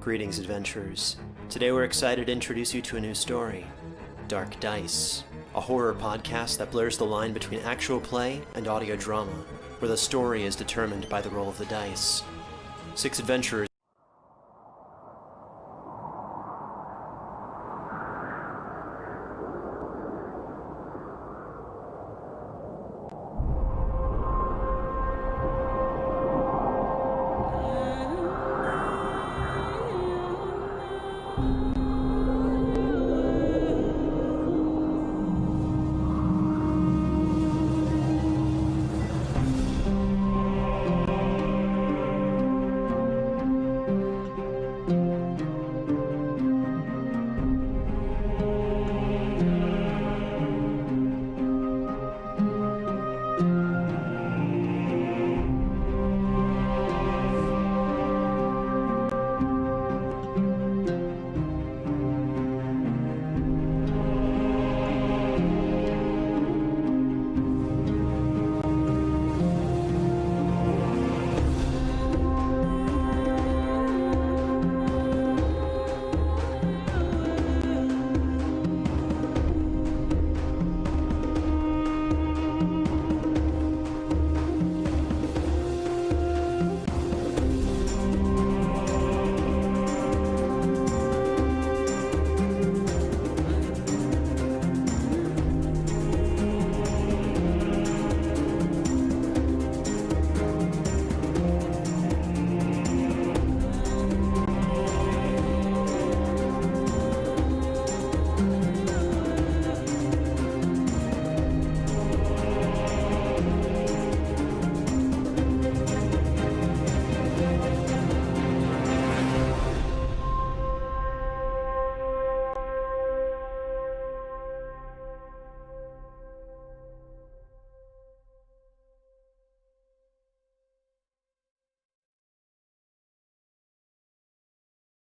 Greetings, adventurers. Today we're excited to introduce you to a new story, Dark Dice, a horror podcast that blurs the line between actual play and audio drama, where the story is determined by the roll of the dice. 6 adventurers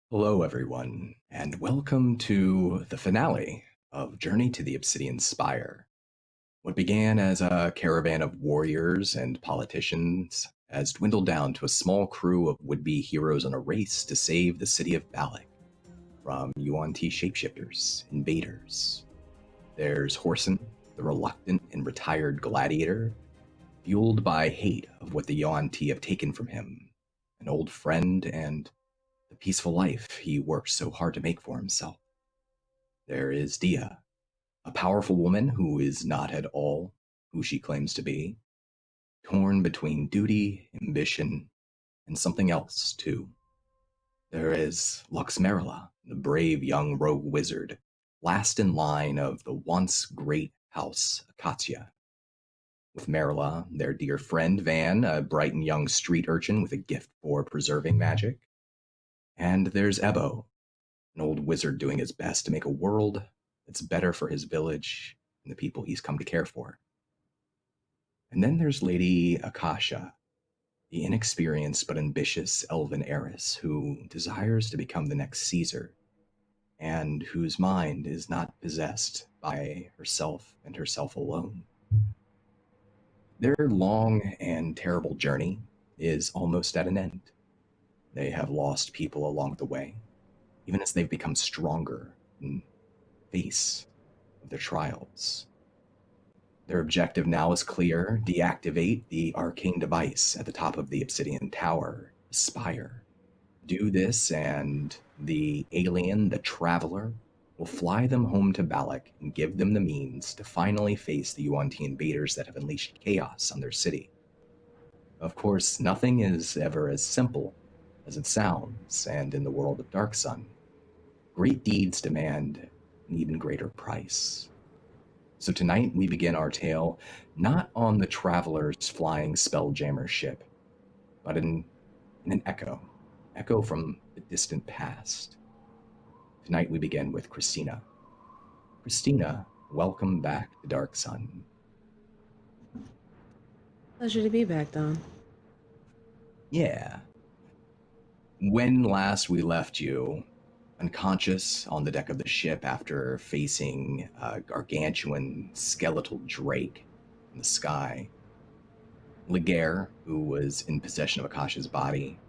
Hello, everyone, and welcome to the finale of Journey to the Obsidian Spire. What began as a caravan of warriors and politicians has dwindled down to a small crew of would-be heroes on a race to save the city of Balic from yuan-ti shapeshifters, invaders. There's Horson, the reluctant and retired gladiator, fueled by hate of what the yuan-ti have taken from him, an old friend and the peaceful life he worked so hard to make for himself. There is Dia, a powerful woman who is not at all who she claims to be, torn between duty, ambition, and something else, too. There is Lux Marilla, the brave young rogue wizard, last in line of the once great house Acacia. With Marilla, their dear friend Van, a bright and young street urchin with a gift for preserving magic. And there's Ebo, an old wizard doing his best to make a world that's better for his village and the people he's come to care for. And then there's Lady Akasha, the inexperienced but ambitious elven heiress who desires to become the next Caesar, and whose mind is not possessed by herself and herself alone. Their long and terrible journey is almost at an end. They have lost people along the way, even as they've become stronger in face of their trials. Their objective now is clear: deactivate the arcane device at the top of the Obsidian Tower, Spire. Do this, and the alien, the Traveler, will fly them home to Balic and give them the means to finally face the yuan-ti invaders that have unleashed chaos on their city. Of course, nothing is ever as simple as it sounds, and in the world of Dark Sun, great deeds demand an even greater price. So tonight we begin our tale not on the Traveler's flying Spelljammer ship, but in an echo from the distant past. Tonight we begin with Christina. Christina, welcome back to Dark Sun. Pleasure to be back, Don. Yeah. When last we left you, unconscious on the deck of the ship after facing a gargantuan skeletal drake in the sky, Laguerre, who was in possession of Akasha's body,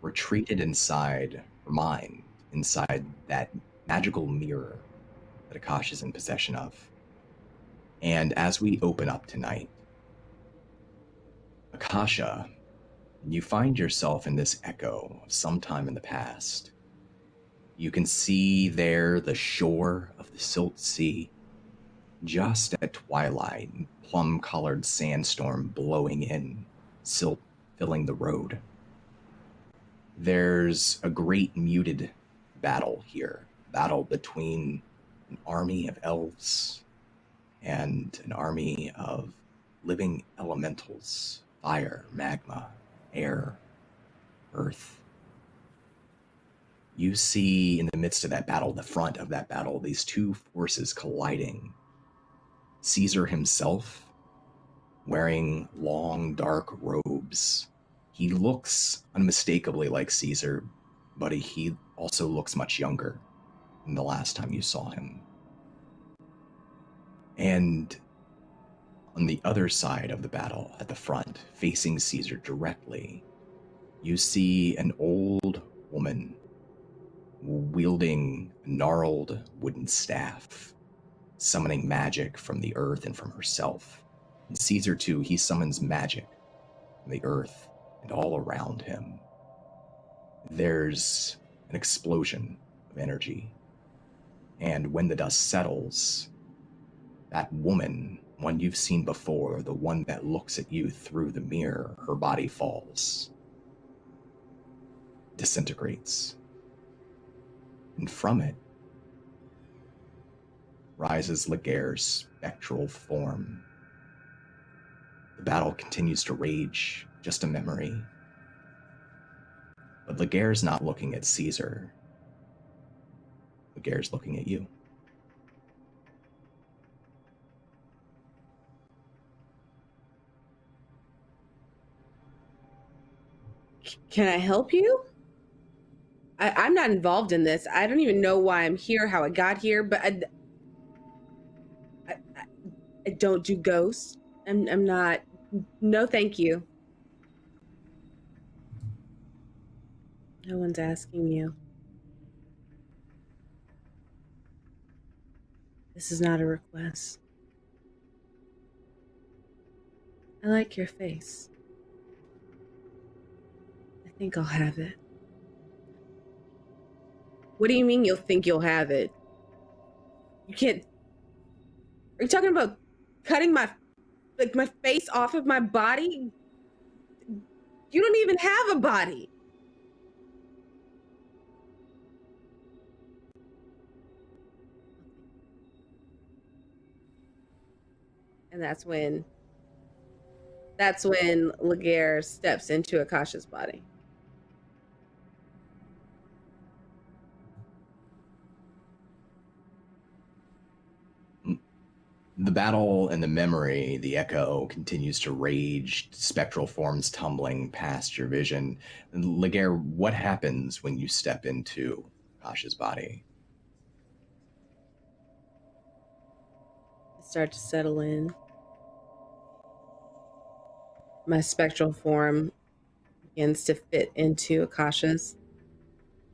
retreated inside her mind inside that magical mirror that Akash is in possession of. And as we open up tonight, Akasha, you find yourself in this echo of some time in the past. You can see there the shore of the Silt Sea, just at twilight, plum-colored sandstorm blowing in, silt filling the road. There's a great muted battle here, battle between an army of elves and an army of living elementals, fire, magma, air, earth. You see in the midst of that battle, the front of that battle, these two forces colliding. Caesar himself, wearing long, dark robes. He looks unmistakably like Caesar, but he also looks much younger than the last time you saw him. And on the other side of the battle, at the front, facing Caesar directly, you see an old woman wielding a gnarled wooden staff, summoning magic from the earth and from herself. And Caesar, too, he summons magic from the earth and all around him. There's an explosion of energy. And when the dust settles, that woman, one you've seen before, the one that looks at you through the mirror, her body falls, disintegrates. And from it rises Laguerre's spectral form. The battle continues to rage, just a memory. But Laguerre's not looking at Caesar. Laguerre's looking at you. Can I help you? I'm not involved in this. I don't even know why I'm here, how I got here, but I don't do ghosts. I'm not. No, thank you. No one's asking you. This is not a request. I like your face. I think I'll have it. What do you mean you'll think you'll have it? You can't. Are you talking about cutting my face off of my body? You don't even have a body. And that's when Laguerre steps into Akasha's body. The battle and the memory, the echo, continues to rage, spectral forms tumbling past your vision. Laguerre, what happens when you step into Akasha's body? I start to settle in. My spectral form begins to fit into Akasha's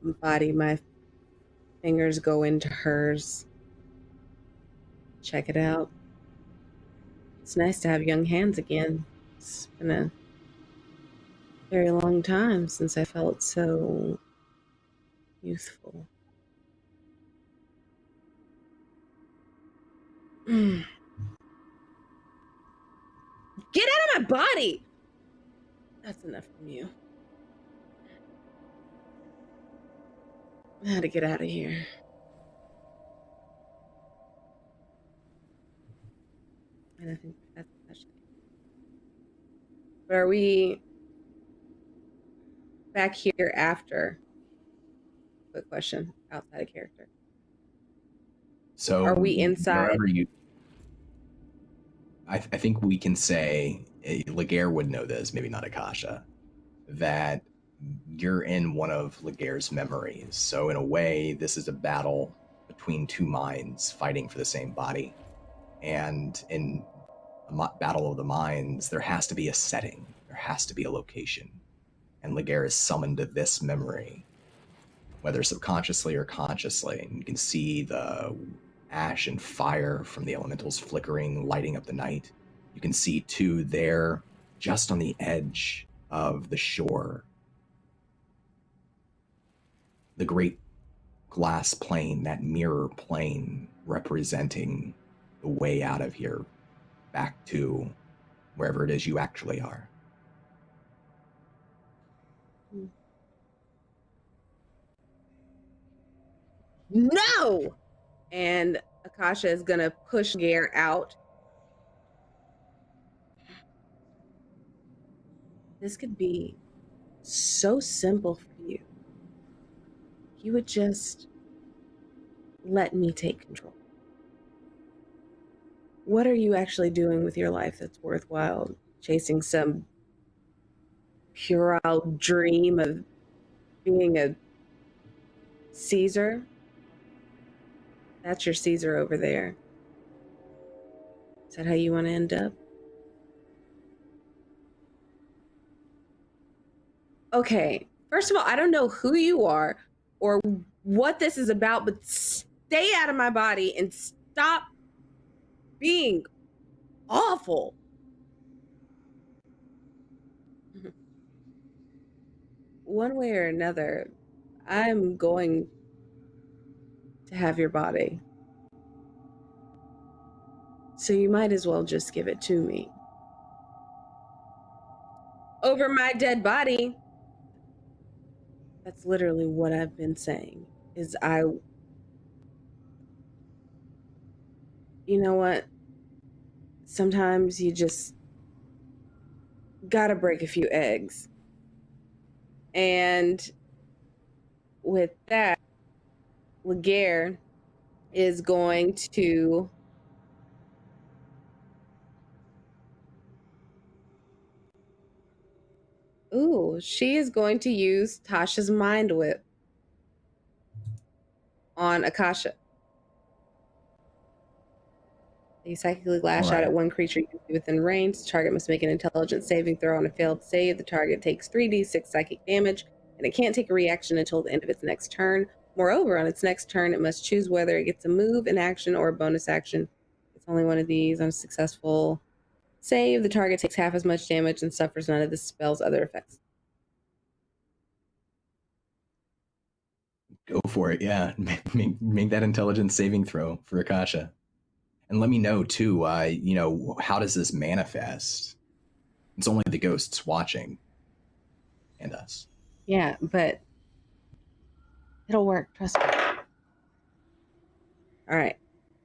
body. My fingers go into hers. Check it out. It's nice to have young hands again. It's been a very long time since I felt so youthful. Get out of my body! That's enough from you. I had to get out of here. And I think that's actually. But are we back here after? Quick question, outside of character. So are we inside? I think we can say, Laguerre would know this, maybe not Akasha, that you're in one of Laguerre's memories. So in a way, this is a battle between two minds fighting for the same body. And in a battle of the minds, there has to be a setting. There has to be a location. And Laguerre is summoned to this memory. whether subconsciously or consciously. And you can see the ash and fire from the elementals flickering, lighting up the night. You can see, too, there, just on the edge of the shore, the great glass plane, that mirror plane representing the way out of here, back to wherever it is you actually are. No! And Akasha is going to push Gare out. This could be so simple for you. You would just let me take control. What are you actually doing with your life that's worthwhile? Chasing some puerile dream of being a Caesar? That's your Caesar over there. Is that how you want to end up? Okay, first of all, I don't know who you are or what this is about, but stay out of my body and stop being awful. One way or another, I'm going to have your body. So you might as well just give it to me. Over my dead body. That's literally what I've been saying. You know what? Sometimes you just gotta break a few eggs. And with that, Laguerre is going to she is going to use Tasha's Mind Whip on Akasha. You psychically lash out at one creature within range. The target must make an intelligence saving throw. On a failed save, the target takes 3d6 psychic damage, and it can't take a reaction until the end of its next turn. Moreover, on its next turn, it must choose whether it gets a move, an action, or a bonus action. It's only one of these. On a successful save, the target takes half as much damage and suffers none of the spell's other effects. Go for it, yeah. Make that intelligence saving throw for Akasha. And let me know, too, how does this manifest? It's only the ghosts watching and us. Yeah, but it'll work, trust me. All right,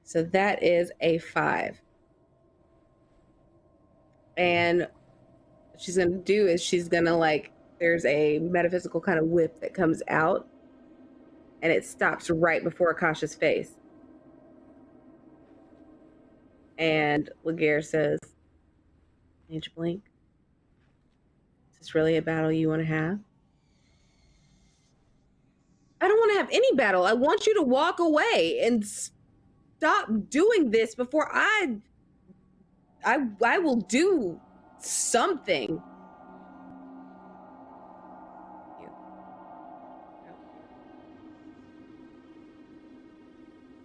so that is a 5. And what she's going to do is she's going to, there's a metaphysical kind of whip that comes out, and it stops right before Akasha's face. And Laguerre says, Mage Blink, is this really a battle you want to have? I don't want to have any battle. I want you to walk away and stop doing this before I will do something.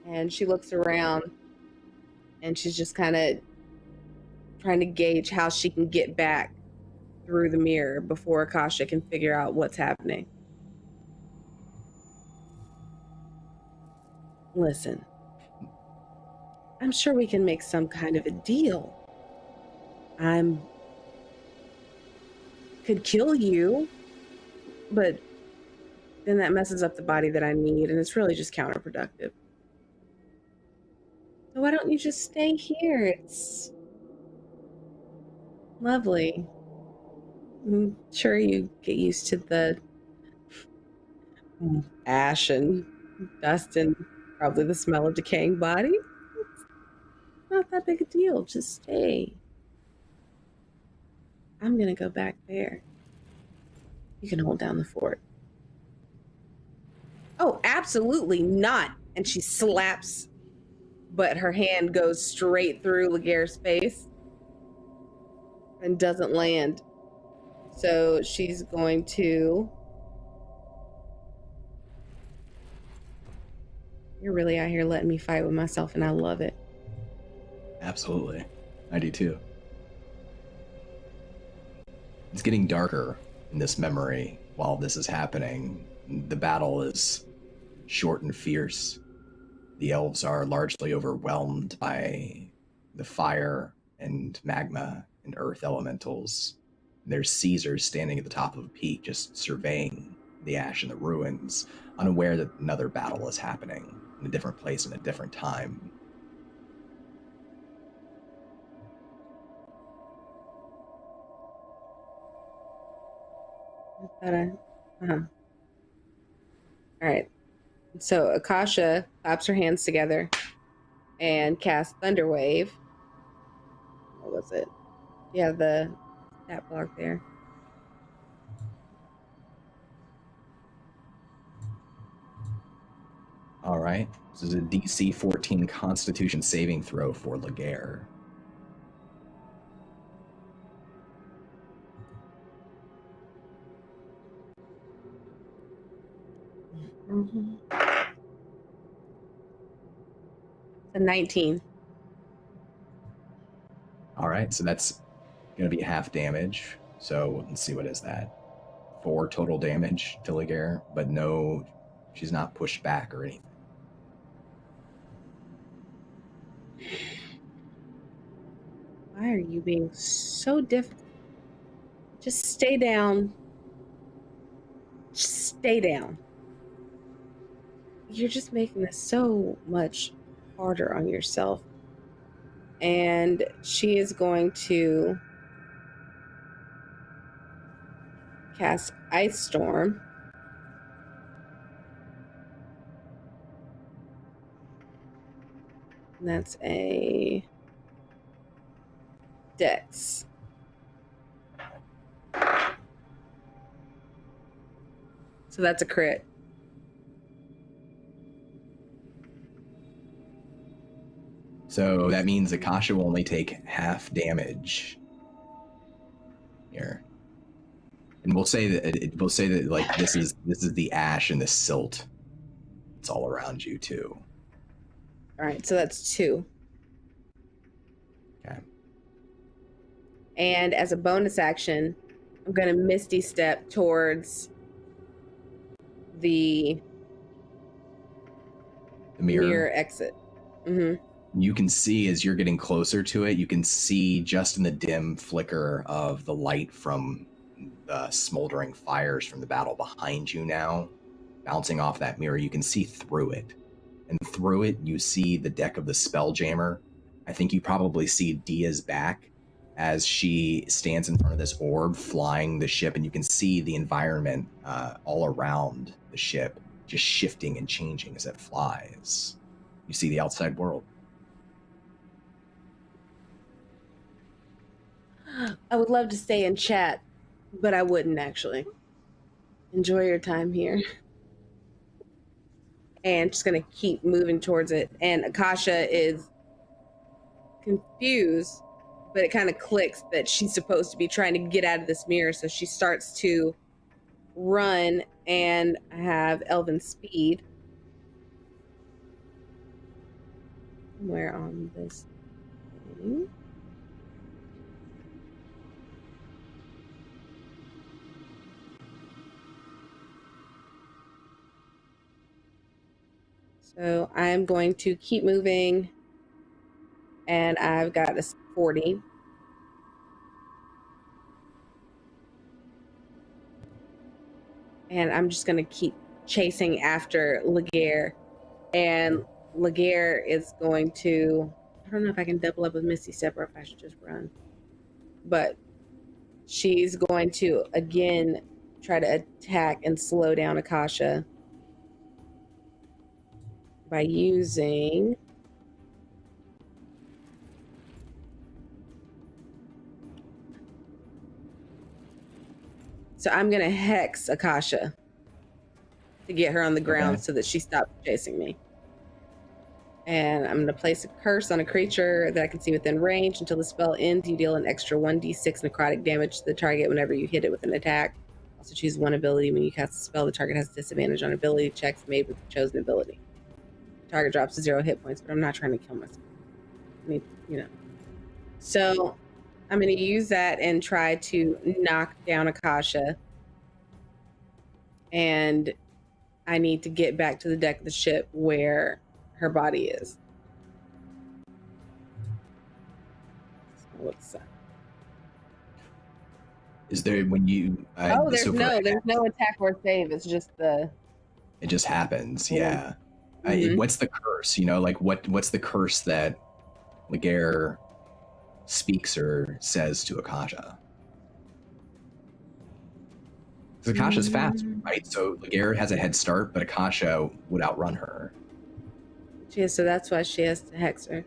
And she looks around and she's just kind of trying to gauge how she can get back through the mirror before Akasha can figure out what's happening. Listen, I'm sure we can make some kind of a deal. Could kill you, but then that messes up the body that I need, and it's really just counterproductive. So why don't you just stay here? It's lovely. I'm sure you get used to the ash and dust and probably the smell of decaying body. It's not that big a deal. Just stay. I'm gonna go back there. You can hold down the fort. Oh, absolutely not. And she slaps, but her hand goes straight through Laguerre's face and doesn't land. So she's going to You're really out here letting me fight with myself, and I love it. Absolutely. I do too. It's getting darker in this memory while this is happening. The battle is short and fierce. The elves are largely overwhelmed by the fire and magma and earth elementals. There's Caesar standing at the top of a peak, just surveying the ash and the ruins, unaware that another battle is happening in a different place and a different time. All right. So Akasha claps her hands together and casts Thunderwave. What was it? Yeah, the stat block there. All right. This is a DC 14 Constitution saving throw for Laguerre. Mm-hmm. It's a 19. All right, so that's going to be half damage. So let's see, what is that? 4 total damage to Laguerre, but no, she's not pushed back or anything. Why are you being so difficult? Just stay down. Just stay down. You're just making this so much harder on yourself. And she is going to cast Ice Storm. And that's a Dex. So that's a crit. So that means Akasha will only take half damage here. And we'll say that like this is the ash and the silt. It's all around you too. All right, so that's 2. Okay. And as a bonus action, I'm going to Misty Step towards the mirror exit. Mm-hmm. You can see, as you're getting closer to it, you can see just in the dim flicker of the light from the smoldering fires from the battle behind you now, bouncing off that mirror, you can see through it. And through it, you see the deck of the Spelljammer. I think you probably see Dia's back as she stands in front of this orb flying the ship, and you can see the environment all around the ship just shifting and changing as it flies. You see the outside world. I would love to stay and chat, but I wouldn't actually. Enjoy your time here. And just going to keep moving towards it. And Akasha is confused, but it kind of clicks that she's supposed to be trying to get out of this mirror. So she starts to run and have Elven speed. Somewhere on this thing. So I'm going to keep moving, and I've got a 40. And I'm just going to keep chasing after Laguerre. And Laguerre is going to, I don't know if I can double up with Misty Step or if I should just run. But she's going to, again, try to attack and slow down Akasha by using so I'm gonna hex Akasha to get her on the ground so that she stops chasing me. And I'm gonna place a curse on a creature that I can see within range. Until the spell ends, you deal an extra 1d6 necrotic damage to the target whenever you hit it with an attack. Also choose one ability. When you cast the spell, the target has disadvantage on ability checks made with the chosen ability. target drops to 0 hit points, but I'm not trying to kill myself. I need, So I'm going to use that and try to knock down Akasha. And I need to get back to the deck of the ship where her body is. So what's that? Is there when you? There's no attack or save. It's just It just happens. Yeah. Mm-hmm. What's the curse? Like what's the curse that Laguerre speaks or says to Akasha? Because Akasha's fast, right? So Laguerre has a head start, but Akasha would outrun her. Yeah, so that's why she has to hex her.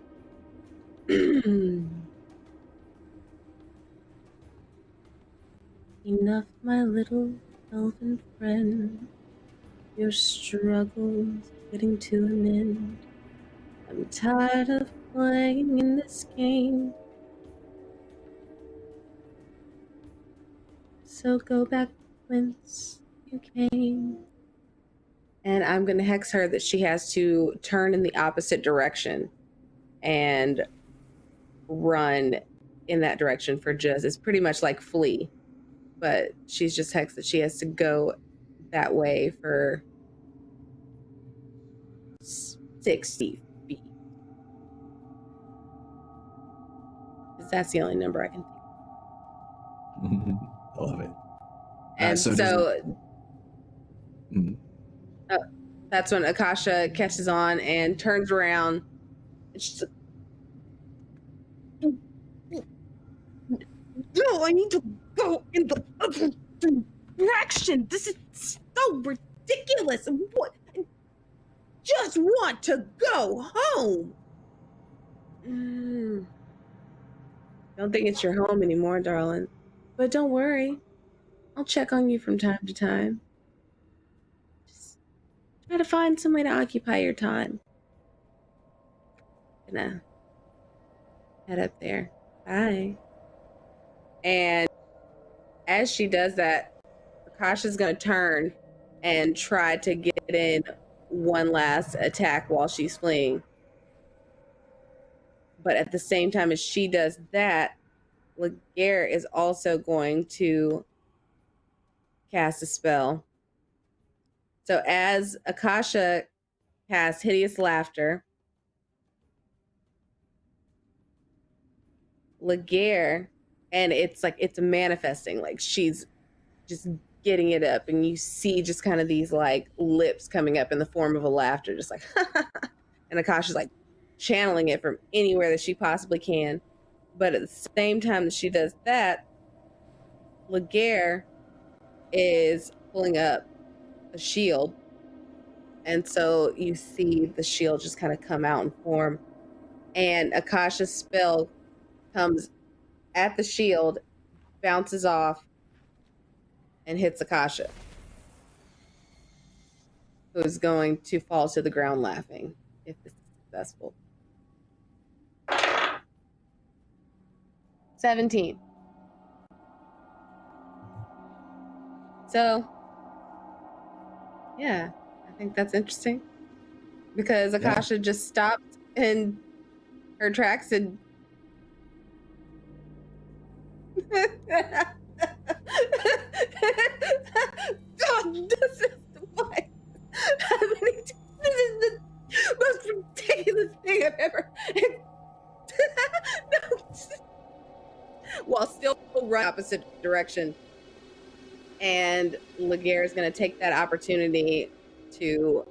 Enough, my little elven friend. Your struggles getting to an end. I'm tired of playing in this game. So go back whence you came. And I'm going to hex her that she has to turn in the opposite direction and run in that direction for it's pretty much like flee, but she's just hexed that she has to go that way for 60 feet. Because that's the only number I can think. I love it. And that's when Akasha catches on and turns around. And she's like, no, I need to go in the other direction. This is so ridiculous. What? I just want to go home. Don't think it's your home anymore, darling. But don't worry. I'll check on you from time to time. Just try to find some way to occupy your time. Gonna head up there. Bye. And as she does that, Akasha's gonna turn and try to get in one last attack while she's fleeing. But at the same time as she does that, Laguerre is also going to cast a spell. So as Akasha casts Hideous Laughter, Laguerre, and it's manifesting, like she's just getting it up, and you see just kind of these like lips coming up in the form of a laughter, just like and Akasha's like channeling it from anywhere that she possibly can. But at the same time that she does that, Laguerre is pulling up a shield, and so you see the shield just kind of come out and form, and Akasha's spell comes at the shield, bounces off, and hits Akasha, who is going to fall to the ground laughing if it's successful. 17. So, yeah, I think that's interesting because Akasha just stopped in her tracks and God, this is what this is the most ridiculous thing I've ever while still run opposite direction. And Laguerre is going to take that opportunity to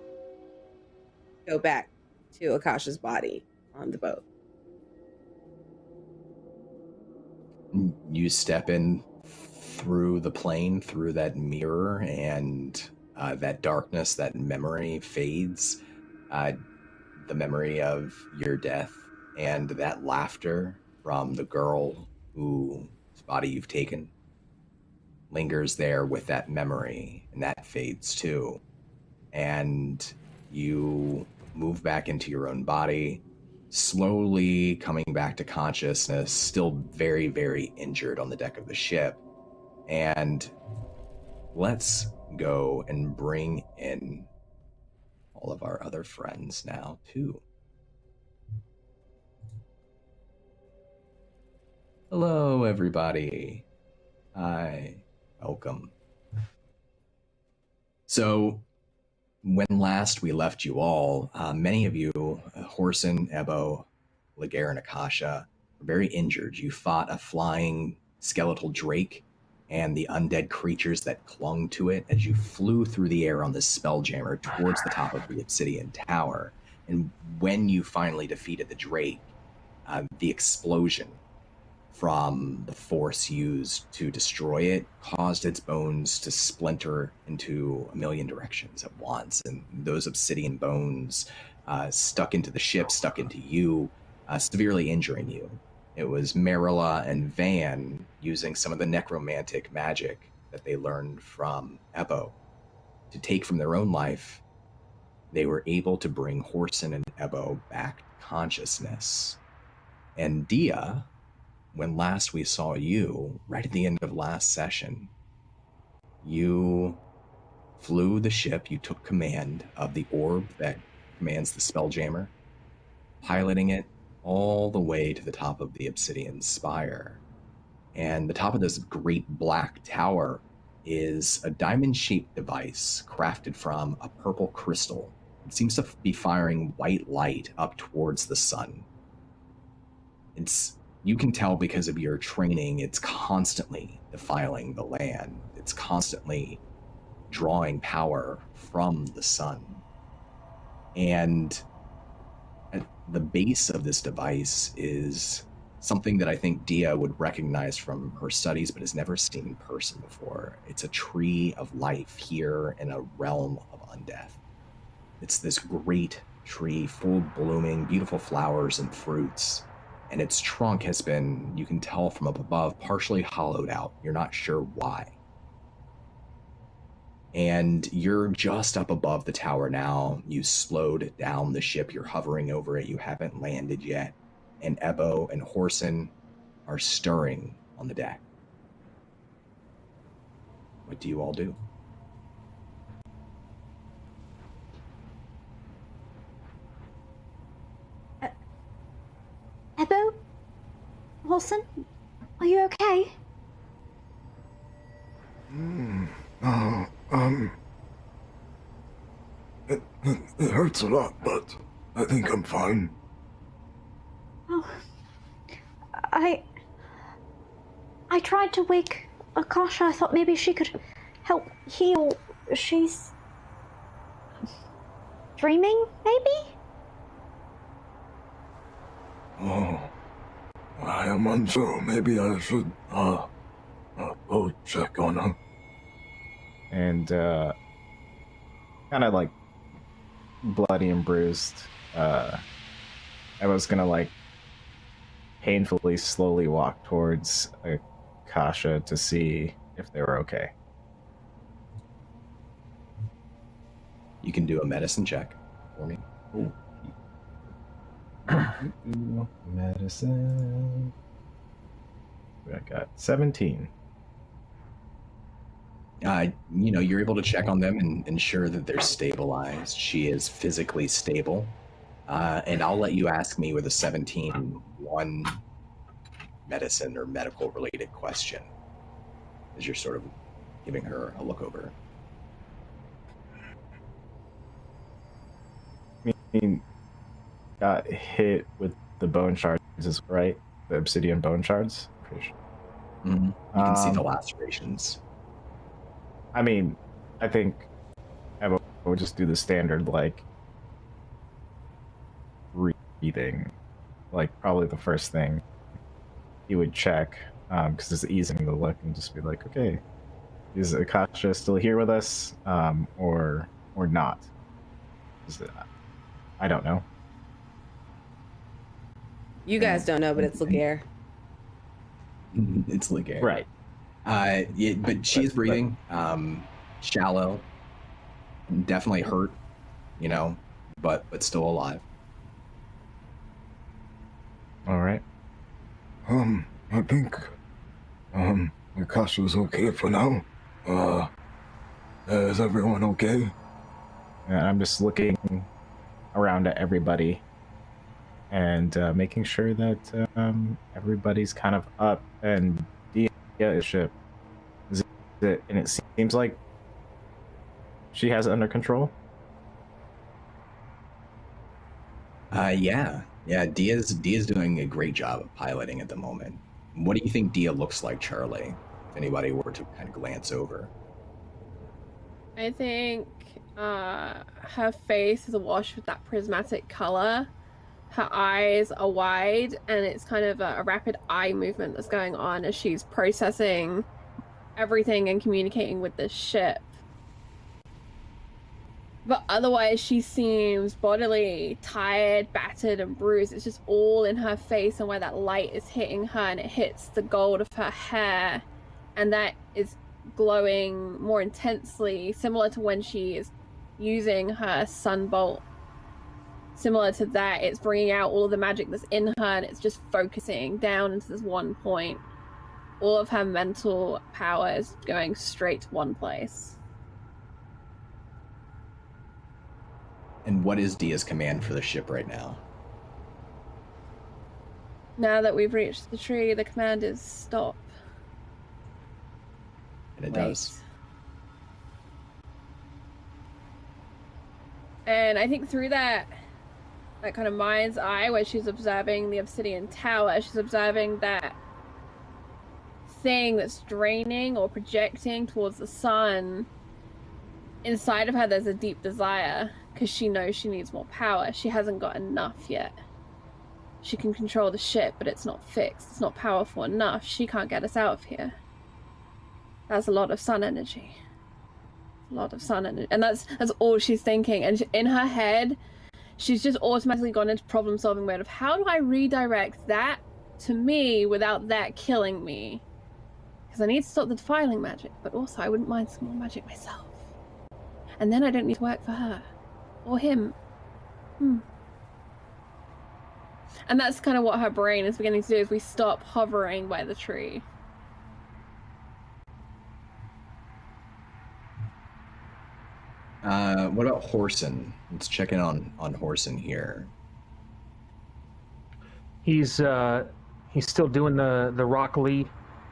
go back to Akasha's body on the boat. You step in through the plane, through that mirror, and that darkness, that memory fades. The memory of your death and that laughter from the girl whose body you've taken lingers there with that memory, and that fades too. And you move back into your own body, slowly coming back to consciousness, still very, very injured on the deck of the ship. And let's go and bring in all of our other friends now, too. Hello, everybody. Hi. Welcome. So, when last we left you all, many of you, Horson, Ebo, Laguerre, and Akasha, were very injured. You fought a flying skeletal drake and the undead creatures that clung to it as you flew through the air on this spelljammer towards the top of the Obsidian Tower. And when you finally defeated the drake, the explosion from the force used to destroy it caused its bones to splinter into a million directions at once. And those obsidian bones stuck into the ship, stuck into you, severely injuring you. It was Marilla and Van using some of the necromantic magic that they learned from Ebo to take from their own life. They were able to bring Horson and Ebo back to consciousness. And Dia, when last we saw you, right at the end of last session, you flew the ship, you took command of the orb that commands the Spelljammer, piloting it all the way to the top of the Obsidian Spire. And the top of this great black tower is a diamond-shaped device crafted from a purple crystal. It seems to be firing white light up towards the sun. You can tell because of your training, it's constantly defiling the land. It's constantly drawing power from the sun. And at the base of this device is something that I think Dia would recognize from her studies, but has never seen in person before. It's a tree of life here in a realm of undeath. It's this great tree, full blooming, beautiful flowers and fruits. And its trunk has been, you can tell from up above, partially hollowed out. You're not sure why. And you're just up above the tower now. You slowed down the ship. You're hovering over it. You haven't landed yet. And Ebo and Horson are stirring on the deck. What do you all do? Ebo? Wilson? Are you okay? It hurts a lot, but I think I'm fine. Oh, I tried to wake Akasha. I thought maybe she could help heal. She's dreaming, maybe? Oh, I am unsure. Maybe I should, go check on her. And, kind of like bloody and bruised, I was gonna like painfully slowly walk towards Akasha to see if they were okay. You can do a medicine check for me. Ooh. Medicine. I got 17. You're able to check on them and ensure that they're stabilized. She is physically stable. And I'll let you ask me with a 17 one medicine or medical related question as you're sort of giving her a look over. I mean, got hit with the bone shards, right? The obsidian bone shards. Pretty sure. Mm-hmm. You can see the lacerations. I mean, I think I would just do the standard, like, breathing. Like, probably the first thing he would check, because it's easy to look and just be like, okay, is Akasha still here with us, or not? I don't know. You guys don't know, but it's Laguerre. It's Laguerre. Right. But she is breathing, shallow, definitely hurt, but still alive. All right. I think, Akasha's okay for now. Is everyone okay? And I'm just looking around at everybody and making sure that everybody's kind of up and Dia is ship. And it seems like she has it under control. Yeah. Dia's doing a great job of piloting at the moment. What do you think Dia looks like, Charlie? If anybody were to kind of glance over. I think her face is awash with that prismatic color. Her eyes are wide, and it's kind of a rapid eye movement that's going on as she's processing everything and communicating with the ship. But otherwise, she seems bodily tired, battered, and bruised. It's just all in her face and where that light is hitting her, and it hits the gold of her hair, and that is glowing more intensely, similar to when she is using her sunbolt. Similar to that, it's bringing out all of the magic that's in her, and it's just focusing down into this one point. All of her mental power is going straight to one place. And what is Dia's command for the ship right now? Now that we've reached the tree, the command is stop. And it does. And I think through that kind of mind's eye where she's observing the obsidian tower, she's observing that thing that's draining or projecting towards the sun. Inside of her, there's a deep desire because she knows she needs more power. She hasn't got enough yet. She can control the ship, but it's not fixed. It's not powerful enough. She can't get us out of here. That's a lot of sun energy. A lot of sun energy. And that's all she's thinking. And in her head, she's just automatically gone into problem-solving mode of how do I redirect that to me without that killing me? Because I need to stop the defiling magic, but also I wouldn't mind some more magic myself. And then I don't need to work for her. Or him. And that's kind of what her brain is beginning to do, is we stop hovering by the tree. What about Horson? Let's check in on Horson here. He's still doing the Rock Lee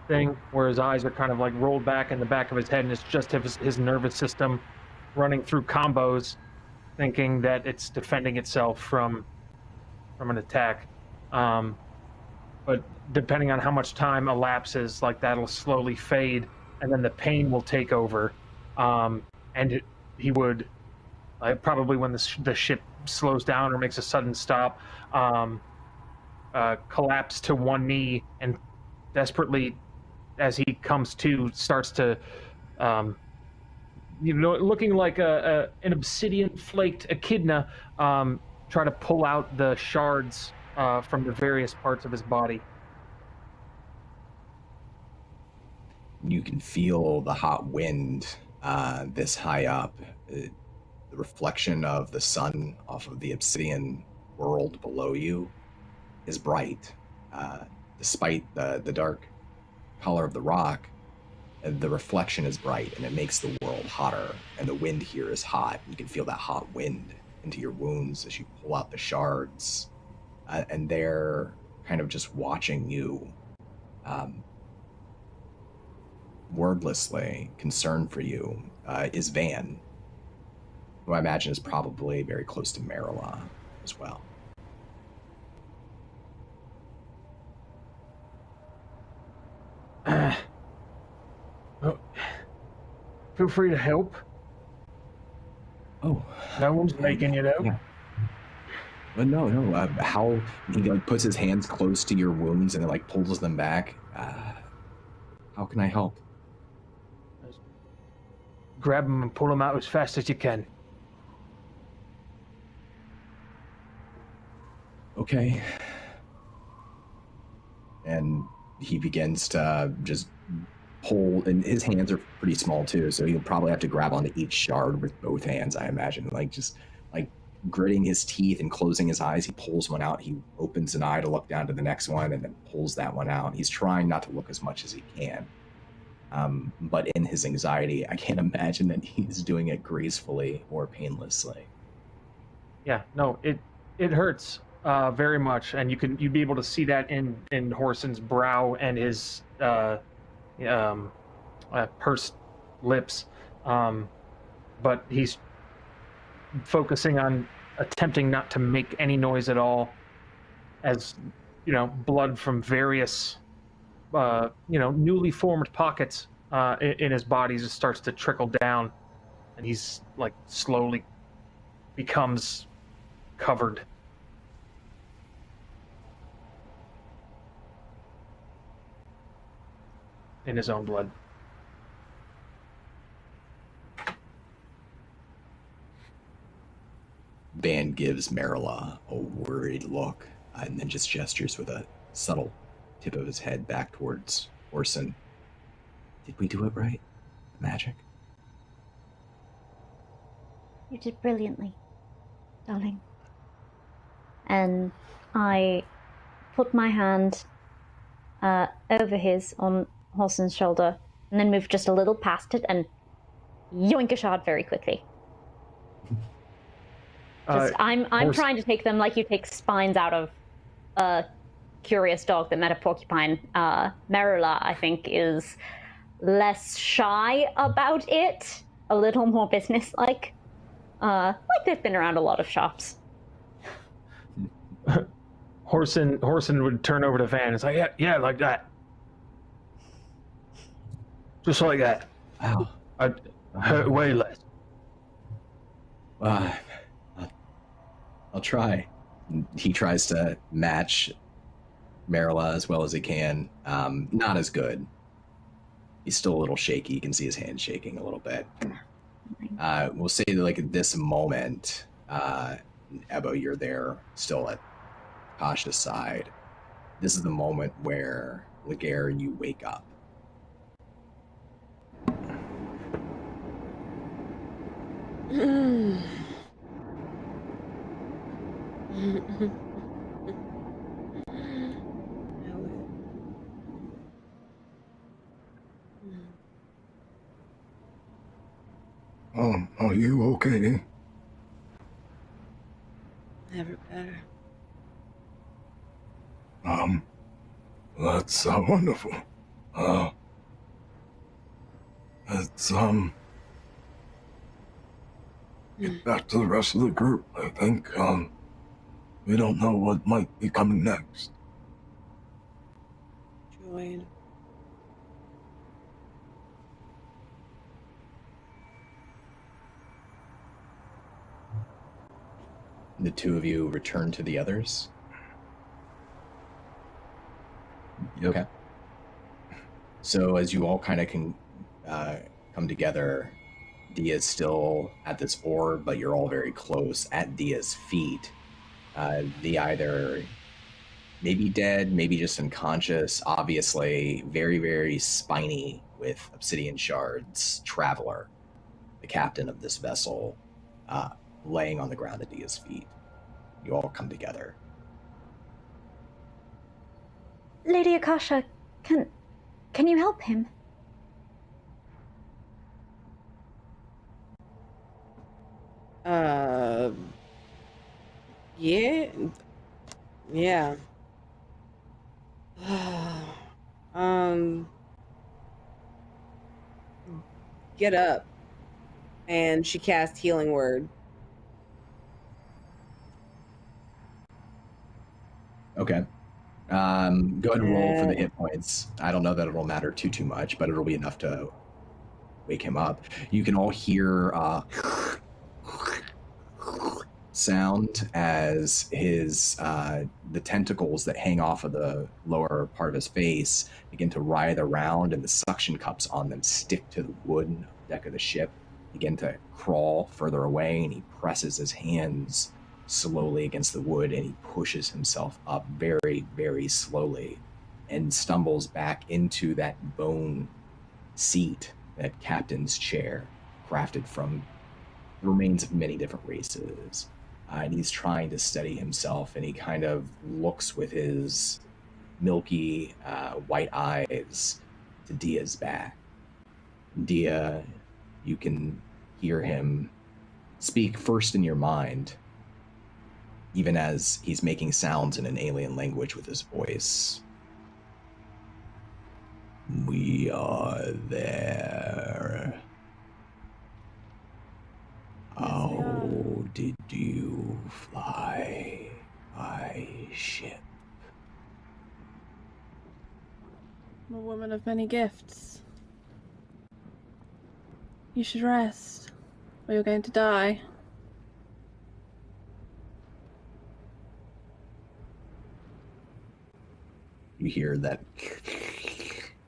thing, where his eyes are kind of like rolled back in the back of his head, and it's just his nervous system running through combos, thinking that it's defending itself from an attack. But depending on how much time elapses, like that'll slowly fade, and then the pain will take over. He would probably, when the ship slows down or makes a sudden stop, collapse to one knee and desperately, as he comes to, starts to, looking like an obsidian flaked echidna, try to pull out the shards from the various parts of his body. You can feel the hot wind this high up. The reflection of the sun off of the obsidian world below you is bright. Despite the dark color of the rock, the reflection is bright, and it makes the world hotter, and the wind here is hot. You can feel that hot wind into your wounds as you pull out the shards, and they're kind of just watching you, wordlessly concerned for you, is Van, who I imagine is probably very close to Marilla as well. Feel free to help. Oh, No one's making you know. Yeah. But no. How he puts his hands close to your wounds and then pulls them back. How can I help? Grab them and pull them out as fast as you can. Okay. And he begins to just pull, and his hands are pretty small too, so he'll probably have to grab onto each shard with both hands, I imagine. Just gritting his teeth and closing his eyes, he pulls one out. He opens an eye to look down to the next one and then pulls that one out. He's trying not to look as much as he can. But in his anxiety, I can't imagine that he's doing it gracefully or painlessly. Yeah, no, it hurts very much, and you'd be able to see that in Horson's brow and his pursed lips. But he's focusing on attempting not to make any noise at all, as blood from various newly formed pockets in his body just starts to trickle down, and he's like slowly becomes covered. In his own blood. Van gives Marilla a worried look and then just gestures with a subtle tip of his head back towards Orson. Did we do it right? Magic? You did brilliantly, darling. And I put my hand over his on Horson's shoulder, and then move just a little past it and yoink a shard very quickly. I'm trying to take them like you take spines out of a curious dog that met a porcupine. Marilla, I think, is less shy about it, a little more businesslike. Like they've been around a lot of shops. Horson would turn over to Van and say, yeah, like that. Just like that. Wow. I'd hurt way less. I'll try. He tries to match Marilla as well as he can. Not as good. He's still a little shaky. You can see his hand shaking a little bit. We'll say that, like, at this moment, Ebo, you're there still at Kasha's side. This is the moment where, Laguerre, you wake up. Are you okay? Never better. That's wonderful. Let's get back to the rest of the group. I think we don't know what might be coming next. Join. The two of you return to the others. Yep. Okay. So as you all kind of can come together, Dia's still at this orb, but you're all very close. At Dia's feet, the either maybe dead, maybe just unconscious, obviously very, very spiny with obsidian shards, Traveler, the captain of this vessel, laying on the ground at Dia's feet. You all come together. Lady Akasha, can you help him? Yeah. Get up. And she cast Healing Word. Okay. Go ahead and roll for the hit points. I don't know that it'll matter too much, but it'll be enough to wake him up. You can all hear sound as his the tentacles that hang off of the lower part of his face begin to writhe around, and the suction cups on them stick to the wooden deck of the ship, begin to crawl further away, and he presses his hands slowly against the wood, and he pushes himself up very, very slowly and stumbles back into that bone seat, that captain's chair, crafted from the remains of many different races. And he's trying to steady himself, and he kind of looks with his milky white eyes to Dia's back. Dia, you can hear him speak first in your mind, even as he's making sounds in an alien language with his voice. We are there. How did you fly by ship? I'm a woman of many gifts. You should rest, or you're going to die. You hear that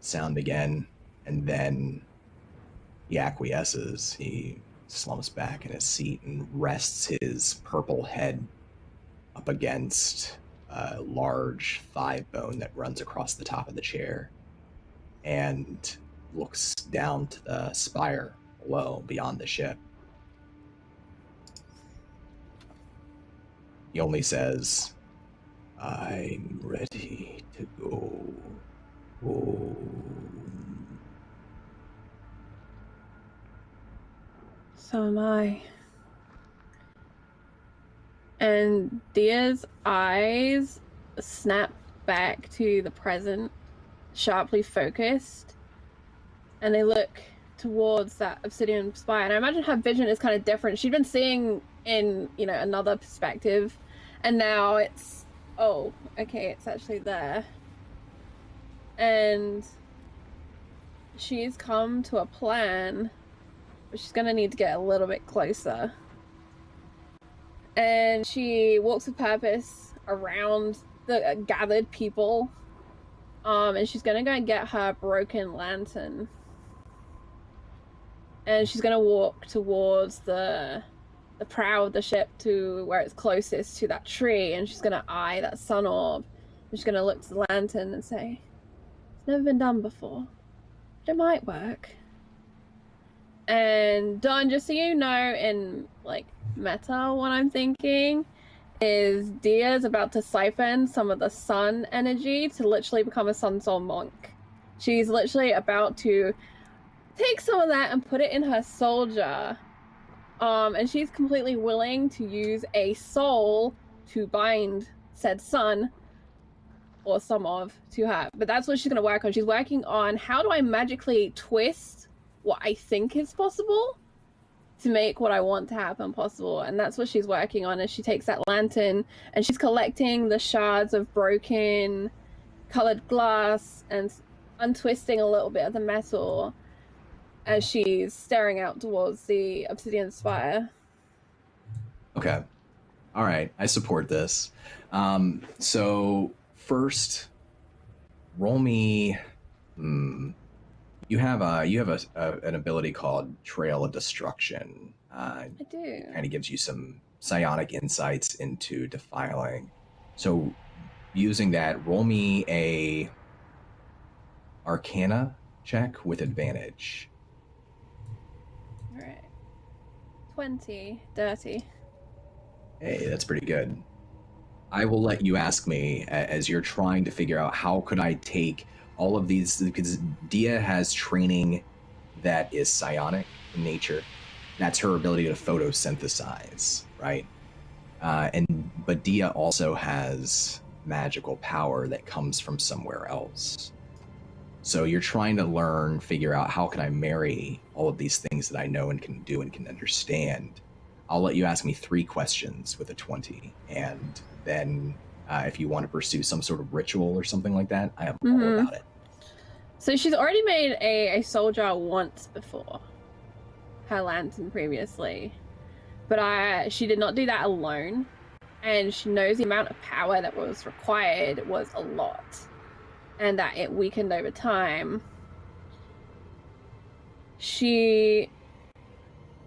sound again, and then he acquiesces. He slumps back in his seat and rests his purple head up against a large thigh bone that runs across the top of the chair, and looks down to the spire below, beyond the ship. He only says, I'm ready to go home. So am I. And Dia's eyes snap back to the present, sharply focused, and they look towards that Obsidian Spire. And I imagine her vision is kind of different. She'd been seeing in, another perspective, and now it's, oh, okay, it's actually there. And she's come to a plan, but she's gonna need to get a little bit closer. And she walks with purpose around the gathered people, and she's gonna go and get her broken lantern. And she's gonna walk towards the prow of the ship to where it's closest to that tree, and she's gonna eye that sun orb. And she's gonna look to the lantern and say, it's never been done before, but it might work. And Don, just so you know, in meta, what I'm thinking is Dia's about to siphon some of the sun energy to literally become a sun soul monk. She's literally about to take some of that and put it in her soul jar. And she's completely willing to use a soul to bind said sun, or some of, to her. But that's what she's going to work on. She's working on, how do I magically twist what I think is possible to make what I want to happen possible? And that's what she's working on as she takes that lantern and she's collecting the shards of broken colored glass and untwisting a little bit of the metal as she's staring out towards the Obsidian Spire. Okay. All right. I support this. So first, roll me. You have an ability called Trail of Destruction. I do. Kind of gives you some psionic insights into defiling. So using that, roll me a Arcana check with advantage. All right. 20. Dirty. Hey, that's pretty good. I will let you ask me as you're trying to figure out how could I take all of these, because Dia has training that is psionic in nature. That's her ability to photosynthesize, right? But Dia also has magical power that comes from somewhere else. So you're trying to figure out how can I marry all of these things that I know and can do and can understand. I'll let you ask me 3 questions with a 20, and then if you want to pursue some sort of ritual or something like that, I am all about it. So she's already made a soul jar once before, her lantern previously, but she did not do that alone, and she knows the amount of power that was required was a lot, and that it weakened over time. She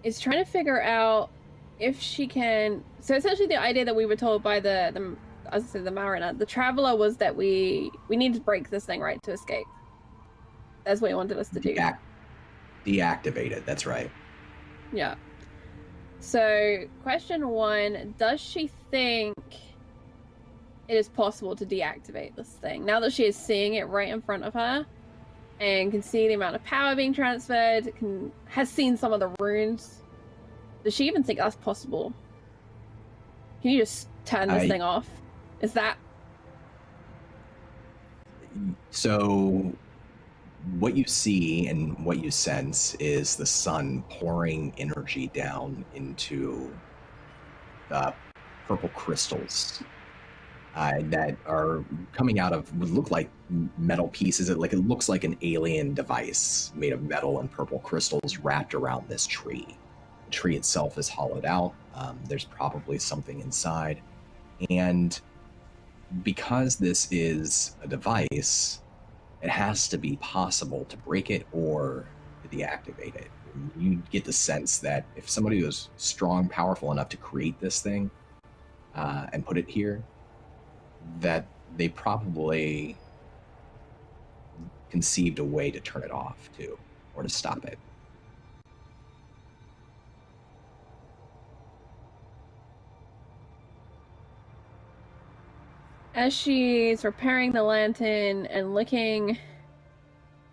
is trying to figure out if she can. So essentially, the idea that we were told by the as I said, the Mariner, the Traveler, was that we need to break this thing, right, to escape. That's what he wanted us to do. Deactivate it. That's right. Yeah. So, question 1, does she think it is possible to deactivate this thing? Now that she is seeing it right in front of her, and can see the amount of power being transferred, has seen some of the runes. Does she even think that's possible? Can you just turn this thing off? Is that... So what you see and what you sense is the sun pouring energy down into the purple crystals that are coming out of what look like metal pieces. It looks like an alien device made of metal and purple crystals wrapped around this tree. The tree itself is hollowed out. There's probably something inside. And because this is a device, it has to be possible to break it or to deactivate it. You get the sense that if somebody was strong, powerful enough to create this thing and put it here, that they probably conceived a way to turn it off too, or to stop it. As she's repairing the lantern and looking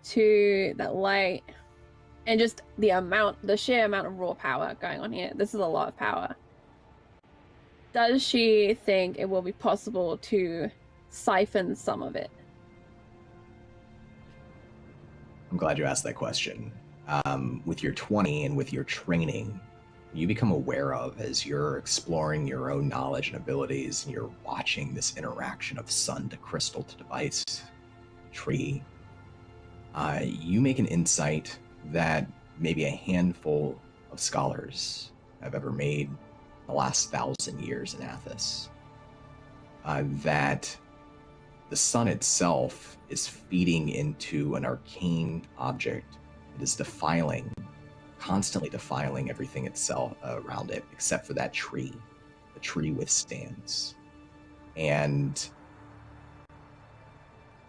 to that light, and just the sheer amount of raw power going on here, this is a lot of power. Does she think it will be possible to siphon some of it? I'm glad you asked that question. With your 20 and with your training, you become aware of as you're exploring your own knowledge and abilities, and you're watching this interaction of sun to crystal to device, tree. You make an insight that maybe a handful of scholars have ever made in the last 1,000 years in Athos. That the sun itself is feeding into an arcane object. It is constantly defiling everything itself around it, except for that tree. The tree withstands. And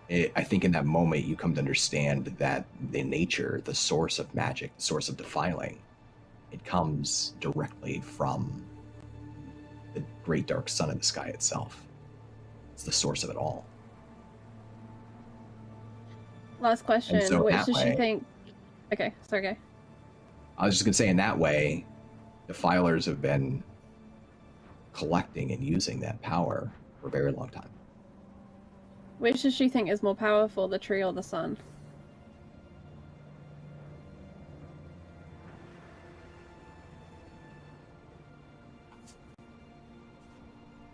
I think in that moment you come to understand that the nature, the source of magic, the source of defiling, it comes directly from the great dark sun in the sky itself. It's the source of it all. Last question. So which does she think... Okay, sorry, go. I was just going to say, in that way, defilers have been collecting and using that power for a very long time. Which does she think is more powerful, the tree or the sun?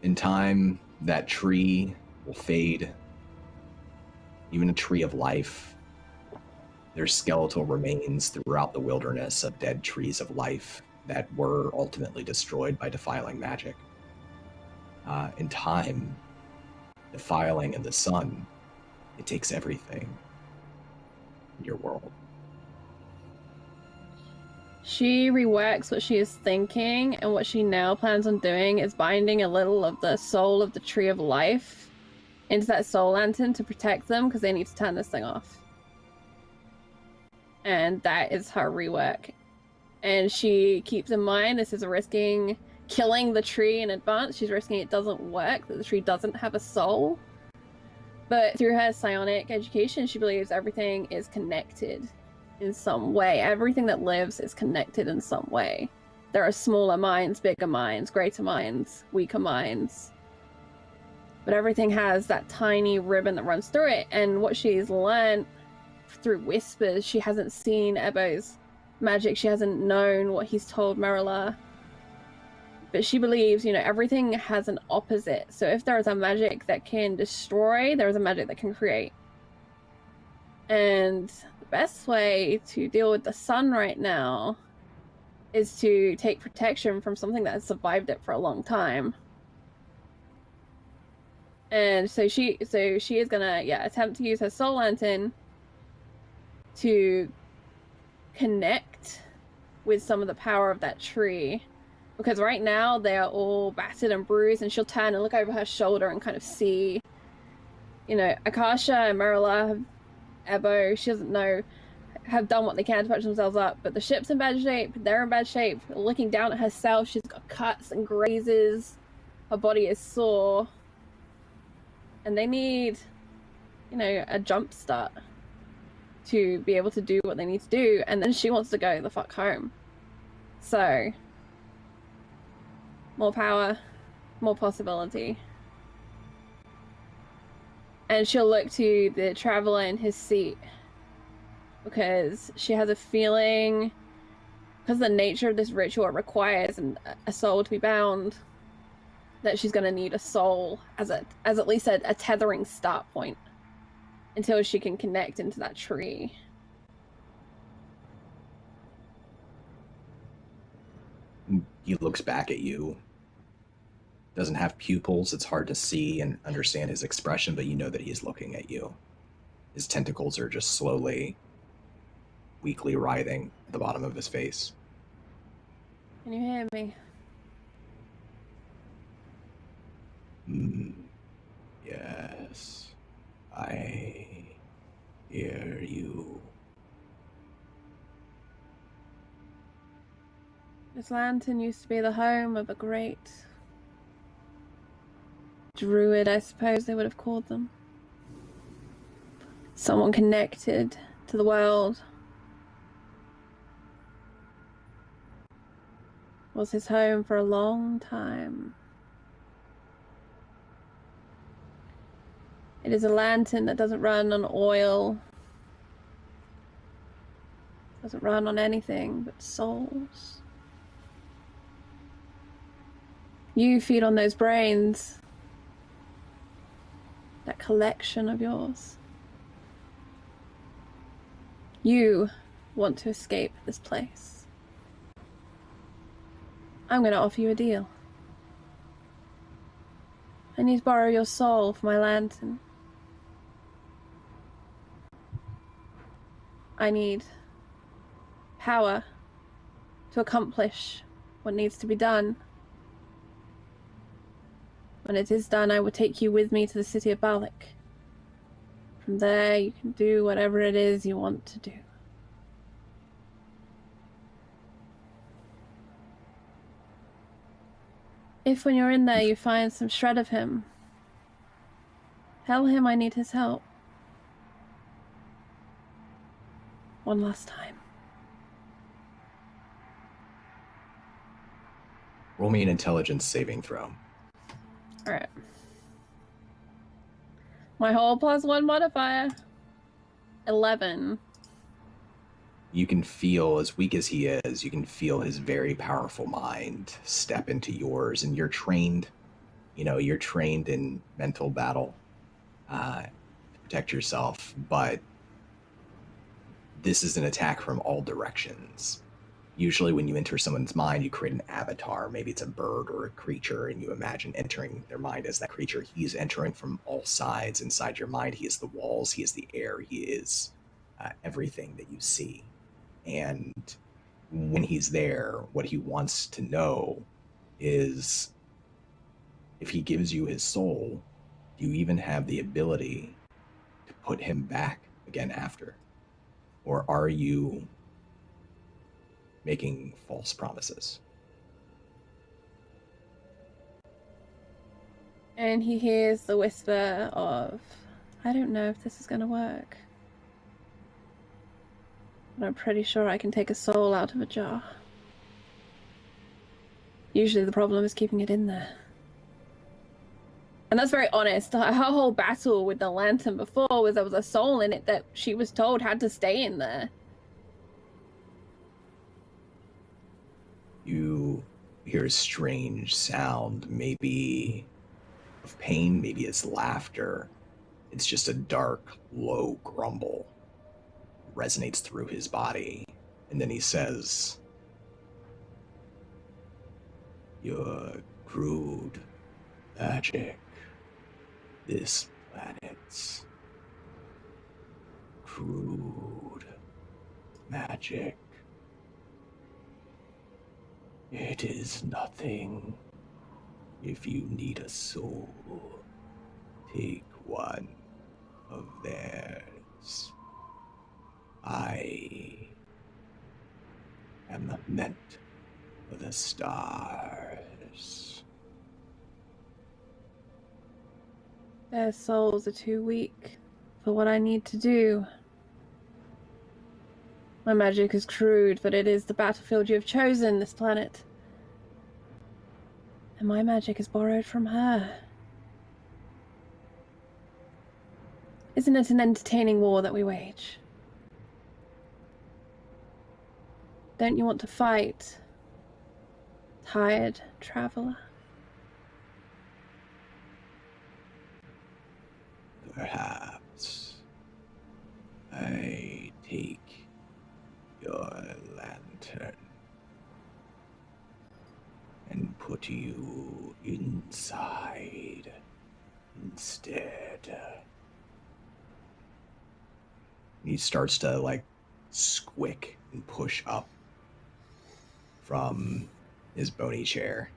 In time, that tree will fade. Even a tree of life. There's skeletal remains throughout the wilderness of dead trees of life that were ultimately destroyed by defiling magic. In time, defiling in the sun, it takes everything in your world. She reworks what she is thinking, and what she now plans on doing is binding a little of the soul of the tree of life into that soul lantern to protect them, because they need to turn this thing off. And that is her rework. And she keeps in mind this is risking killing the tree in advance. She's risking it doesn't work, that the tree doesn't have a soul. But through her psionic education, she believes everything is connected in some way. Everything that lives is connected in some way. There are smaller minds, bigger minds, greater minds, weaker minds. But everything has that tiny ribbon that runs through it. And what she's learned through whispers, she hasn't seen Ebo's magic. She hasn't known what he's told Marilla. But she believes, everything has an opposite. So if there is a magic that can destroy, there is a magic that can create. And the best way to deal with the sun right now is to take protection from something that has survived it for a long time. And so she is gonna attempt to use her soul lantern to connect with some of the power of that tree, because right now they are all battered and bruised, and she'll turn and look over her shoulder and kind of see, Akasha and Marilla, Ebo, she doesn't know, have done what they can to patch themselves up, but the ship's in bad shape, they're in bad shape. Looking down at herself, she's got cuts and grazes, her body is sore, and they need, a jump start. to be able to do what they need to do, and then she wants to go the fuck home. So, more power, more possibility. And she'll look to the traveler in his seat, because she has a feeling, because the nature of this ritual requires a soul to be bound, that she's going to need a soul as at least a tethering start point until she can connect into that tree. He looks back at you. Doesn't have pupils. It's hard to see and understand his expression, but you know that he is looking at you. His tentacles are just slowly, weakly writhing at the bottom of his face. Can you hear me? Yes, I hear you. This lantern used to be the home of a great druid, I suppose they would have called them. Someone connected to the world. Was his home for a long time. It is a lantern that doesn't run on oil. Doesn't run on anything but souls. You feed on those brains. That collection of yours. You want to escape this place. I'm going to offer you a deal. I need to borrow your soul for my lantern. I need power to accomplish what needs to be done. When it is done, I will take you with me to the city of Balic. From there, you can do whatever it is you want to do. If when you're in there you find some shred of him, tell him I need his help. One last time. Roll me an intelligence saving throw. Alright. My whole +1 modifier. 11. You can feel, as weak as he is, you can feel his very powerful mind step into yours, and you're trained, you're trained in mental battle to protect yourself, but this is an attack from all directions. Usually when you enter someone's mind, you create an avatar. Maybe it's a bird or a creature, and you imagine entering their mind as that creature. He's entering from all sides inside your mind. He is the walls, he is the air, he is everything that you see. And when he's there, what he wants to know is, if he gives you his soul, do you even have the ability to put him back again after? Or are you making false promises? And he hears the whisper of, I don't know if this is going to work. But I'm pretty sure I can take a soul out of a jar. Usually the problem is keeping it in there. And that's very honest. Her whole battle with the lantern before was there was a soul in it that she was told had to stay in there. You hear a strange sound, maybe of pain, maybe it's laughter. It's just a dark, low grumble. Resonates through his body. And then he says, "Your crude magic. This planet's crude magic. It is nothing. If you need a soul, take one of theirs. I am meant for the stars." Their souls are too weak for what I need to do. My magic is crude, but it is the battlefield you have chosen, this planet. And my magic is borrowed from her. Isn't it an entertaining war that we wage? Don't you want to fight, tired traveler? Perhaps I take your lantern and put you inside instead. He starts to like squick and push up from his bony chair.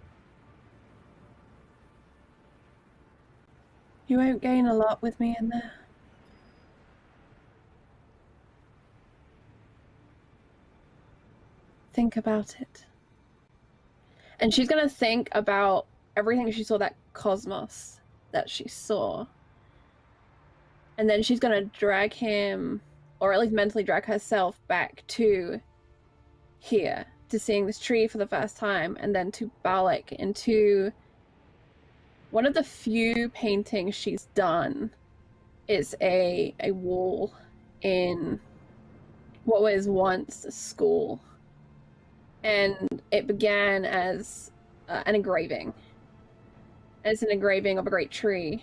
You won't gain a lot with me in there. Think about it. And she's gonna think about everything she saw, that cosmos that she saw. And then she's gonna drag him, or at least mentally drag herself back to here, to seeing this tree for the first time, and then to Balic, into one of the few paintings she's done is a wall in what was once a school. And it began as an engraving. And it's an engraving of a great tree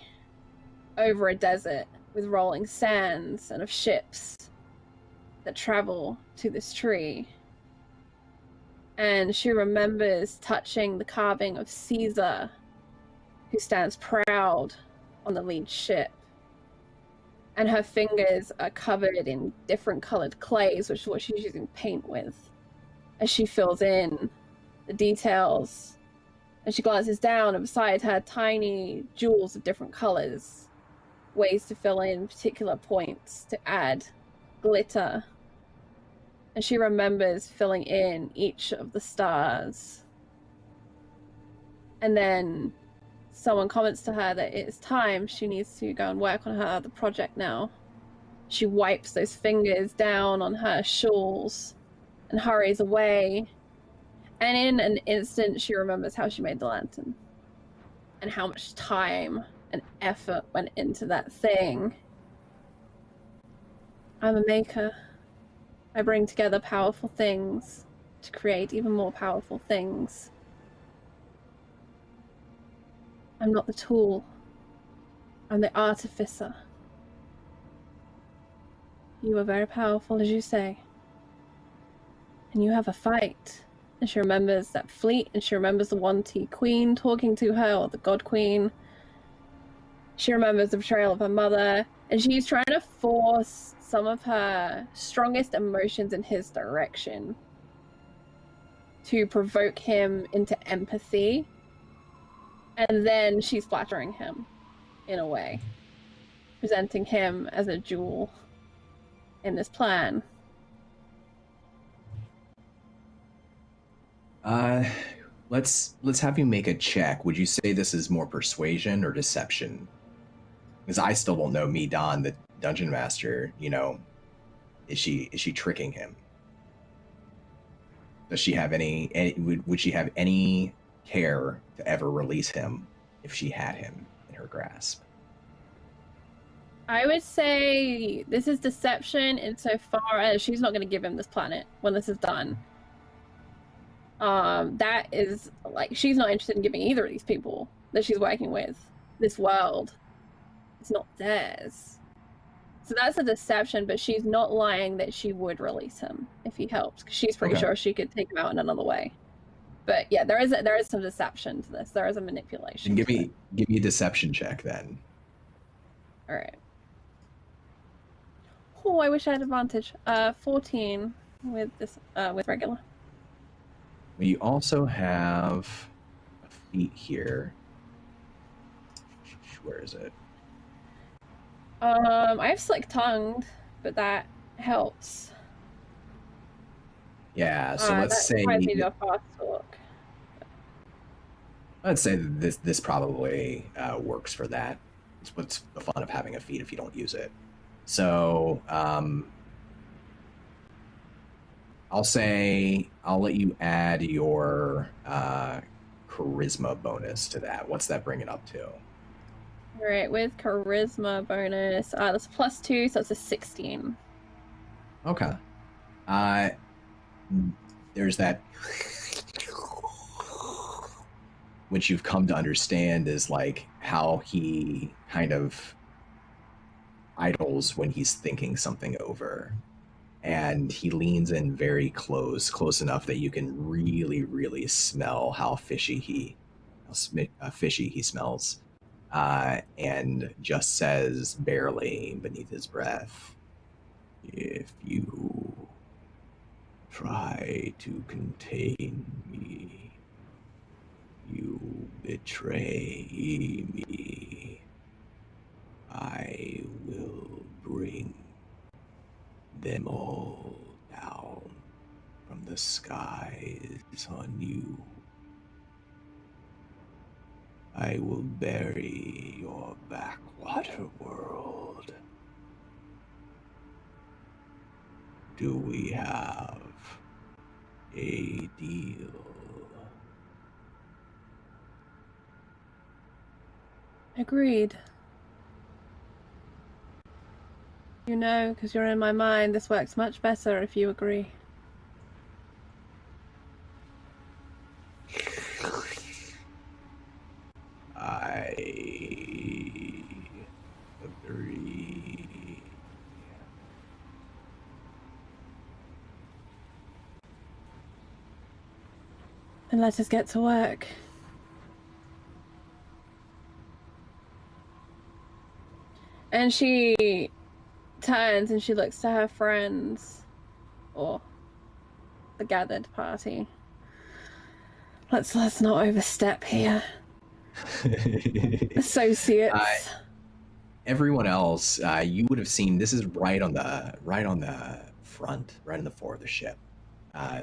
over a desert with rolling sands and of ships that travel to this tree. And she remembers touching the carving of Caesar, who stands proud on the lead ship. And her fingers are covered in different colored clays, which is what she's using paint with, as she fills in the details. And she glances down, and beside her, tiny jewels of different colors, ways to fill in particular points, to add glitter. And she remembers filling in each of the stars. And then someone comments to her that it's time, she needs to go and work on her other project now. She wipes those fingers down on her shawls and hurries away. And in an instant, she remembers how she made the lantern and how much time and effort went into that thing. I'm a maker. I bring together powerful things to create even more powerful things. I'm not the tool. I'm the artificer. You are very powerful, as you say. And you have a fight. And she remembers that fleet, and she remembers the yuan-ti queen talking to her, or the god queen. She remembers the betrayal of her mother, and she's trying to force some of her strongest emotions in his direction to provoke him into empathy. And then she's flattering him, in a way, presenting him as a jewel in this plan. Let's have you make a check. Would you say this is more persuasion or deception? Because I still don't know, me, Don, the dungeon master, you know, is she tricking him? Does she have would she have any care to ever release him if she had him in her grasp? I would say this is deception insofar as she's not going to give him this planet when this is done. That is, like, she's not interested in giving either of these people that she's working with this world. It's not theirs. So that's a deception, but she's not lying that she would release him if he helps, because she's pretty sure she could take him out in another way. But yeah, there is some deception to this. There is a manipulation. And give me a deception check then. All right. Oh, I wish I had advantage. 14 with this with regular. We also have a feat here. Where is it? I have slick-tongued, but that helps. Yeah, so let's say me to go fast talk. I'd say that this probably works for that. It's what's the fun of having a feat if you don't use it. So I'll let you add your charisma bonus to that. What's that bring it up to? All right, with charisma bonus, that's +2, so it's a 16. Okay. There's that, which you've come to understand is like how he kind of idles when he's thinking something over. And he leans in very close enough that you can really, really smell how fishy he smells. And just says barely beneath his breath, "If you try to contain me, you betray me. I will bring them all down from the skies on you. I will bury your backwater world. Do we have a deal?" Agreed. You know, because you're in my mind, this works much better if you agree. I agree. Then let us get to work. And she turns and she looks to her friends, or the gathered party. Let's not overstep here. Associates. Everyone else, you would have seen. This is right on the front, right in the fore of the ship,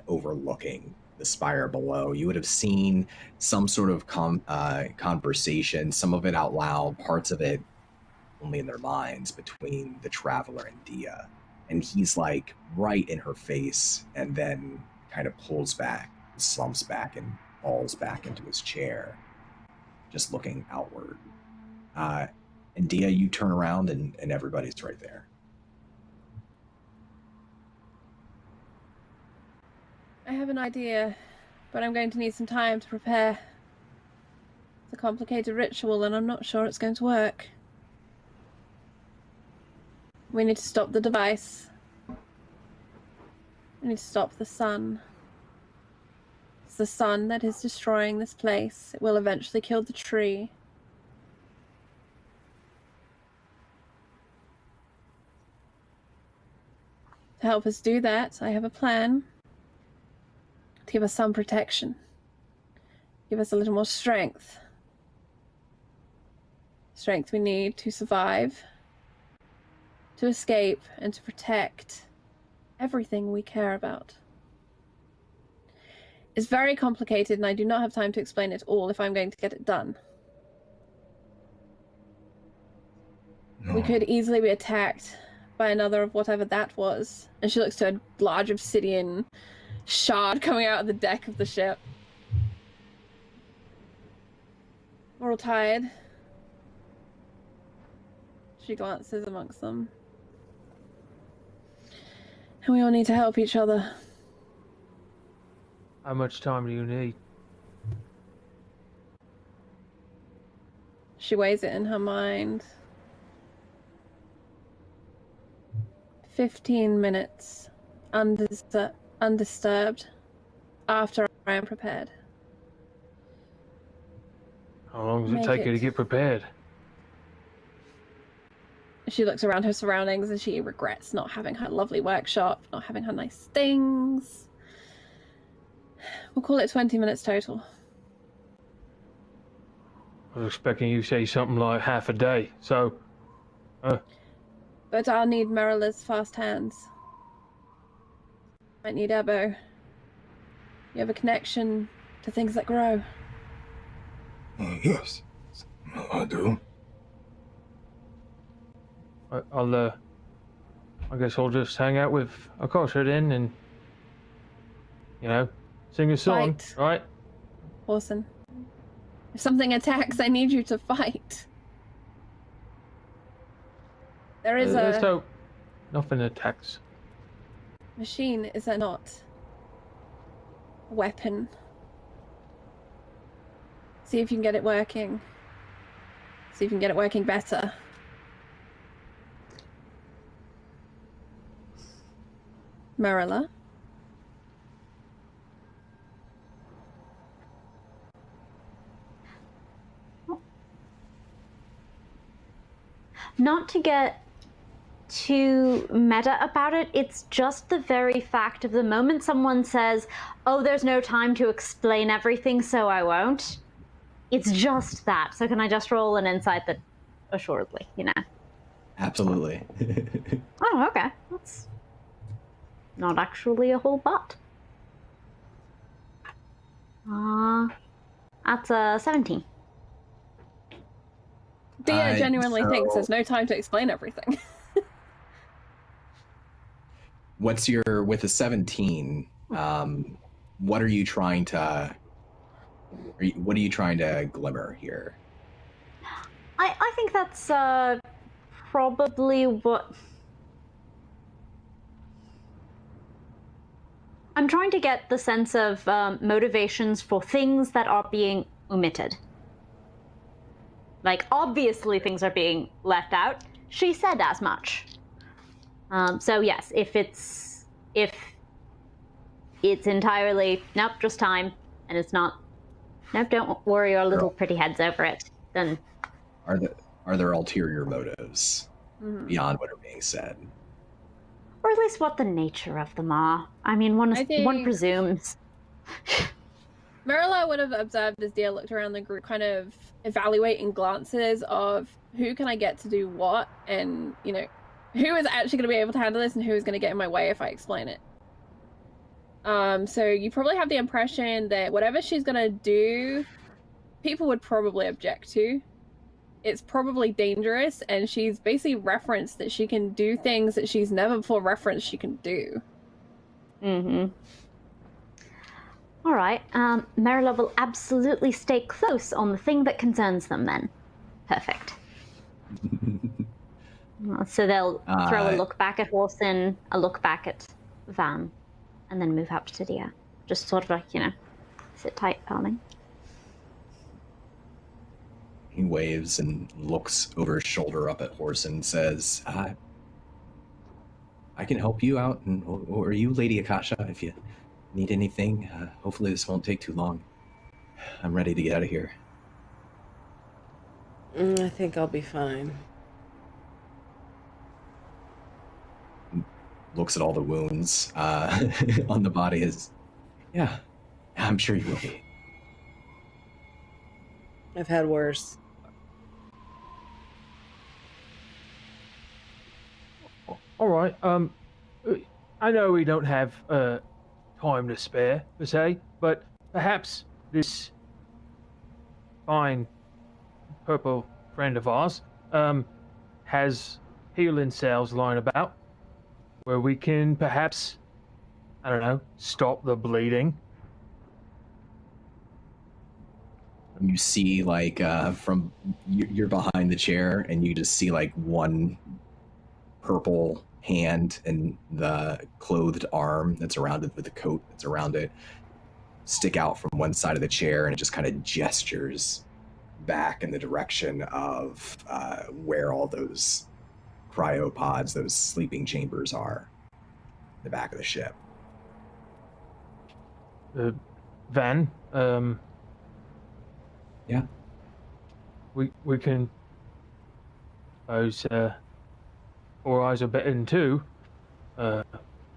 overlooking the spire below. You would have seen some sort of conversation, some of it out loud, parts of it only in their minds, between the traveler and Dia. And he's like right in her face, and then kind of pulls back, slumps back, and falls back into his chair, just looking outward. And Dia, you turn around and everybody's right there. I have an idea, but I'm going to need some time to prepare. It's a complicated ritual and I'm not sure it's going to work. We need to stop the device. We need to stop the sun. It's the sun that is destroying this place. It will eventually kill the tree. To help us do that, I have a plan. To give us some protection. Give us a little more strength. Strength we need to survive, to escape, and to protect everything we care about. It's very complicated, and I do not have time to explain it all if I'm going to get it done. No. We could easily be attacked by another of whatever that was. And she looks to a large obsidian shard coming out of the deck of the ship. We're all tired. She glances amongst them. And we all need to help each other. How much time do you need? She weighs it in her mind. 15 minutes. Undisturbed. After I am prepared. How long does it take you to get prepared? She looks around her surroundings and she regrets not having her lovely workshop, not having her nice things. We'll call it 20 minutes total. I was expecting you to say something like half a day, so... But I'll need Marilla's fast hands. Might need Ebo. You have a connection to things that grow. Yes, I do. I guess I'll just hang out with Akasha then, and You know, sing a song, Fight. right? Orson. If something attacks, I need you to fight. There is a So, nothing attacks. machine, is there not? A weapon. See if you can get it working. See if you can get it working better. Marilla? Not to get too meta about it, it's just the very fact of the moment someone says, oh, there's no time to explain everything, so I won't. It's just that. So can I just roll an insight that, assuredly, you know? Absolutely. Oh, okay. That's not actually a whole but. That's a 17. Dia genuinely thinks so- there's no time to explain everything. What's your with a 17? What are you trying to? What are you trying to glimmer here? I think that's probably what... I'm trying to get the sense of motivations for things that are being omitted. Like, obviously things are being left out. She said as much. So yes, if it's entirely, nope, just time, and it's not, nope, don't worry your little pretty heads over it, then... Are there ulterior motives beyond what are being said? Or at least what the nature of them are. I mean, one presumes. Marilla would have observed as Dia looked around the group, kind of evaluating glances of who can I get to do what, and, you know, who is actually going to be able to handle this and who is going to get in my way if I explain it. So you probably have the impression that whatever she's going to do, people would probably object to. It's probably dangerous, and she's basically referenced that she can do things that she's never before referenced she can do. Mm-hmm. All right. Marilla will absolutely stay close on the thing that concerns them then. Perfect. So they'll throw a look back at Orson, a look back at Van, and then move up to Dia. Just sort of like, you know, sit tight, darling. He waves and looks over his shoulder up at Orson and says, I can help you out, or you, Lady Akasha, if you need anything. Hopefully this won't take too long. I'm ready to get out of here. I think I'll be fine. Looks at all the wounds on the body. Yeah, I'm sure you will be. I've had worse. All right. I know we don't have time to spare per se, but perhaps this fine purple friend of ours has healing cells lying about where we can perhaps, I don't know, stop the bleeding. You see, like, from you're behind the chair, and you just see like one purple hand and the clothed arm that's around it with the coat that's around it stick out from one side of the chair, and it just kind of gestures back in the direction of where all those cryopods, those sleeping chambers are, the back of the ship. Van, yeah, we can suppose 4 eyes are better than 2.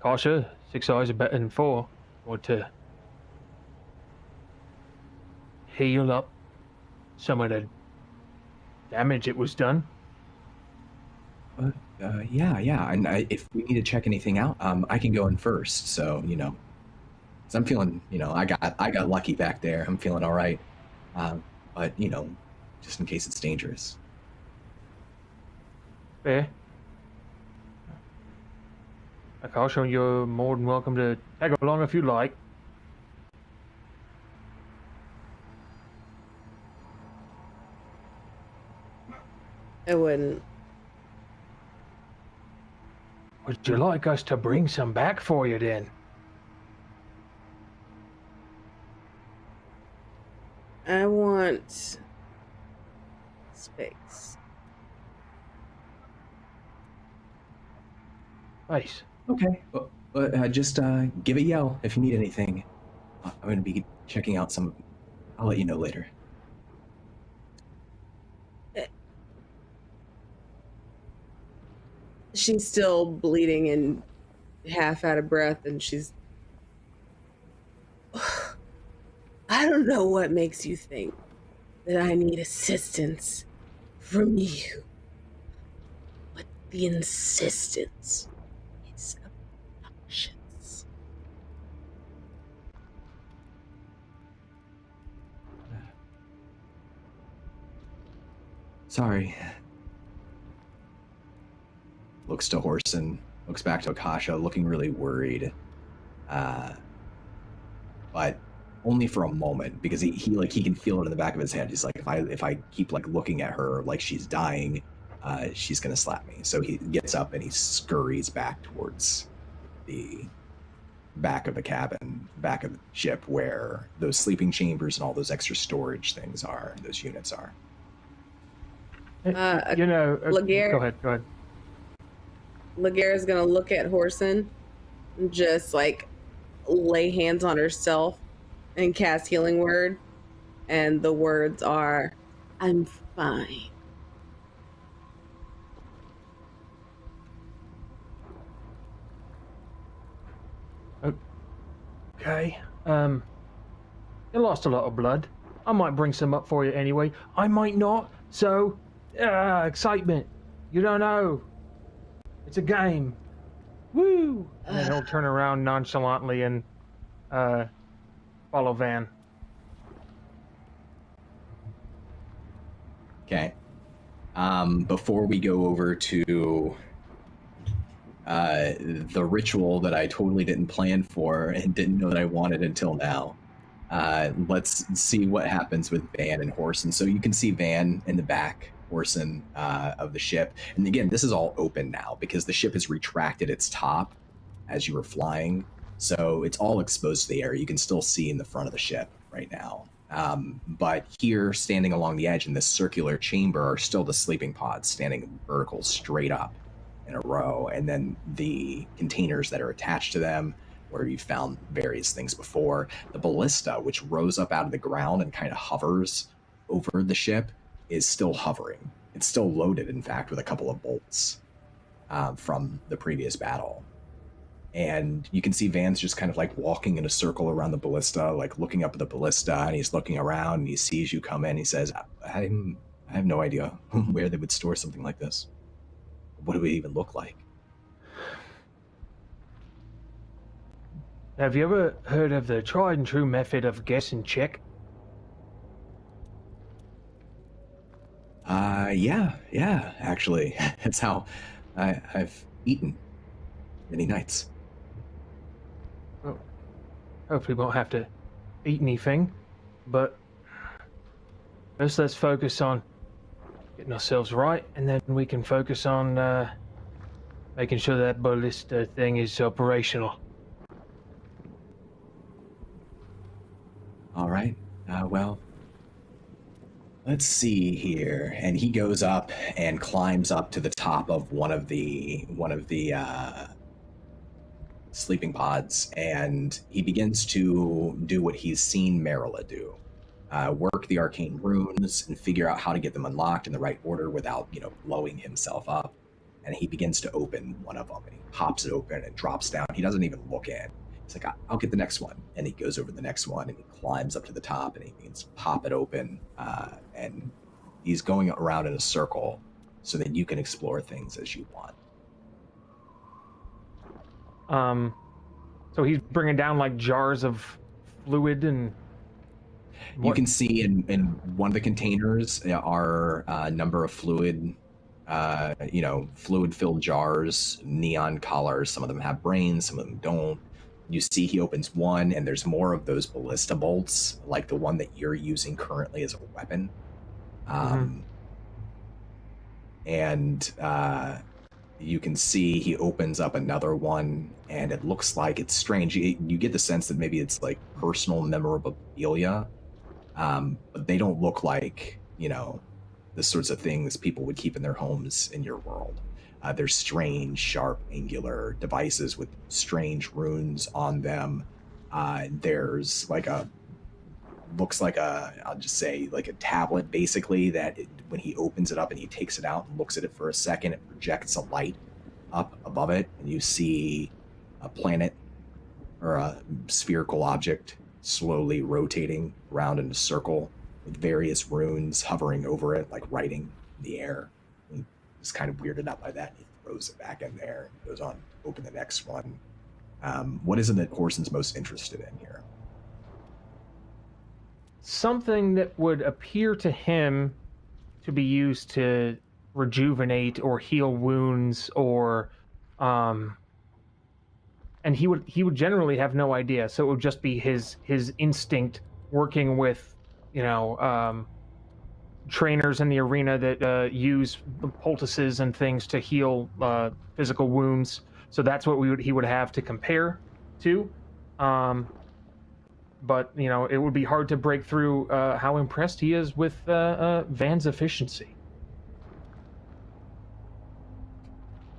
Kasha, 6 eyes are better than 4. Want to heal up some of the damage it was done? Yeah. And if we need to check anything out, I can go in first. So, you know, 'cause I'm feeling, you know, I got lucky back there. I'm feeling all right. But, you know, just in case it's dangerous. Fair. Kasha, you're more than welcome to tag along if you like. I wouldn't. Would you like us to bring some back for you then? I want space. Nice. Okay. But just give a yell if you need anything. I'm going to be checking out some. I'll let you know later. She's still bleeding and half out of breath, and she's... I don't know what makes you think that I need assistance from you, but the insistence is obnoxious. Sorry. Looks to Horson, looks back to Akasha, looking really worried. But only for a moment, because he can feel it in the back of his head. He's like, if I keep like looking at her like she's dying, she's gonna slap me. So he gets up and he scurries back towards the back of the cabin, back of the ship, where those sleeping chambers and all those extra storage things are, those units are. Laguerre, Go ahead. Laguerre is gonna look at Horson and just like lay hands on herself and cast healing word, and the words are, "I'm fine." Okay. You lost a lot of blood. I might bring some up for you anyway. I might not. So, excitement. You don't know. It's a game. Woo! And then he'll turn around nonchalantly and follow Van. Okay. Before we go over to the ritual that I totally didn't plan for and didn't know that I wanted until now, let's see what happens with Van and Horson. So you can see Van in the back, Horson of the ship. And again, this is all open now because the ship has retracted its top as you were flying. So it's all exposed to the air. You can still see in the front of the ship right now. But here, standing along the edge in this circular chamber, are still the sleeping pods standing vertical straight up in a row. And then the containers that are attached to them, where you found various things before. The ballista, which rose up out of the ground and kind of hovers over the ship, is still hovering. It's still loaded, in fact, with a couple of bolts from the previous battle. And you can see Van's just kind of like walking in a circle around the ballista, like looking up at the ballista, and he's looking around and he sees you come in. He says, I have no idea where they would store something like this. What do it even look like? Have you ever heard of the tried and true method of guess and check? Yeah, actually. That's how I've eaten many nights. Well, hopefully we won't have to eat anything, but first let's focus on getting ourselves right, and then we can focus on making sure that ballista thing is operational. All right. Well, let's see here. And he goes up and climbs up to the top of one of the sleeping pods, and he begins to do what he's seen Marilla do. Work the arcane runes and figure out how to get them unlocked in the right order without, blowing himself up. And he begins to open one of them, and he pops it open and drops down. He doesn't even look in. He's like, I'll get the next one. And he goes over the next one, and he climbs up to the top, and he begins to pop it open. And he's going around in a circle so that you can explore things as you want. So he's bringing down like jars of fluid and... You can see in one of the containers are a number of fluid, fluid-filled jars, neon collars. Some of them have brains, some of them don't. You see he opens one, and there's more of those ballista bolts, like the one that you're using currently as a weapon. and you can see he opens up another one, and it looks like it's strange. You get the sense that maybe it's like personal memorabilia, but they don't look like, the sorts of things people would keep in their homes in your world. They're strange, sharp, angular devices with strange runes on them. There's like I'll just say like a tablet, basically, that when he opens it up and he takes it out and looks at it for a second, it projects a light up above it, and you see a planet or a spherical object slowly rotating around in a circle with various runes hovering over it, like writing in the air. And he's kind of weirded out by that. He throws it back in there and goes on to open the next one. What is it that Horson's most interested in here? Something that would appear to him to be used to rejuvenate or heal wounds, or and he would generally have no idea, so it would just be his instinct working with trainers in the arena that use poultices and things to heal physical wounds. So that's what he would have to compare to. But it would be hard to break through how impressed he is with Van's efficiency.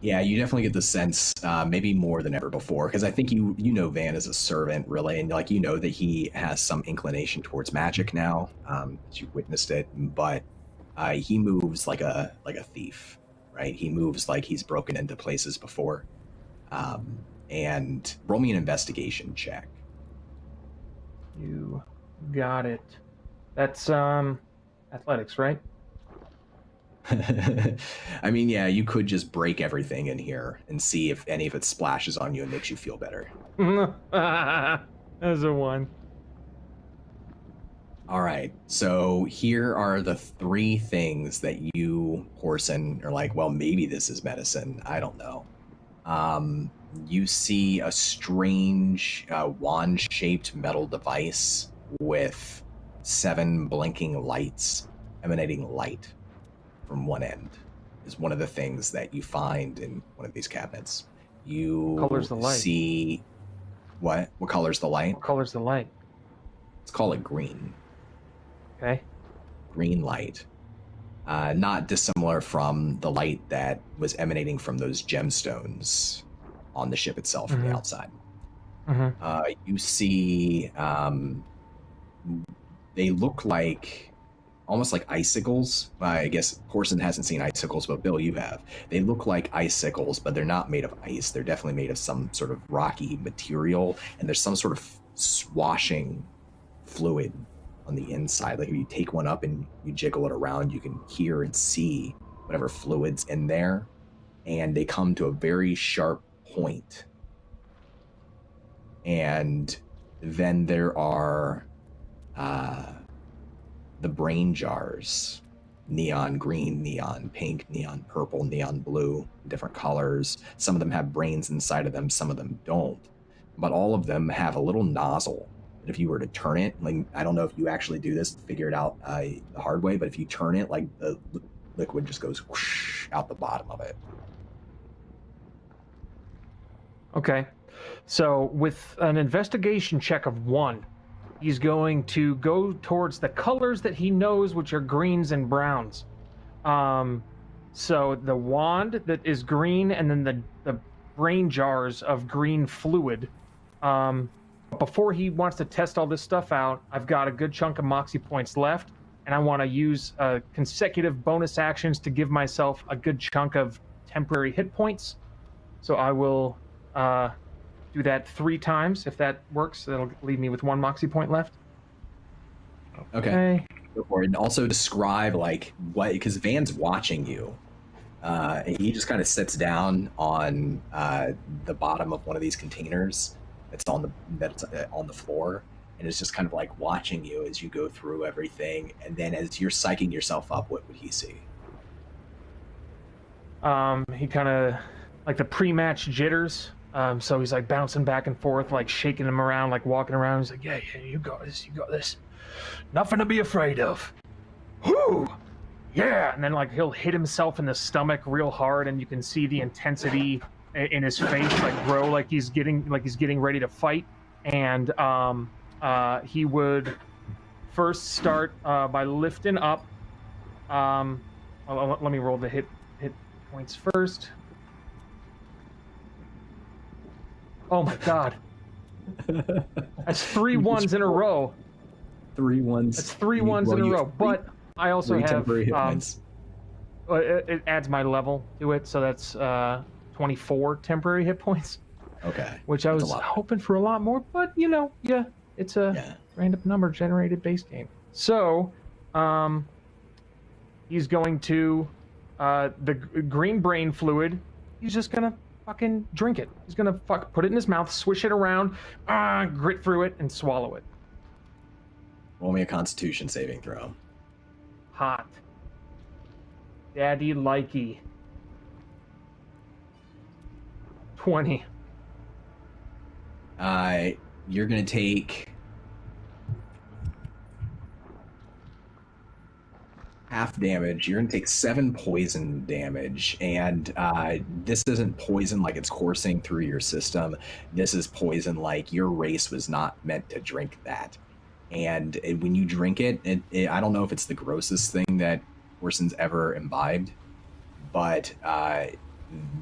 Yeah, you definitely get the sense, maybe more than ever before, because I think you know Van as a servant, really, and that he has some inclination towards magic now, as you witnessed it, but he moves like a thief, right? He moves like he's broken into places before. And roll me an investigation check. You got it. That's athletics, right? I mean, yeah, you could just break everything in here and see if any of it splashes on you and makes you feel better. As a 1. All right, so here are the 3 things that you, Horson, are like, well, maybe this is medicine. I don't know. You see a strange wand-shaped metal device with 7 blinking lights emanating light from one end is one of the things that you find in one of these cabinets. You what color's the light? See what color's the light? What color's the light? Let's call it green. Okay. Green light. Not dissimilar from the light that was emanating from those gemstones on the ship itself from the outside. You see they look like almost like icicles. I guess Corson hasn't seen icicles, but Bill, you have. They look like icicles, but they're not made of ice. They're definitely made of some sort of rocky material, and there's some sort of swashing fluid on the inside. Like if you take one up and you jiggle it around, you can hear and see whatever fluid's in there, and they come to a very sharp point. And then there are the brain jars, neon green, neon pink, neon purple, neon blue, different colors. Some of them have brains inside of them, some of them don't. But all of them have a little nozzle that if you were to turn it, like, I don't know if you actually do this, figure it out the hard way, but if you turn it, like the liquid just goes whoosh out the bottom of it. Okay. So with an investigation check of 1, he's going to go towards the colors that he knows, which are greens and browns. So the wand that is green, and then the brain jars of green fluid. Before he wants to test all this stuff out, I've got a good chunk of moxie points left, and I want to use consecutive bonus actions to give myself a good chunk of temporary hit points. So I will do that 3 times, if that works. That'll leave me with 1 moxie point left. Okay. Go for it. And also describe because Van's watching you. And he just kind of sits down on the bottom of one of these containers that's on the floor, and it's just kind of like watching you as you go through everything. And then as you're psyching yourself up, what would he see? He kind of like the pre-match jitters. So he's like bouncing back and forth, like shaking him around, like walking around. He's like, yeah, you got this. Nothing to be afraid of. Whoo! yeah, and then like he'll hit himself in the stomach real hard, and you can see the intensity in his face like grow, like he's getting ready to fight. And he would first start by lifting up. Let me roll the hit points first. Oh my god. That's 3 ones in a row. 3 ones. That's 3 ones in a row. But I also have temporary hit points. It adds my level to it, so that's 24 temporary hit points. Okay. Which I was hoping for a lot more, but it's a random number generated base game. So, he's going to the green brain fluid. He's just gonna fucking drink it. He's gonna put it in his mouth, swish it around, grit through it, and swallow it. Roll me a Constitution saving throw. Hot. Daddy likey. 20. You're gonna take half damage. You're gonna take 7 poison damage, and this isn't poison like it's coursing through your system. This is poison like your race was not meant to drink that. And when you drink it, I don't know if it's the grossest thing that Orson's ever imbibed, but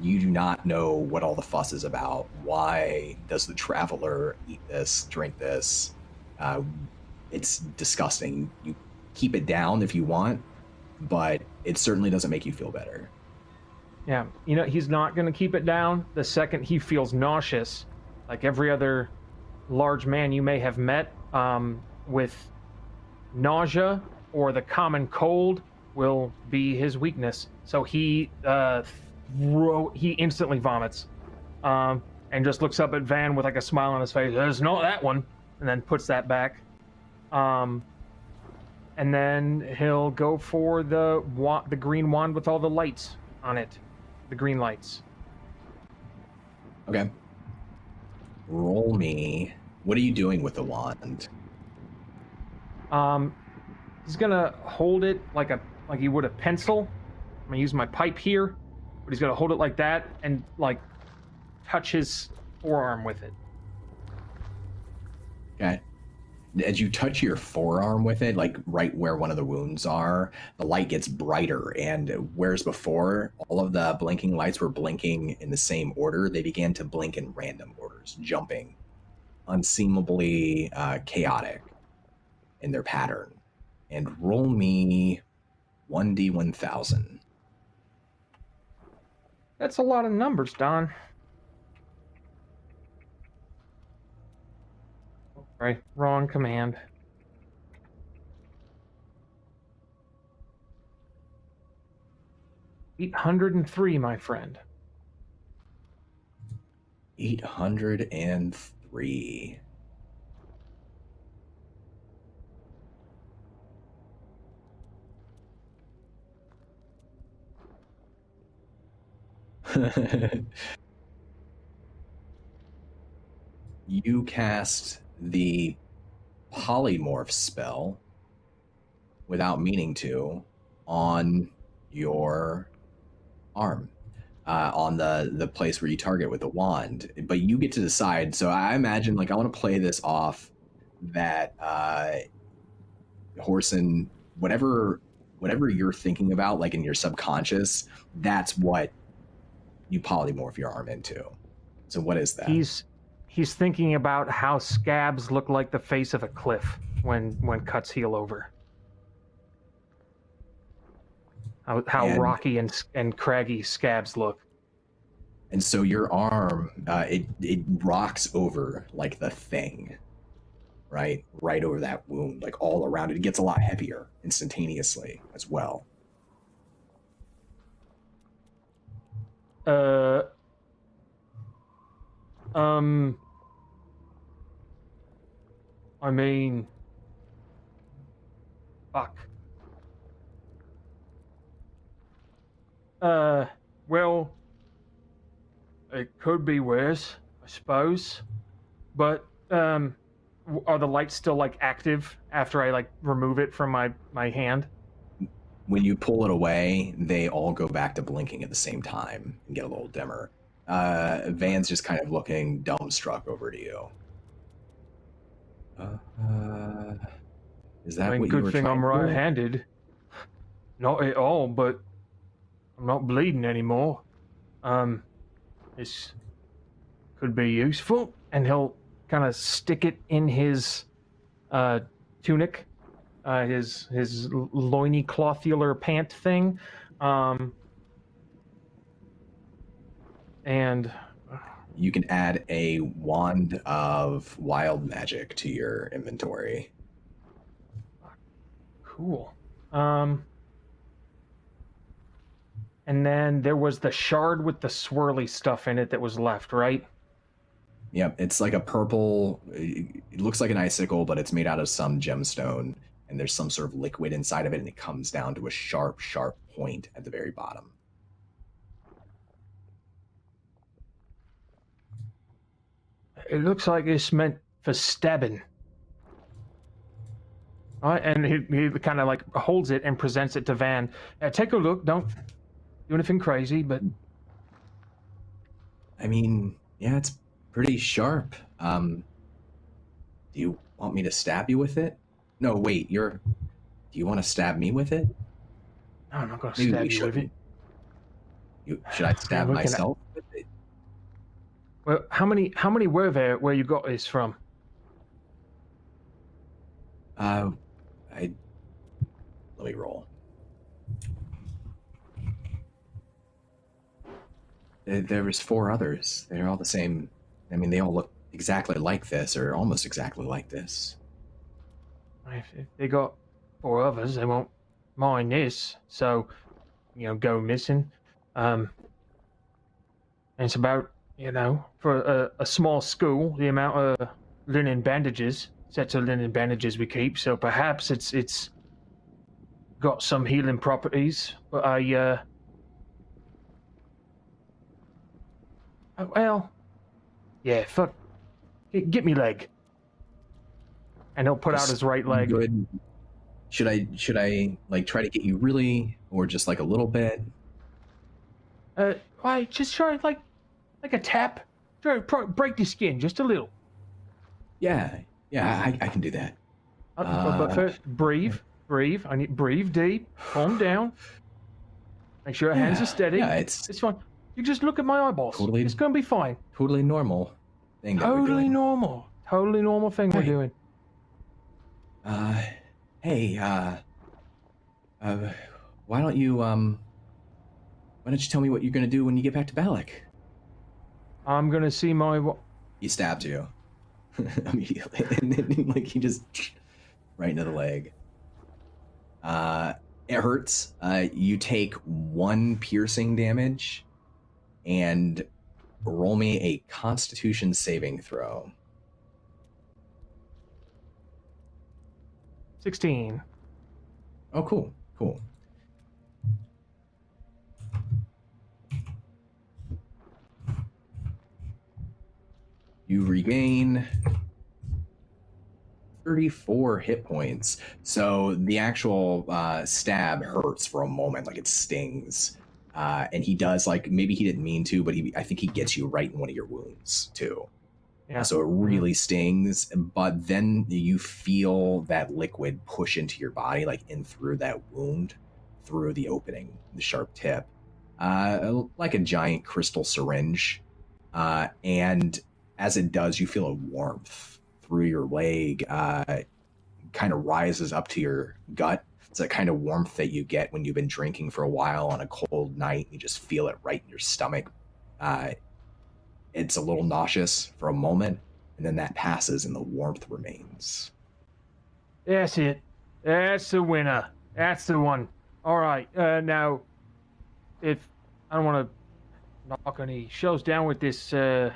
you do not know what all the fuss is about. Why does the traveler eat this, drink this? It's disgusting. You keep it down if you want, but it certainly doesn't make you feel better. Yeah, he's not going to keep it down the second he feels nauseous, like every other large man you may have met. With nausea or the common cold will be his weakness. So he instantly vomits, and just looks up at Van with like a smile on his face. There's not that one, and then puts that back. And then he'll go for the green wand with all the lights on it, the green lights. Okay. Roll me. What are you doing with the wand? He's gonna hold it like he would a pencil. I'm gonna use my pipe here, but he's gonna hold it like that and like touch his forearm with it. Okay. As you touch your forearm with it, like right where one of the wounds are, the light gets brighter, and whereas before all of the blinking lights were blinking in the same order, they began to blink in random orders, jumping, unseemably chaotic in their pattern. And roll me 1d1000. That's a lot of numbers, Don. Right, wrong command. 803, my friend. 803. You cast the Polymorph Spell without meaning to on your arm, on the place where you target with the wand, but you get to decide. So I imagine, like, I want to play this off that Horson, whatever you're thinking about, like in your subconscious, that's what you polymorph your arm into. So what is that? He's thinking about how scabs look like the face of a cliff when cuts heal over. How rocky and craggy scabs look. And so your arm, it rocks over like the thing, right over that wound, like all around it. It gets a lot heavier instantaneously as well. I mean, fuck. Well, it could be worse, I suppose. But, are the lights still, like, active after I, like, remove it from my hand? when you pull it away, they all go back to blinking at the same time and get a little dimmer. Van's just kind of looking dumbstruck over to you. Is that what you good were thing trying I'm to do? right-handed. Not at all, but I'm not bleeding anymore. This could be useful, and he'll kind of stick it in his tunic, his loiny clothular pant thing, and you can add a wand of wild magic to your inventory. Cool. And then there was the shard with the swirly stuff in it that was left, right? Yep, it's like a purple, it looks like an icicle, but it's made out of some gemstone, and there's some sort of liquid inside of it, and it comes down to a sharp, sharp point at the very bottom. It looks like it's meant for stabbing. All right, and he kind of like holds it and presents it to Van. Take a look. Don't do anything crazy, but... I mean, yeah, it's pretty sharp. Do you want me to stab you with it? No, wait, do you want to stab me with it? No, I'm not going to stab you with it. Should I stab myself with it? Well, how many were there where you got this from? Let me roll. There was 4 others. They're all the same. I mean, they all look exactly like this, or almost exactly like this. If they got 4 others, they won't mind this. So, go missing. And it's about, for a small school, the amount of linen bandages, sets of linen bandages we keep. So perhaps it's got some healing properties. But fuck. Get me leg. And he'll put out his right leg. Good. Should I like try to get you really, or just like a little bit? I just try like a tap. Try to break the skin just a little. Yeah, I can do that. But first, breathe. I need breathe deep. Calm down. Make sure your hands are steady. Yeah, it's fine. You just look at my eyeballs. Totally, it's gonna be fine. Totally normal thing. Totally normal. Totally normal thing we're doing. Hey, why don't you tell me what you're gonna do when you get back to Balic? I'm gonna see my... He stabs you immediately, and then like he just right into the leg. It hurts. You take 1 piercing damage, and roll me a Constitution saving throw. 16. Oh, cool. You regain 34 hit points. So the actual stab hurts for a moment, like it stings. And he does, like, maybe he didn't mean to, but I think he gets you right in one of your wounds, too. Yeah. So it really stings, but then you feel that liquid push into your body, like in through that wound, through the opening, the sharp tip, like a giant crystal syringe. And as it does, you feel a warmth through your leg, kind of rises up to your gut. It's that kind of warmth that you get when you've been drinking for a while on a cold night. You just feel it right in your stomach. It's a little nauseous for a moment, and then that passes and the warmth remains. That's it. That's the winner. That's the one. All right. Now, if I don't want to knock any shells down with this, my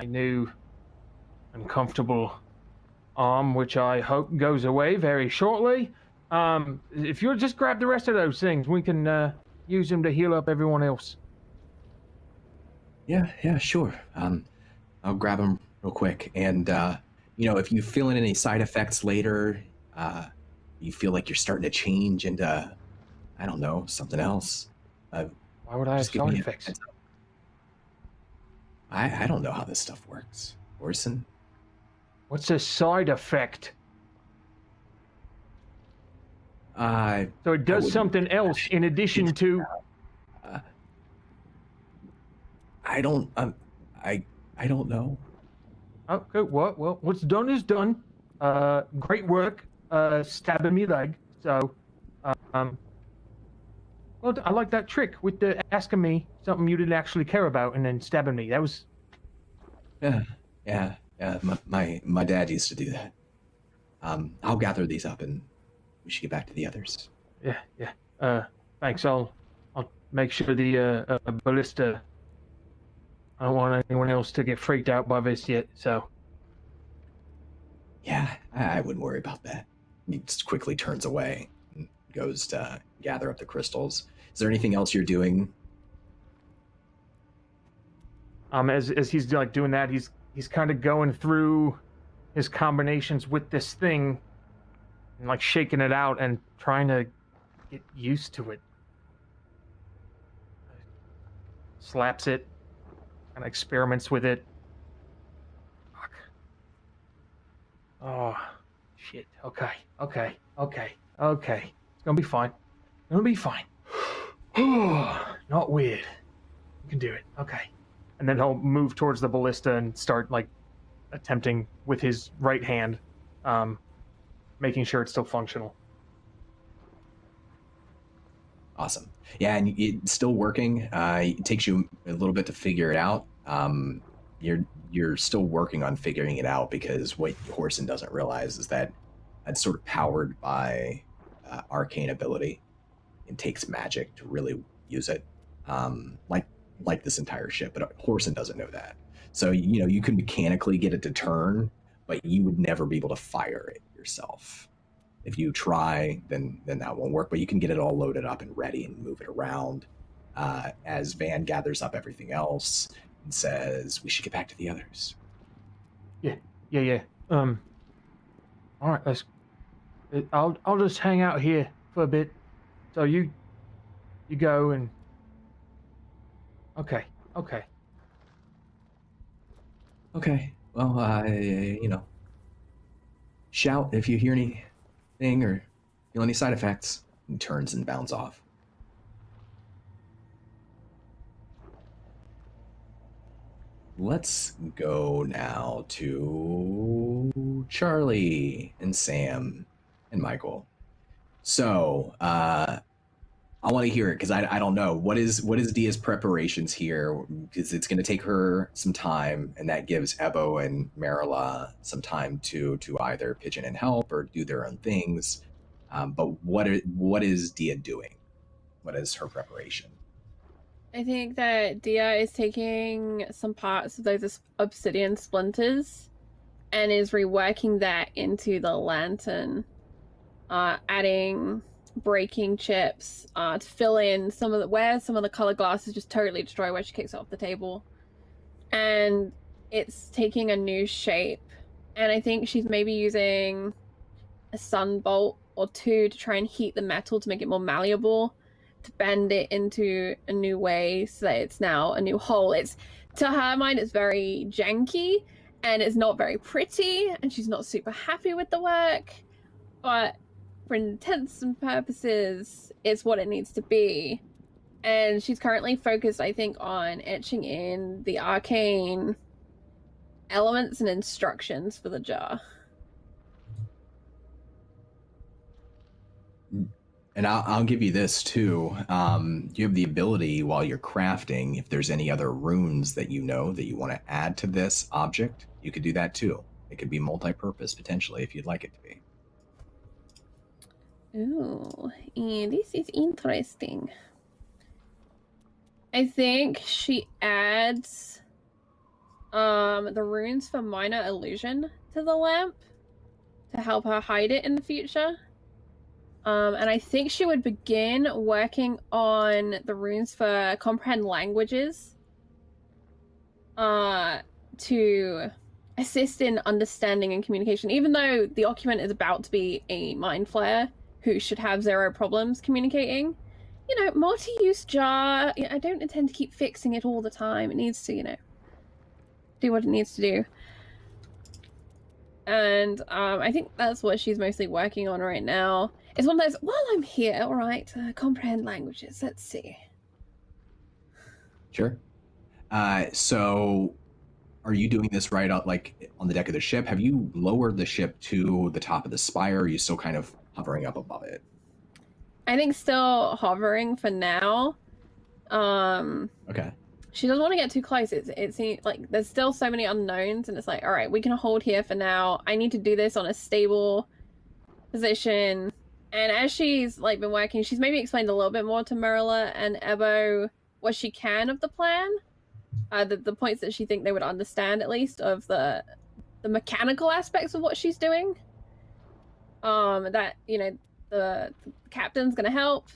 new uncomfortable arm, which I hope goes away very shortly. If you'll just grab the rest of those things, we can use them to heal up everyone else. Yeah, sure. I'll grab them real quick. And, if you feel any side effects later, you feel like you're starting to change into, I don't know, something else. Why would I have Just give me side a effects? heads up. I don't know how this stuff works. Orson? What's a side effect? So it does something else in addition to. I don't know. Okay, well, what's done is done. Great work, stabbing me leg. So, well, I like that trick with the asking me something you didn't actually care about and then stabbing me. That was. Yeah. My dad used to do that. I'll gather these up and we should get back to the others. Yeah. Thanks. I'll make sure the ballista. I don't want anyone else to get freaked out by this yet. So. Yeah, I wouldn't worry about that. He just quickly turns away and goes to gather up the crystals. Is there anything else you're doing? As he's like doing that, he's kind of going through his combinations with this thing and like shaking it out and trying to get used to it. Slaps it, kind of experiments with it. Fuck. Oh, shit. Okay. It's gonna be fine. Not weird. You can do it. Okay. And then he'll move towards the ballista and start like attempting with his right hand, making sure it's still functional. Awesome. Yeah, and it's still working. It takes you a little bit to figure it out. You're still working on figuring it out because what Horson doesn't realize is that it's sort of powered by arcane ability. It takes magic to really use it, like this entire ship. But Horson doesn't know that. So you can mechanically get it to turn, but you would never be able to fire it yourself. If you try, then that won't work, but you can get it all loaded up and ready and move it around as Van gathers up everything else and says, we should get back to the others. Yeah. All right, I'll just hang out here for a bit. So you go and... Okay. Well, shout if you hear anything or feel any side effects. He turns and bounds off. Let's go now to Charlie and Sam and Michael. So, I want to hear it because I don't know what is Dia's preparations here, because it's going to take her some time, and that gives Ebo and Marilla some time to either pitch in and help or do their own things. But what is Dia doing? What is her preparation? I think that Dia is taking some parts of those obsidian splinters and is reworking that into the lantern, adding breaking chips to fill in some of the color glass is just totally destroyed where she kicks it off the table, and it's taking a new shape. And I think she's maybe using a sun bolt or two to try and heat the metal to make it more malleable, to bend it into a new way so that it's now a new whole. It's, to her mind, it's very janky and it's not very pretty, and she's not super happy with the work, but for intents and purposes, it's what it needs to be. And she's currently focused, I think, on etching in the arcane elements and instructions for the jar. And I'll give you this too. You have the ability while you're crafting, if there's any other runes that you know that you want to add to this object, you could do that too. It could be multi-purpose potentially if you'd like it to be. Ooh, this is interesting. I think she adds the runes for minor illusion to the lamp to help her hide it in the future. And I think she would begin working on the runes for comprehend languages to assist in understanding and communication. Even though the occupant is about to be a mind flayer who should have zero problems communicating, you know, multi-use jar, I don't intend to keep fixing it all the time. It needs to, you know, do what it needs to do. And I think that's what she's mostly working on right now. It's one of those, while I'm here, all right, comprehend languages. Let's see. Sure. So are you doing this right out, like, on the deck of the ship? Have you lowered the ship to the top of the spire, or are you still kind of hovering up above it? I think still hovering for now. Okay. She doesn't want to get too close. It seems like there's still so many unknowns, and it's like, all right, we can hold here for now. I need to do this on a stable position. And as she's like been working, she's maybe explained a little bit more to Marilla and Ebo what she can of the plan. The points that she think they would understand, at least, of the mechanical aspects of what she's doing. That, you know, the captain's gonna help.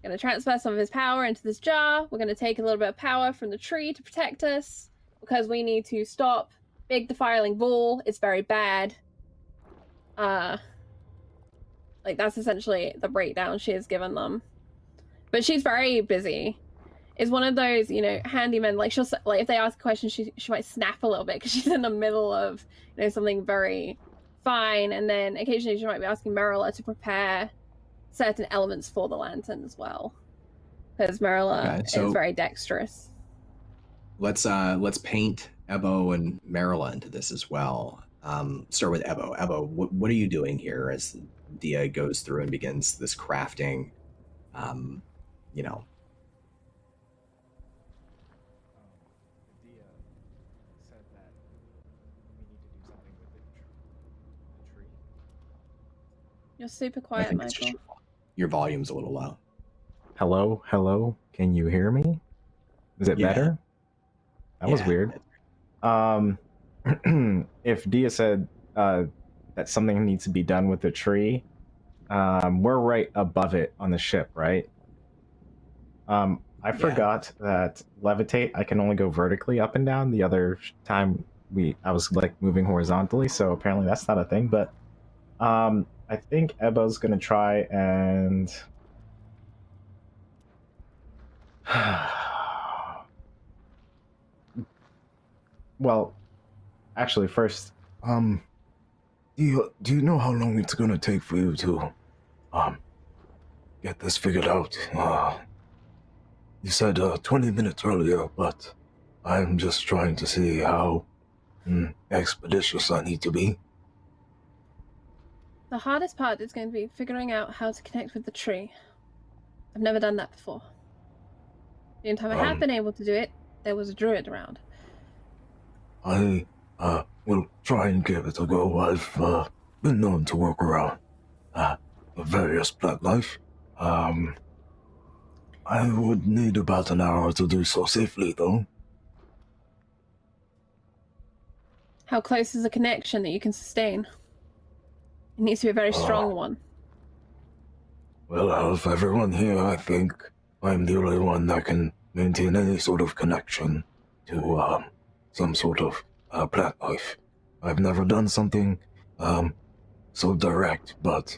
Gonna transfer some of his power into this jar. We're gonna take a little bit of power from the tree to protect us, because we need to stop Big Defiling Bull. It's very bad. Like, that's essentially the breakdown she has given them. But she's very busy. Is one of those, you know, handymen, like, she'll, like, if they ask a question, she might snap a little bit because she's in the middle of, you know, something very fine, and then occasionally she might be asking Marilla to prepare certain elements for the lantern as well, because Marilla is very dexterous. Let's paint Ebo and Marilla into this as well. Start with Ebo. Ebo, what are you doing here as Dia goes through and begins this crafting? You know. Dia said that we need to do something with the tree. You're super quiet, Michael. Your volume's a little low. Hello? Can you hear me? Is it better? That was weird. If Dia said that something needs to be done with the tree, we're right above it on the ship, right? I forgot that levitate, I can only go vertically up and down. The other time I was like moving horizontally, so apparently that's not a thing. But I think Ebo's gonna try and well, actually, first, do you know how long it's gonna take for you to get this figured out? You said 20 minutes earlier, but I'm just trying to see how expeditious I need to be. The hardest part is going to be figuring out how to connect with the tree. I've never done that before. The only time I have been able to do it, there was a druid around. I will try and give it a go. I've been known to work around various plant life. I would need about an hour to do so safely, though. How close is a connection that you can sustain? It needs to be a very strong one. Well, out of everyone here, I think I'm the only one that can maintain any sort of connection to some sort of plant life. I've never done something so direct, but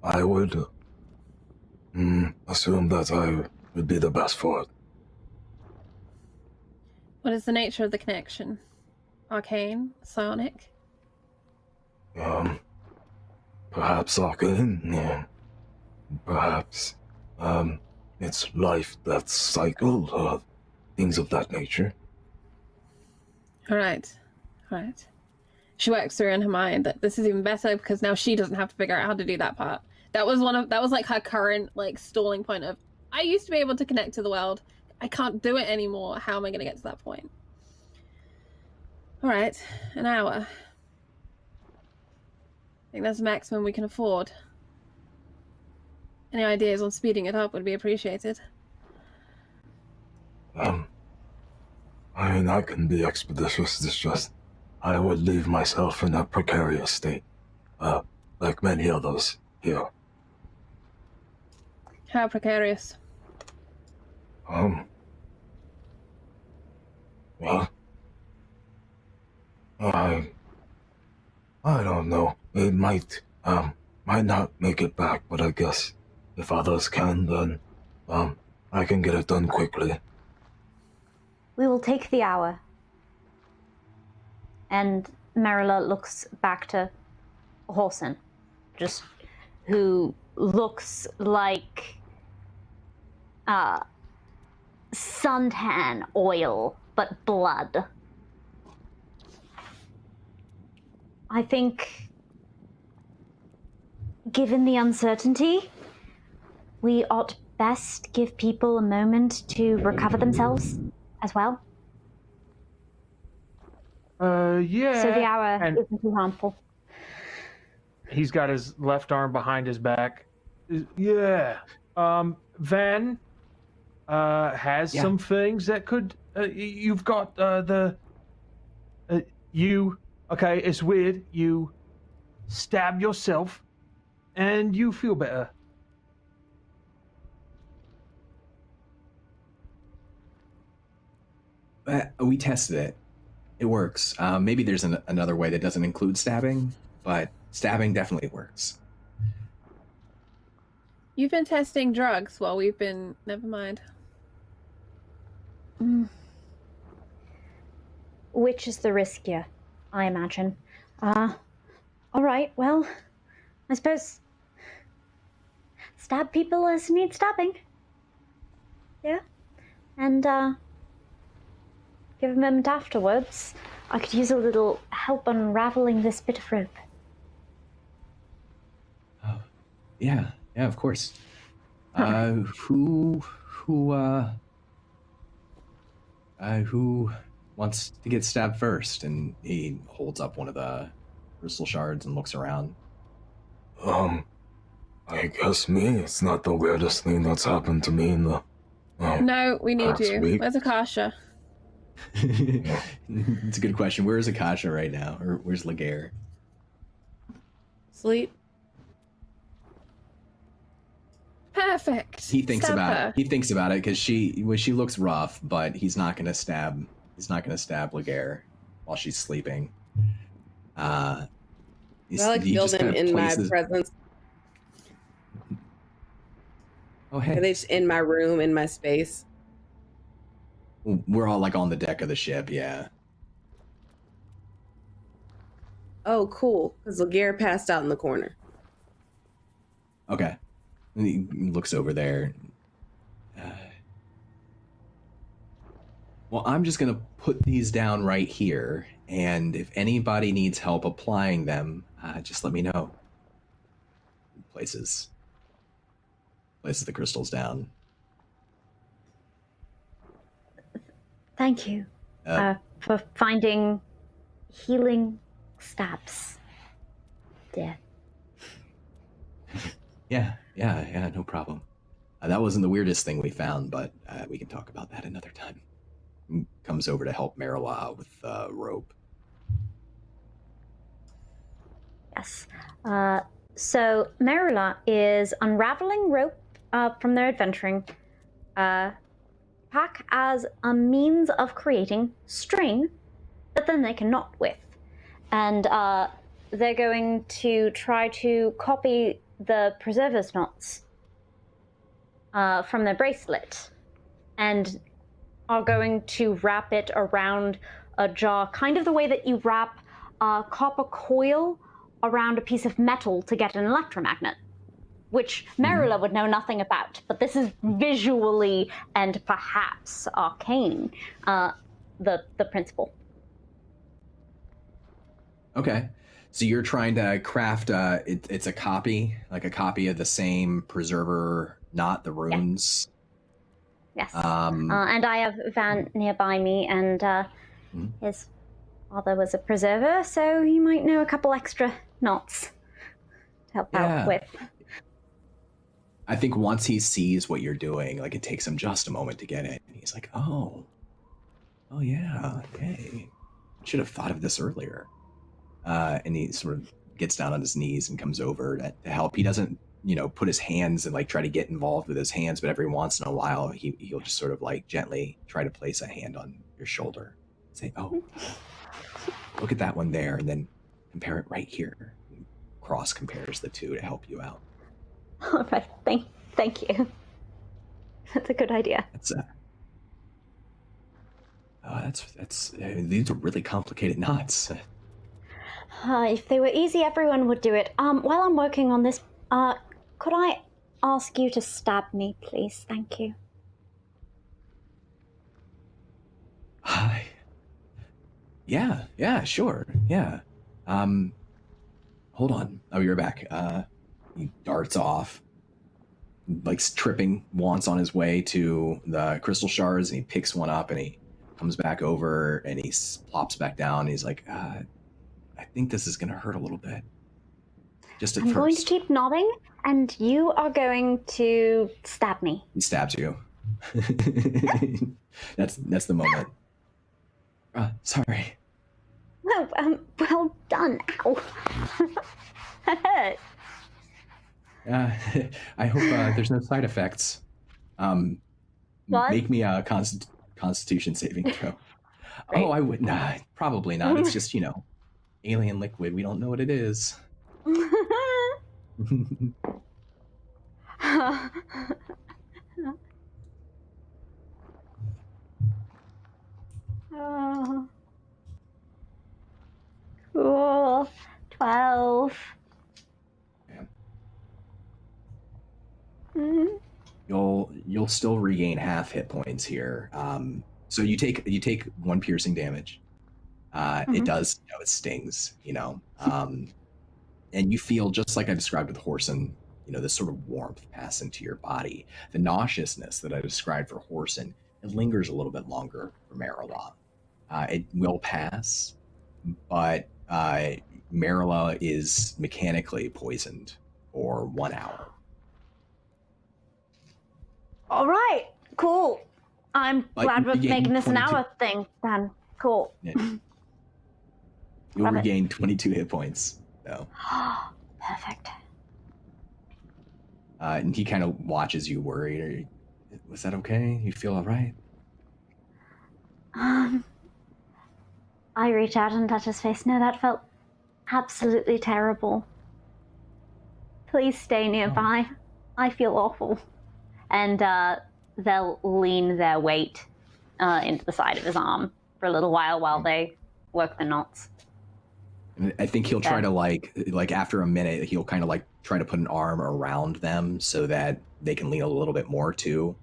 I would assume that I would be the best for it. What is the nature of the connection? Arcane? Psionic? Perhaps arcane, yeah. Perhaps it's life that's cycled, or things of that nature. Alright. She works through in her mind that this is even better because now she doesn't have to figure out how to do that part. That was like her current like stalling point of, I used to be able to connect to the world. I can't do it anymore. How am I gonna get to that point? Alright, an hour. I think that's the maximum we can afford. Any ideas on speeding it up would be appreciated. I mean, I can be expeditious. It's just I would leave myself in a precarious state, like many others here. How precarious? Well, I don't know. It might not make it back, but I guess if others can, then, I can get it done quickly. We will take the hour. And Marilla looks back to Horson, just who looks like suntan oil, but blood. I think, given the uncertainty, we ought best give people a moment to recover themselves as well. Yeah. So the hour And isn't too harmful. he's got his left arm behind his back. Yeah. Van has some things that could. You've got you. Okay, it's weird. You stab yourself, and you feel better. We tested it. It works. Maybe there's another way that doesn't include stabbing, but stabbing definitely works. You've been testing drugs while we've been... Never mind. Which is the riskier, I imagine. All right, well, I suppose stab people as need stabbing. Yeah? And, give a moment afterwards. I could use a little help unraveling this bit of rope. Oh, yeah, of course. Who wants to get stabbed first? And he holds up one of the crystal shards and looks around. I guess me. It's not the weirdest thing that's happened to me in the... No, we need last you. week. Where's Akasha? It's a good question. Where is Akasha right now? Or where's Laguerre? Sleep. Perfect. He thinks Stab about her. it. He thinks about it because she looks rough, but he's not gonna stab Laguerre while she's sleeping. Balic killed him in my presence. Oh hey, Are they just in my room, in my space? we're all like on the deck of the ship. Yeah. Oh, cool. Because Laguerre passed out in the corner. Okay. And he looks over there. Well, I'm just going to put these down right here. And if anybody needs help applying them, just let me know. Places the crystals down. Thank you for finding healing stabs, dear. Yeah, no problem. That wasn't the weirdest thing we found, but we can talk about that another time. He comes over to help Marilla with rope. Yes. So Marilla is unraveling rope from their adventuring pack as a means of creating string that then they can knot with. And they're going to try to copy the preserver's knots from their bracelet and are going to wrap it around a jar, kind of the way that you wrap a copper coil around a piece of metal to get an electromagnet, which Marilla would know nothing about, but this is visually and perhaps arcane, the principle. Okay. So you're trying to craft it's a copy, like a copy of the same preserver, not the runes. Yes. And I have Van nearby me, and his father was a preserver, so he might know a couple extra knots to help out with. I think once he sees what you're doing, like it takes him just a moment to get it. And he's like, oh yeah, hey, should have thought of this earlier. And he sort of gets down on his knees and comes over to help. He doesn't, put his hands and like try to get involved with his hands, but every once in a while he'll just sort of like gently try to place a hand on your shoulder. Say, oh, look at that one there, and then compare it right here. Cross compares the two to help you out. All right, thank you. That's a good idea. These are really complicated knots. If they were easy, everyone would do it. While I'm working on this, could I ask you to stab me, please? Thank you. Hi. Yeah, sure. Yeah. Hold on. Oh, you're back. He darts off, like tripping once on his way to the crystal shards, and he picks one up and he comes back over and he plops back down. And he's like, I think this is going to hurt a little bit. Just at I'm first. going to keep nodding, and you are going to stab me. He stabs you. That's the moment. Sorry. Oh, well done. Ow. That hurt. I hope there's no side effects. What? Make me a Constitution saving throw. Oh, I would not. Probably not. It's just, alien liquid. We don't know what it is. Oh. Cool. 12. Yeah. Mm-hmm. You'll still regain half hit points here. So you take 1 piercing damage. It does, it stings, and you feel just like I described with Horson, this sort of warmth pass into your body. The nauseousness that I described for Horson, it lingers a little bit longer for Marilla. It will pass, but Marilla is mechanically poisoned for 1 hour. All right, cool. I'm glad we're making this 22. an hour thing, then. Cool. Yeah. You'll regain 22 hit points, though. Perfect. And he kind of watches you worried. Was that okay? You feel all right? I reach out and touch his face. No, that felt absolutely terrible. Please stay nearby. I feel awful. And they'll lean their weight into the side of his arm for a little while they work the knots. And I think he'll try to like after a minute, he'll kind of try to put an arm around them so that they can lean a little bit more too.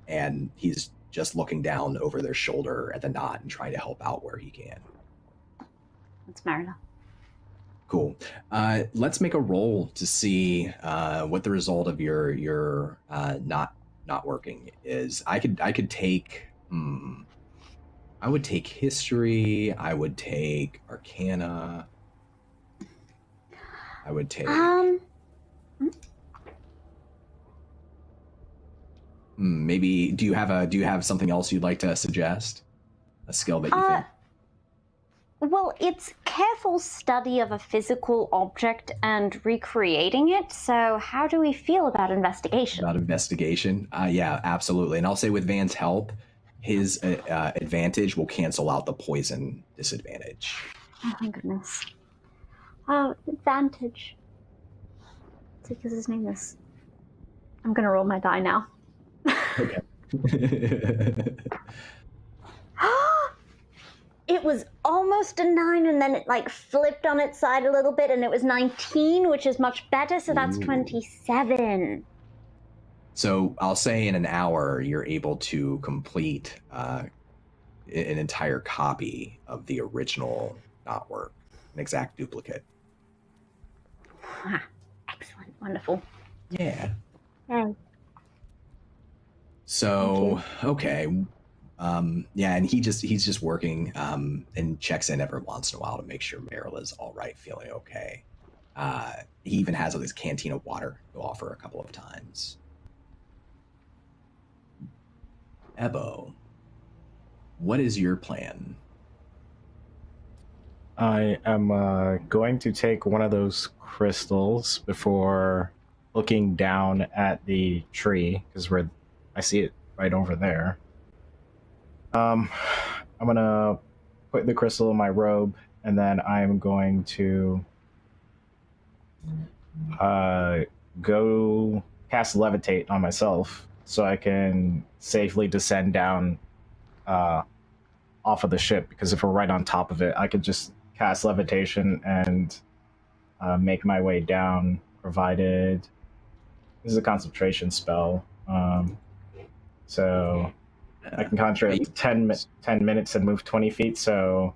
And he's just looking down over their shoulder at the knot and trying to help out where he can. That's Marina. Cool. Let's make a roll to see what the result of your not working is. I could take. I would take history. I would take Arcana. I would take. Maybe. Do you have something else you'd like to suggest? A skill that you think? Well, it's careful study of a physical object and recreating it. So, how do we feel about investigation? About investigation? Yeah, absolutely. And I'll say with Van's help, his advantage will cancel out the poison disadvantage. Oh, my goodness. Oh, advantage. It's because his name is... I'm going to roll my die now. Okay. It was almost a 9, and then it flipped on its side a little bit, and it was 19, which is much better, so that's 27. So I'll say in an hour, you're able to complete an entire copy of the original knot work, an exact duplicate. Excellent. Wonderful. Yeah. Yeah. So, okay. Yeah, and he's just working and checks in every once in a while to make sure Marilla's all right, feeling okay. He even has this canteen of water to offer a couple of times. Ebo, what is your plan? I am going to take one of those crystals before looking down at the tree, because I see it right over there. I'm gonna put the crystal in my robe and then I'm going to go cast Levitate on myself so I can safely descend down off of the ship, because if we're right on top of it, I could just cast Levitation and make my way down, provided this is a concentration spell. So I can concentrate 10 minutes and move 20 feet, so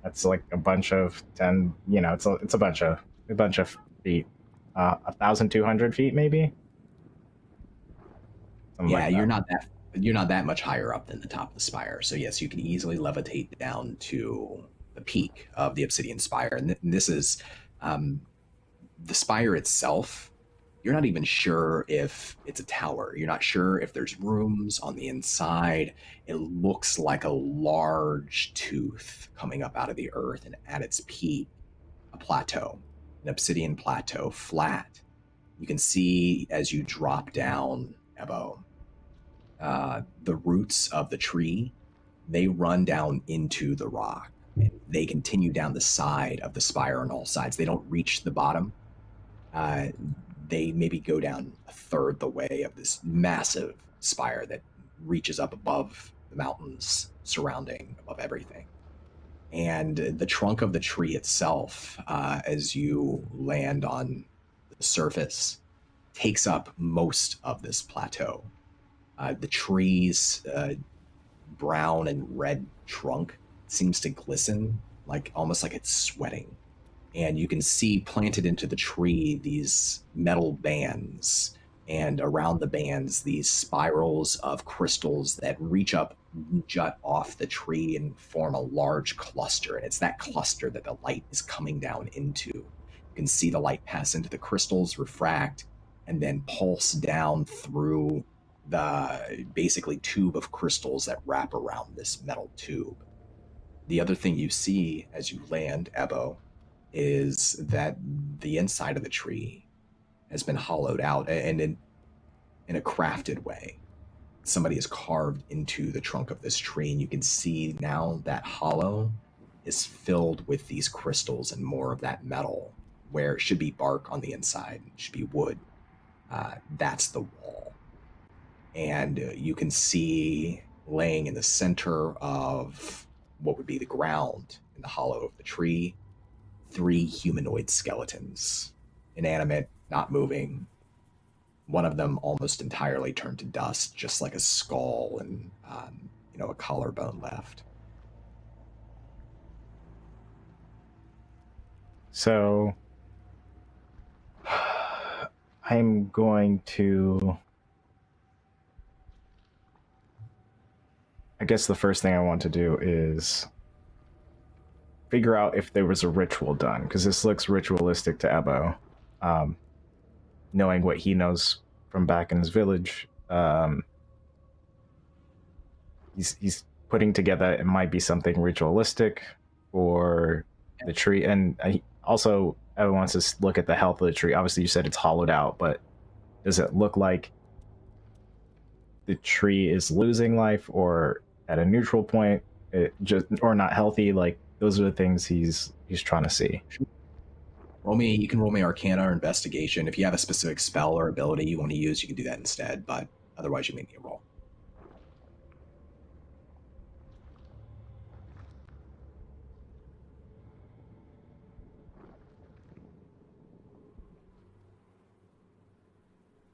that's like a bunch of 10, it's a bunch of feet. 1,200 feet maybe? Something Yeah, like you're not that much higher up than the top of the spire. So yes, you can easily levitate down to the peak of the Obsidian Spire. And this is the spire itself. You're not even sure if it's a tower. You're not sure if there's rooms on the inside. It looks like a large tooth coming up out of the earth, and at its peak, a plateau, an obsidian plateau, flat. You can see as you drop down, Ebo, the roots of the tree, they run down into the rock. And they continue down the side of the spire on all sides. They don't reach the bottom. They maybe go down a third the way of this massive spire that reaches up above the mountains surrounding, above everything. And the trunk of the tree itself, as you land on the surface, takes up most of this plateau. The tree's brown and red trunk seems to glisten, almost like it's sweating. And you can see planted into the tree these metal bands, and around the bands these spirals of crystals that reach up, jut off the tree, and form a large cluster. And it's that cluster that the light is coming down into. You can see the light pass into the crystals, refract, and then pulse down through the basically tube of crystals that wrap around this metal tube. The other thing you see as you land, Ebo, is that the inside of the tree has been hollowed out, and in a crafted way. Somebody has carved into the trunk of this tree, and you can see now that hollow is filled with these crystals and more of that metal, where it should be bark on the inside, it should be wood. That's the wall. And you can see laying in the center of what would be the ground in the hollow of the tree, 3 humanoid skeletons, inanimate, not moving. One of them almost entirely turned to dust, just like a skull and a collarbone left. So I'm going to, I guess the first thing I want to do is figure out if there was a ritual done, because this looks ritualistic to Ebo. Knowing what he knows from back in his village, he's putting together it might be something ritualistic for the tree. And also, Ebo wants to look at the health of the tree. Obviously, you said it's hollowed out, but does it look like the tree is losing life or at a neutral point, or not healthy? Like, those are the things he's trying to see. You can roll me Arcana or Investigation. If you have a specific spell or ability you want to use, you can do that instead, but otherwise you may need a roll.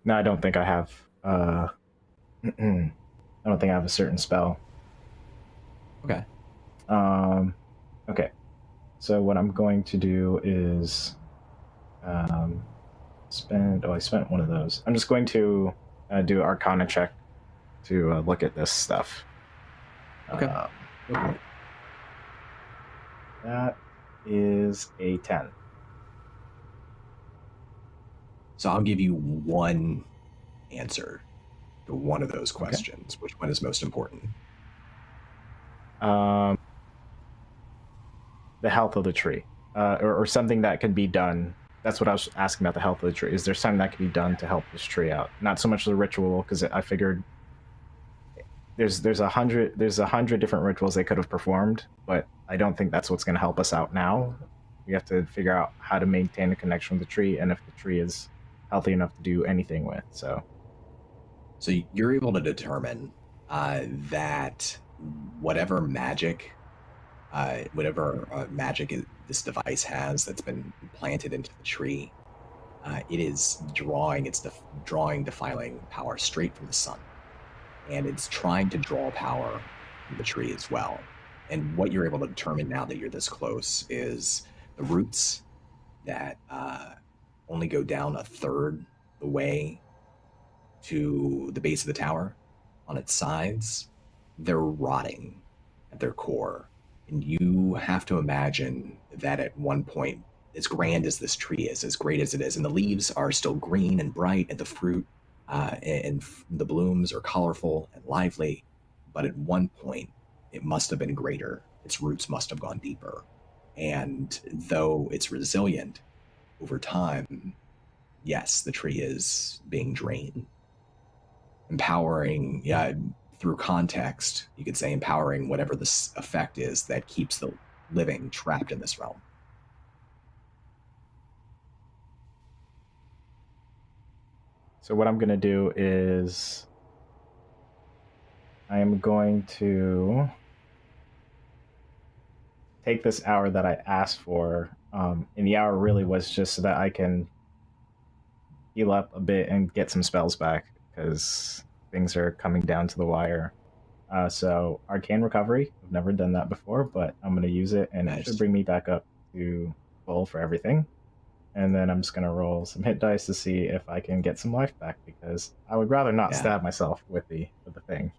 No, I don't think I have. I don't think I have a certain spell. Okay. Okay. So what I'm going to do is I spent one of those. I'm just going to do an Arcana check to look at this stuff. Okay. That is a 10. So I'll give you one answer to one of those questions. Okay. Which one is most important? The health of the tree, or something that can be done. That's what I was asking about, the health of the tree. Is there something that can be done to help this tree out? Not so much the ritual, because I figured there's 100 different rituals they could have performed, but I don't think that's what's going to help us out now. We have to figure out how to maintain a connection with the tree, and if the tree is healthy enough to do anything with. So you're able to determine that whatever magic this device has that's been planted into the tree, it is drawing defiling power straight from the sun, and it's trying to draw power from the tree as well. And what you're able to determine now that you're this close is the roots that only go down a third the way to the base of the tower on its sides. They're rotting at their core. And you have to imagine that at one point, as grand as this tree is, as great as it is, and the leaves are still green and bright, and the fruit and the blooms are colorful and lively, but at one point, it must have been greater. Its roots must have gone deeper. And though it's resilient over time, yes, the tree is being drained. Empowering, through context, you could say empowering whatever this effect is that keeps the living trapped in this realm. So what I'm going to do is I am going to take this hour that I asked for, and the hour really was just so that I can heal up a bit and get some spells back, because things are coming down to the wire. So Arcane Recovery, I've never done that before, but I'm going to use it, and It should bring me back up to full for everything. And then I'm just going to roll some hit dice to see if I can get some life back, because I would rather not stab myself with the thing.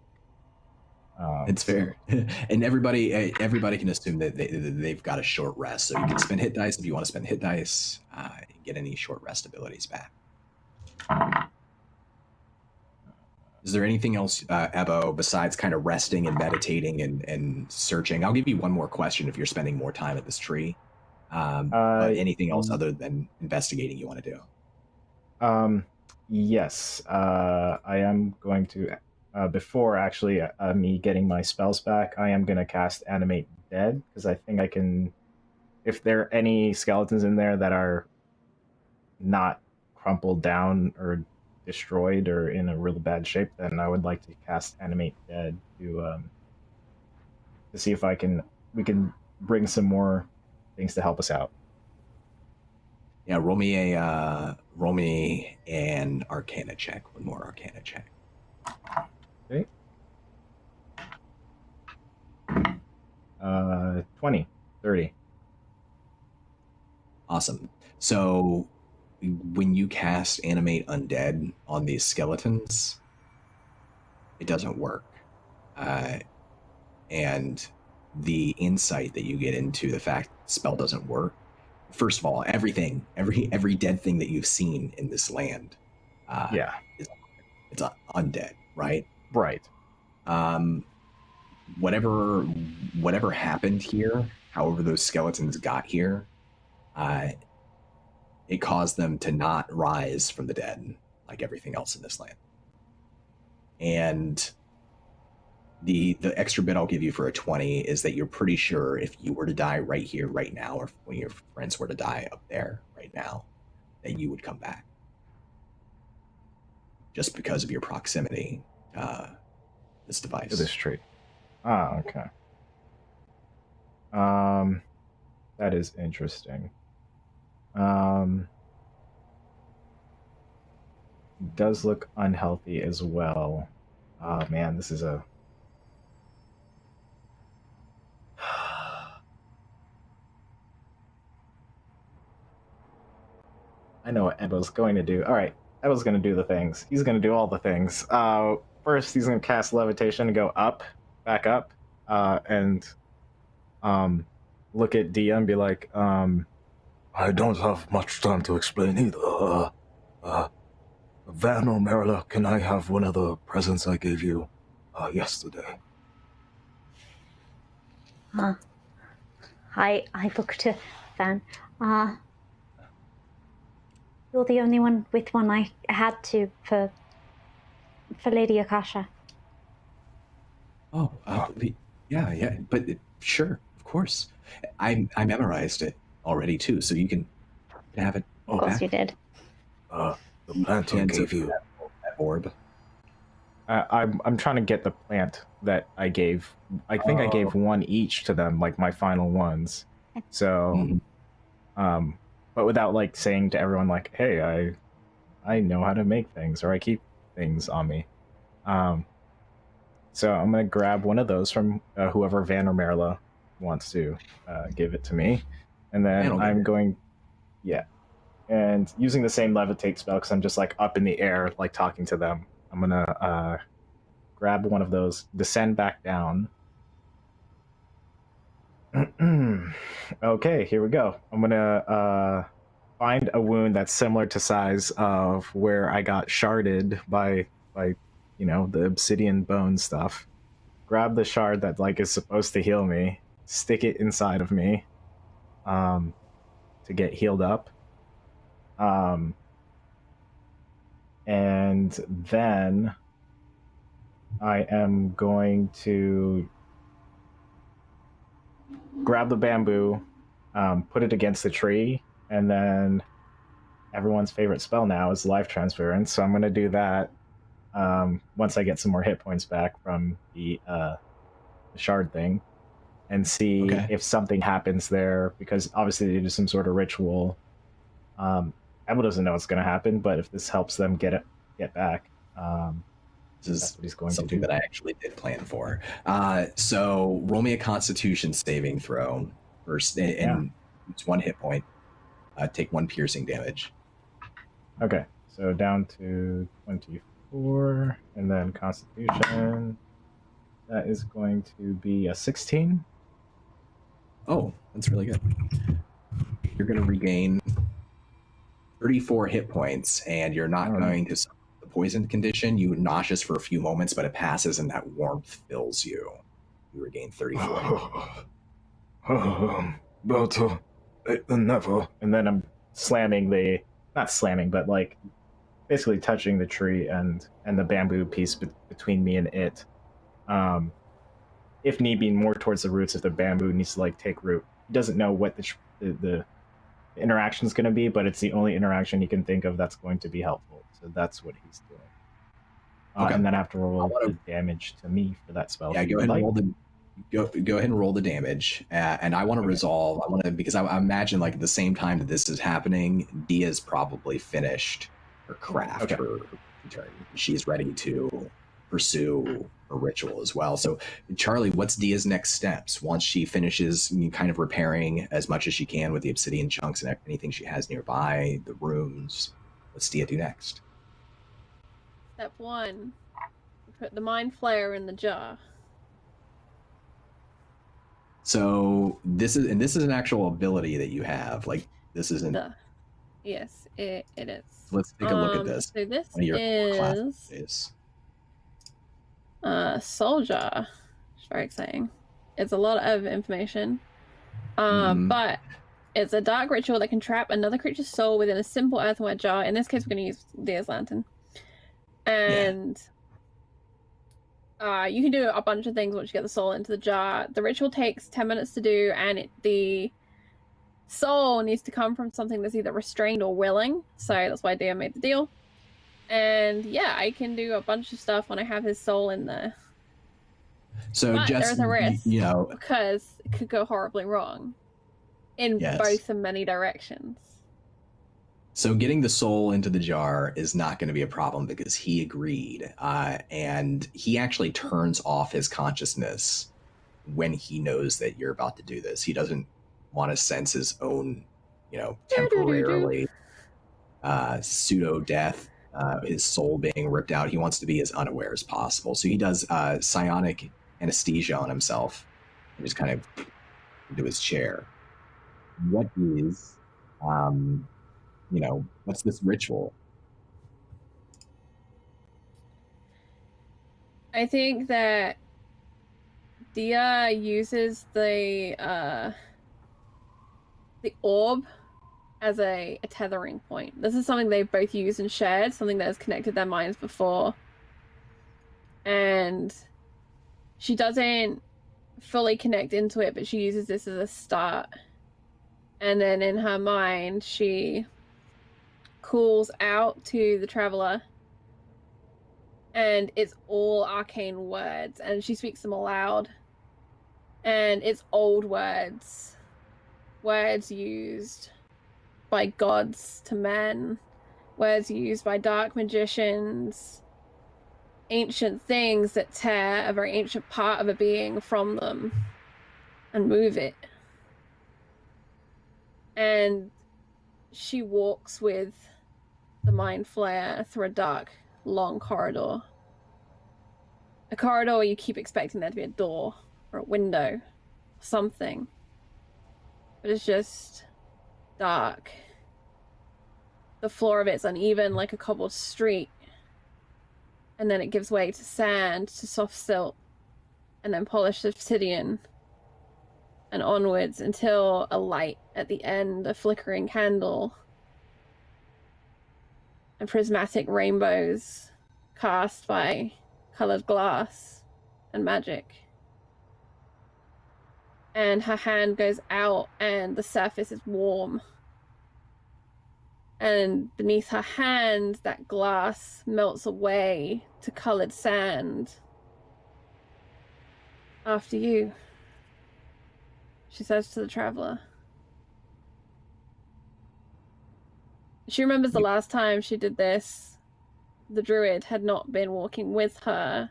It's fair. And everybody can assume that they've got a short rest, so you can spend hit dice if you want to spend hit dice and get any short rest abilities back. Is there anything else, Ebo, besides kind of resting and meditating and searching? I'll give you one more question if you're spending more time at this tree. But anything else other than investigating you want to do? Yes. I am going to, before actually me getting my spells back, I am going to cast Animate Dead, because I think I can, if there are any skeletons in there that are not crumpled down or destroyed or in a really bad shape, then I would like to cast Animate Dead to see if we can bring some more things to help us out. Yeah, roll me an Arcana check. One more Arcana check. Okay. 20, 30. Awesome. So when you cast Animate Undead on these skeletons, it doesn't work. And the insight that you get into the fact the spell doesn't work, first of all, every dead thing that you've seen in this land it's undead, right? Right. Whatever happened here, however those skeletons got here, it caused them to not rise from the dead like everything else in this land. And the extra bit I'll give you for a 20 is that you're pretty sure if you were to die right here, right now, or if one of your friends were to die up there right now, that you would come back. Just because of your proximity to this device. To this tree. Ah, okay. That is interesting. Does look unhealthy as well. Oh man, this is a... I know what Ebo's going to do. All right, Ebo's going to do the things. He's going to do all the things. First, he's going to cast Levitation and go up, back up, and look at Dia and be like, I don't have much time to explain either. Van or Marilla, can I have one of the presents I gave you yesterday? I look to Van. You're the only one with one. I had to for Lady Akasha. Oh, yeah, but sure, of course. I memorized it already too, so you can have it. Of course you did. The plant I gave you. That orb. I'm trying to get the plant that I gave. I think I gave one each to them, like my final ones. So, but without like saying to everyone like, "Hey, I know how to make things, or I keep things on me." So I'm gonna grab one of those from whoever Van or Merla wants to give it to me, and then I'm going, and using the same levitate spell because I'm just like up in the air, like talking to them. I'm gonna grab one of those, descend back down. Okay, here we go. I'm gonna find a wound that's similar to size of where I got sharded by the obsidian bone stuff. Grab the shard that like is supposed to heal me, stick it inside of me, to get healed up. And then I am going to grab the bamboo, put it against the tree, and then everyone's favorite spell now is life transference. So I'm going to do that once I get some more hit points back from the shard thing, and see if something happens there, because obviously they do some sort of ritual. Emma doesn't know what's going to happen, but if this helps them get back, this is what he's going something to do. that I actually did plan for. So roll me a Constitution saving throw first, and it's 1 hit point. Take 1 piercing damage. Okay, so down to 24, and then Constitution. That is going to be a 16. Oh, that's really good. You're going to regain 34 hit points, and you're not going to suffer the poison condition. You nauseous for a few moments, but it passes, and that warmth fills you. You regain 34. But never. And then I'm slamming not slamming, but like basically touching the tree and the bamboo piece between me and it. If need be, more towards the roots if the bamboo needs to like take root. He doesn't know what the interaction is going to be, but it's the only interaction he can think of that's going to be helpful. So that's what he's doing. And then I have to roll the damage to me for that spell. Yeah, go ahead and roll the damage. And I want to resolve. Because I imagine like at the same time that this is happening, Dia's probably finished her craft. Her turn. She's ready to pursue a ritual as well. So Charlie, what's Dia's next steps once she finishes kind of repairing as much as she can with the obsidian chunks and anything she has nearby, the runes? What's Dia do next? Step 1, put the mind flayer in the jar. So this is an actual ability that you have. Like this isn't. Yes, it is. Let's take a look at this. So this One of your is soul jar. It's very exciting. It's a lot of information. But it's a dark ritual that can trap another creature's soul within a simple earthenware jar. In this case, we're going to use Dia's lantern. And you can do a bunch of things once you get the soul into the jar. The ritual takes 10 minutes to do, and the soul needs to come from something that's either restrained or willing. So that's why Dia made the deal. And yeah, I can do a bunch of stuff when I have his soul in there. So but just, there's a risk, because it could go horribly wrong in both and many directions. So getting the soul into the jar is not going to be a problem because he agreed. And he actually turns off his consciousness when he knows that you're about to do this. He doesn't want to sense his own, temporarily pseudo-death, his soul being ripped out. He wants to be as unaware as possible. So he does psionic anesthesia on himself and just kind of into his chair. What is... what's this ritual? I think that Dia uses the orb as a tethering point. This is something they've both used and shared, something that has connected their minds before. And she doesn't fully connect into it, but she uses this as a start. And then in her mind, she calls out to the traveler, and it's all arcane words, and she speaks them aloud. And it's old words used by gods to men, words used by dark magicians, ancient things that tear a very ancient part of a being from them and move it. And she walks with the mind flare through a dark, long corridor. A corridor where you keep expecting there to be a door or a window, something. But it's just dark. The floor of it's uneven like a cobbled street. And then it gives way to sand, to soft silt, and then polished obsidian, and onwards until a light at the end, a flickering candle, and prismatic rainbows cast by colored glass and magic. And her hand goes out and the surface is warm. And beneath her hand, that glass melts away to colored sand. After you, she says to the traveler. She remembers the last time she did this, the druid had not been walking with her.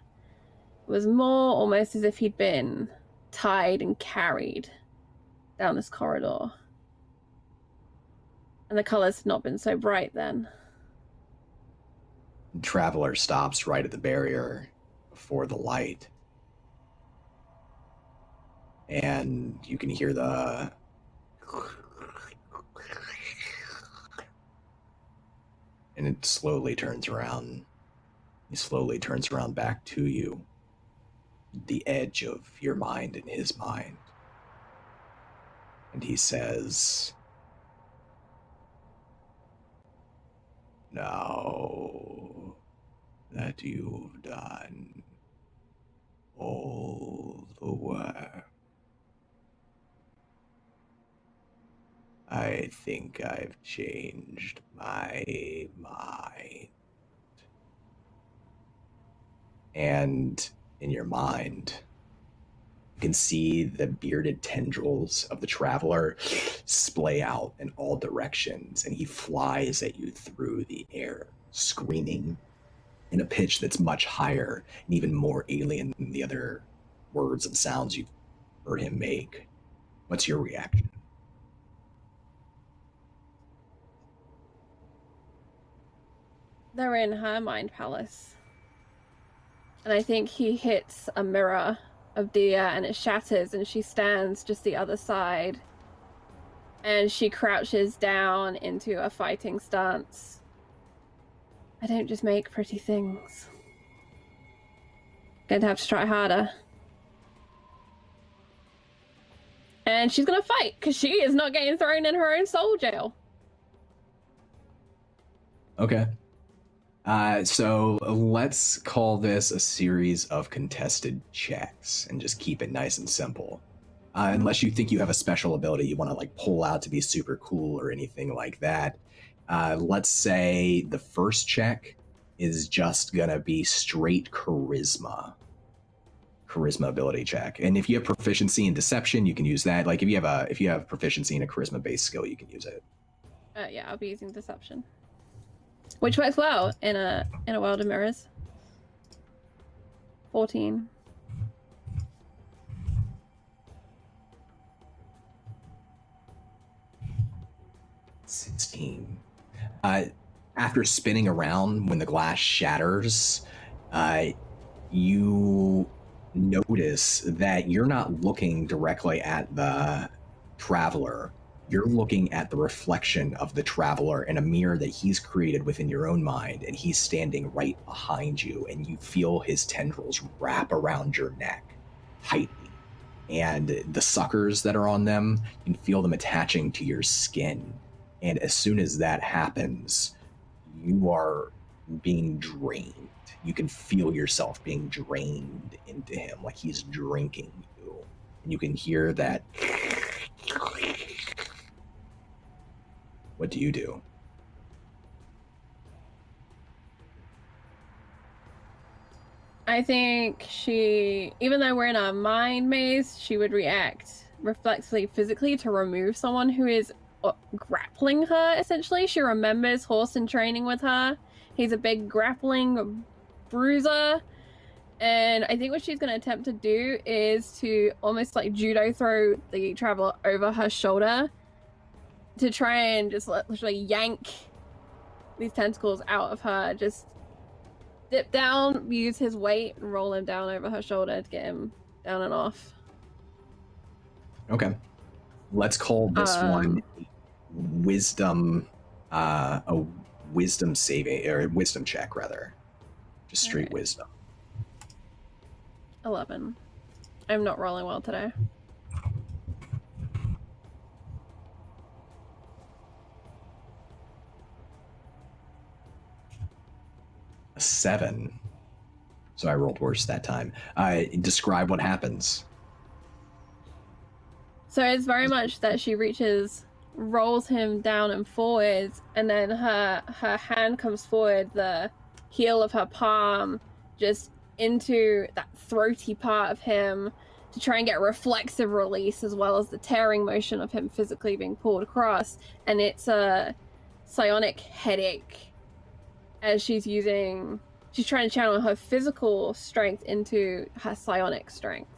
It was more almost as if he'd been tied and carried down this corridor. And the colors had not been so bright then. The traveler stops right at the barrier before the light. And you can hear the... And it slowly turns around. He slowly turns around back to you. The edge of your mind and his mind. And he says, "Now that you've done all the work, I think I've changed my mind." And in your mind, you can see the bearded tendrils of the traveler splay out in all directions, and he flies at you through the air, screaming in a pitch that's much higher and even more alien than the other words and sounds you've heard him make. What's your reaction? They're in her mind palace. And I think he hits a mirror of Dia and it shatters and she stands just the other side. And she crouches down into a fighting stance. I don't just make pretty things. Going to have to try harder. And she's going to fight because she is not getting thrown in her own soul jail. Okay. So let's call this a series of contested checks and just keep it nice and simple. Unless you think you have a special ability you want to like pull out to be super cool or anything like that. Let's say the first check is just gonna be straight charisma ability check. And if you have proficiency in deception, you can use that. Like if you have proficiency in a charisma based skill, you can use it. Yeah, I'll be using deception. Which works well in a world of mirrors. 14. After spinning around when the glass shatters, you notice that you're not looking directly at the traveler. You're looking at the reflection of the traveler in a mirror that he's created within your own mind, and he's standing right behind you, and you feel his tendrils wrap around your neck tightly. And the suckers that are on them, you can feel them attaching to your skin. And as soon as that happens, you are being drained. You can feel yourself being drained into him, like he's drinking you. You can hear that. What do you do? I think she, even though we're in a mind maze, she would react reflexively physically to remove someone who is grappling her, essentially. She remembers horse in training with her. He's a big grappling bruiser. And I think what she's going to attempt to do is to almost like judo throw the traveler over her shoulder to try and just literally yank these tentacles out of her. Just dip down, use his weight, and roll him down over her shoulder to get him down and off. Okay. Let's call this one wisdom, a wisdom saving, or a wisdom check, rather. Just straight wisdom. 11. I'm not rolling well today. A 7. So I rolled worse that time. Describe what happens. So it's very much that she reaches, rolls him down and forwards, and then her hand comes forward, the heel of her palm just into that throaty part of him to try and get a reflexive release, as well as the tearing motion of him physically being pulled across. And it's a psionic headache as she's trying to channel her physical strength into her psionic strength.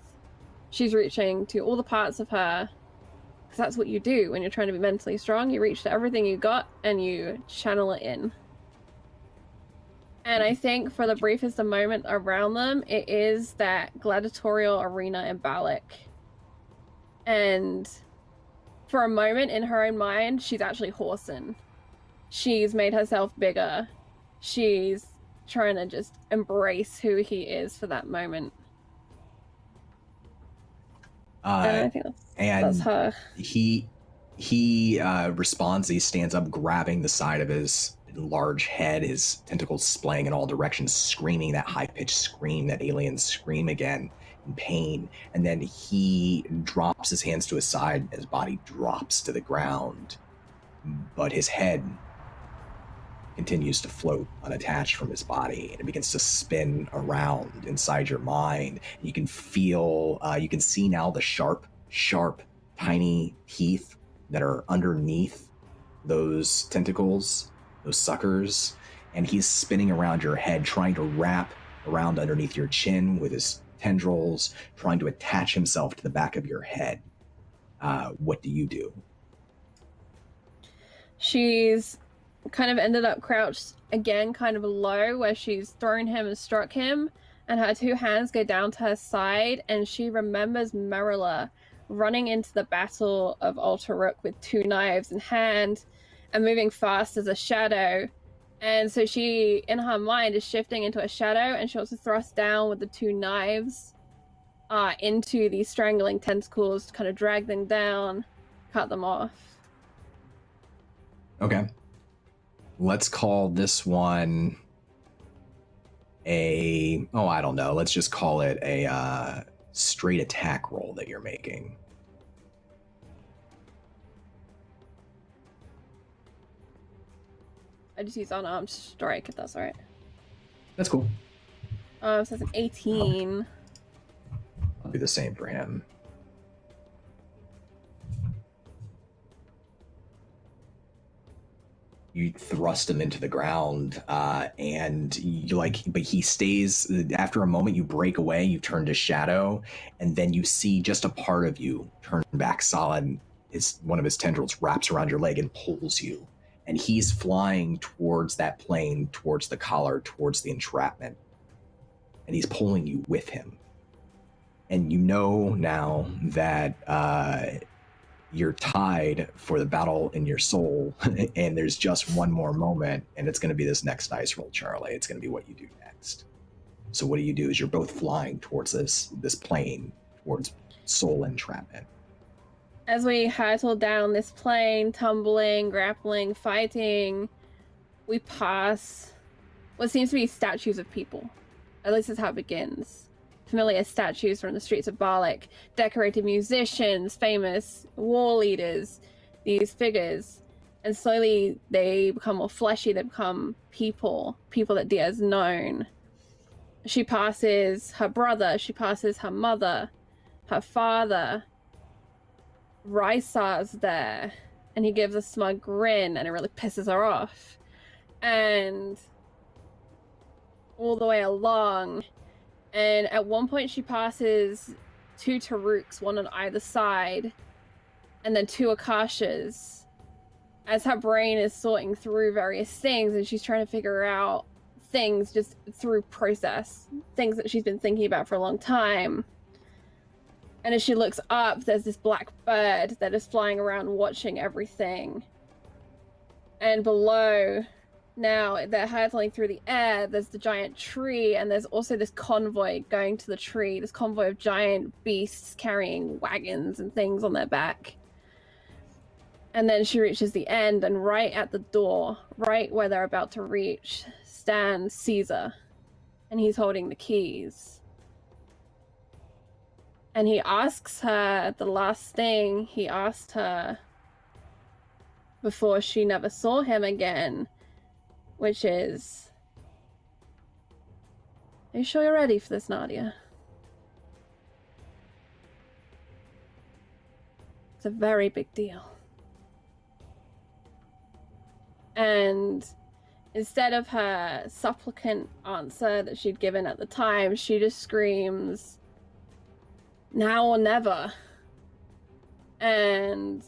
She's reaching to all the parts of her, because that's what you do when you're trying to be mentally strong. You reach to everything you got and you channel it in. And I think for the briefest of moment around them, it is that gladiatorial arena in Balic. And for a moment in her own mind, she's actually horsing. She's made herself bigger. She's trying to just embrace who he is for that moment. And I think that's her. He responds. He stands up, grabbing the side of his large head, his tentacles splaying in all directions, screaming that high-pitched scream, that alien scream again in pain. And then he drops his hands to his side. His body drops to the ground, but his head continues to float unattached from his body, and it begins to spin around inside your mind. You can feel, you can see now the sharp, tiny teeth that are underneath those tentacles, those suckers, and he's spinning around your head, trying to wrap around underneath your chin with his tendrils, trying to attach himself to the back of your head. What do you do? She's kind of ended up crouched again, kind of low, where she's thrown him and struck him, and her two hands go down to her side, and she remembers Merila running into the battle of Altaruk with two knives in hand and moving fast as a shadow. And so she, in her mind, is shifting into a shadow, and she wants to thrust down with the two knives into these strangling tentacles to kind of drag them down, cut them off. Okay. Let's call this one I don't know. Let's just call it a straight attack roll that you're making. I just use unarmed strike, if that's all right. That's cool. So it's an 18. I'll do the same for him. You thrust him into the ground, and but he stays. After a moment, you break away, you turn to shadow, and then you see just a part of you turn back solid. One of his tendrils wraps around your leg and pulls you, and he's flying towards that plane, towards the collar, towards the entrapment, and he's pulling you with him. And you know now that you're tied for the battle in your soul, and there's just one more moment, and it's going to be this next dice roll, Charlie. It's going to be what you do next. So what do you do is you're both flying towards this plane, towards soul entrapment. As we hurtle down this plane, tumbling, grappling, fighting, we pass what seems to be statues of people. At least that's how it begins. familiar statues from the streets of Balic, decorated musicians, famous war leaders, these figures. And slowly they become more fleshy, they become people that Dia has known. She passes her brother, she passes her mother, her father. Rysar's there, and he gives a smug grin, and it really pisses her off. And all the way along, and at one point she passes 2 Taruks, one on either side, and then 2 Akashas, as her brain is sorting through various things, and she's trying to figure out things just through process, things that she's been thinking about for a long time. And as she looks up, there's this black bird that is flying around watching everything. And below, now they're hurtling through the air, there's the giant tree, and there's also this convoy going to the tree, this convoy of giant beasts carrying wagons and things on their back. And then she reaches the end, and right at the door, right where they're about to reach, stands Caesar. And he's holding the keys. And he asks her the last thing he asked her before she never saw him again, which is, are you sure you're ready for this, Nadia? It's a very big deal. And instead of her supplicant answer that she'd given at the time, she just screams, now or never. And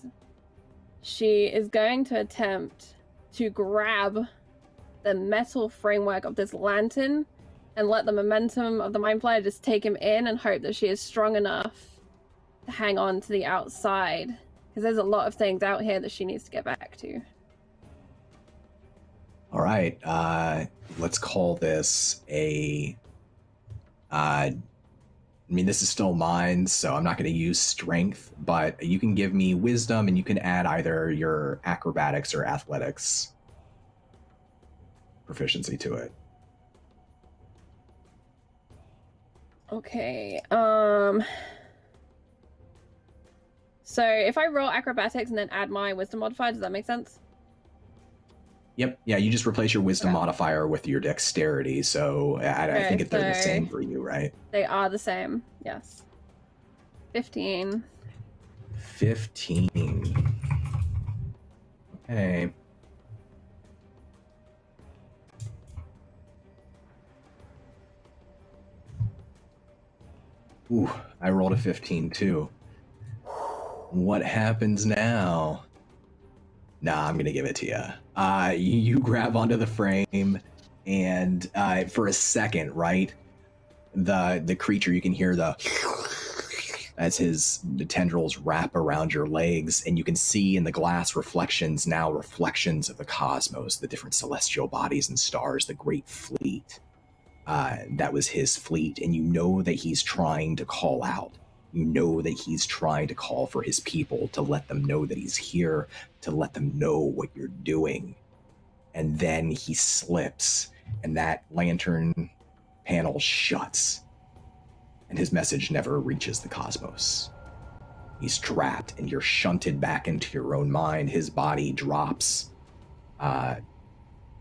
she is going to attempt to grab the metal framework of this lantern and let the momentum of the Mind Flayer just take him in, and hope that she is strong enough to hang on to the outside. Because there's a lot of things out here that she needs to get back to. All right, let's call this a, I mean, this is still mine, so I'm not going to use strength, but you can give me wisdom, and you can add either your acrobatics or athletics proficiency to it. Okay, so if I roll acrobatics and then add my wisdom modifier, does that make sense? Yep. Yeah, you just replace your wisdom modifier with your dexterity, so I think they're the same for you, right? They are the same, yes. 15. 15. Okay. Ooh, I rolled a 15 too. What happens now? Nah, I'm gonna give it to you. You grab onto the frame, and for a second, right, the creature, you can hear as the tendrils wrap around your legs, and you can see in the glass reflections of the cosmos, the different celestial bodies and stars, the great fleet. That was his fleet, and you know that he's trying to call out. You know that he's trying to call for his people, to let them know that he's here, to let them know what you're doing. And then he slips, and that lantern panel shuts, and his message never reaches the cosmos. He's trapped, and you're shunted back into your own mind. His body drops,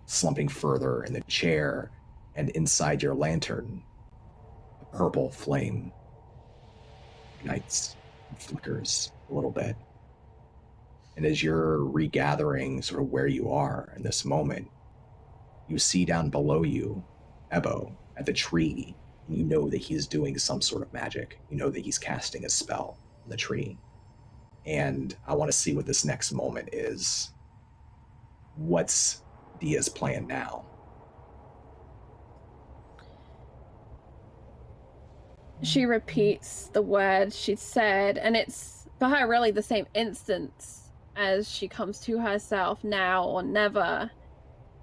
slumping further in the chair, and inside your lantern, a purple flame ignites and flickers a little bit. And as you're regathering sort of where you are in this moment, you see down below you Ebo at the tree, and you know that he's doing some sort of magic. You know that he's casting a spell on the tree. And I want to see what this next moment is. What's Dia's plan now? She repeats the word she said, and it's for her really the same instance as she comes to herself, now or never.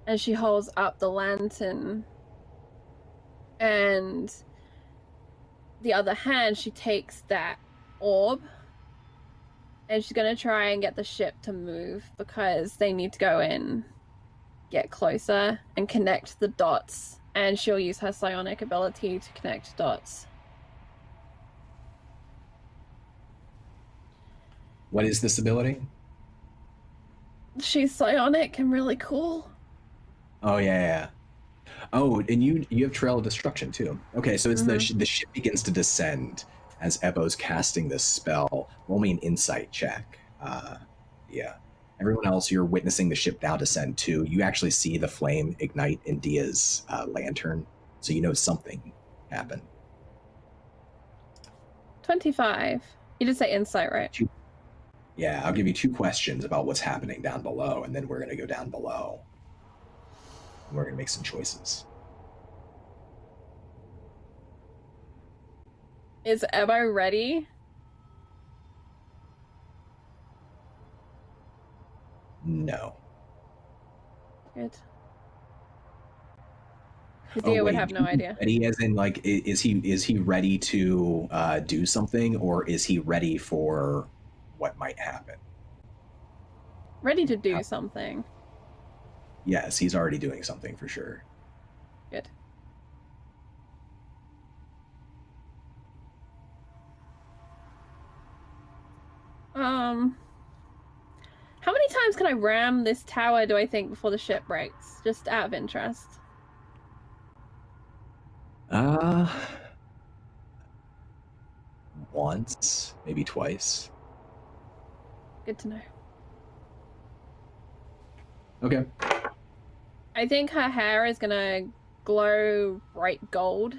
And she holds up the lantern, and the other hand, she takes that orb, and she's going to try and get the ship to move, because they need to go in, get closer, and connect the dots. And she'll use her psionic ability to connect dots. What is this ability? She's psionic and really cool. Oh, yeah. Oh, and you have Trail of Destruction, too. Okay, so it's the ship begins to descend as Ebo's casting this spell. Roll me an insight check. Yeah. Everyone else, you're witnessing the ship now descend, too. You actually see the flame ignite in Dia's lantern, so you know something happened. 25. You did say insight, right? Yeah, I'll give you 2 questions about what's happening down below, and then we're going to go down below. And we're going to make some choices. Is Ebo ready? No. Good. Dia would have no idea. Ready as in, like, is he ready to do something, or is he ready for what might happen? Ready to do something. Yes, he's already doing something for sure. Good. How many times can I ram this tower, do I think, before the ship breaks? Just out of interest. Once, maybe twice. Good to know. Okay. I think her hair is gonna glow bright gold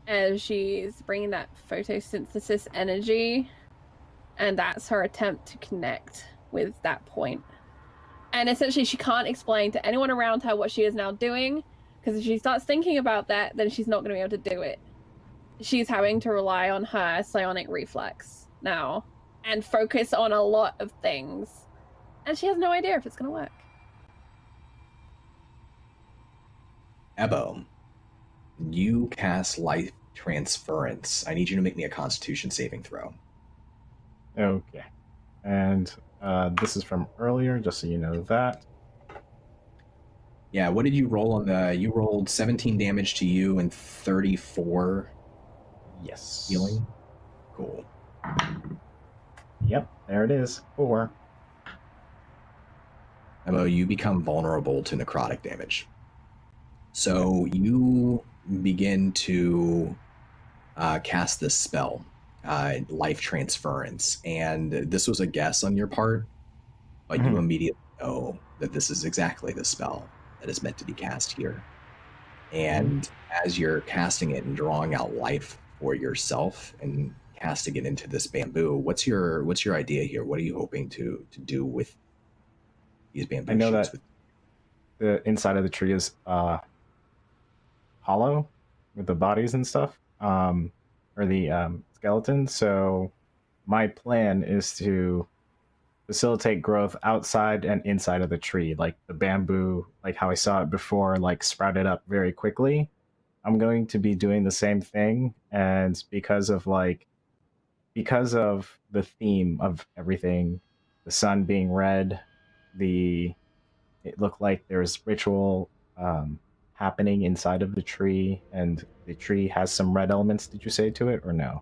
as she's bringing that photosynthesis energy, and that's her attempt to connect with that point. And essentially she can't explain to anyone around her what she is now doing, because if she starts thinking about that, then she's not going to be able to do it. She's having to rely on her psionic reflex now and focus on a lot of things, and she has no idea if it's going to work. Ebo, you cast Life Transference. I need you to make me a Constitution saving throw. Okay. And this is from earlier, just so you know that. Yeah, what did you roll on the... You rolled 17 damage to you and 34 Yes. healing? Cool. Yep, there it is. 4. Ebo, you become vulnerable to necrotic damage. So you begin to cast this spell, Life Transference, and this was a guess on your part, but you immediately know that this is exactly the spell that is meant to be cast here. And as you're casting it and drawing out life for yourself and casting it into this bamboo, what's your idea here? What are you hoping to do with these bamboo shoots? I know shoots? that the inside of the tree is hollow with the bodies and stuff, or the skeletons. So my plan is to facilitate growth outside and inside of the tree, like the bamboo, like how I saw it before, like sprouted up very quickly. I'm going to be doing the same thing, and because of the theme of everything, the sun being red, it looked like there's ritual happening inside of the tree, and the tree has some red elements, did you say, to it, or no?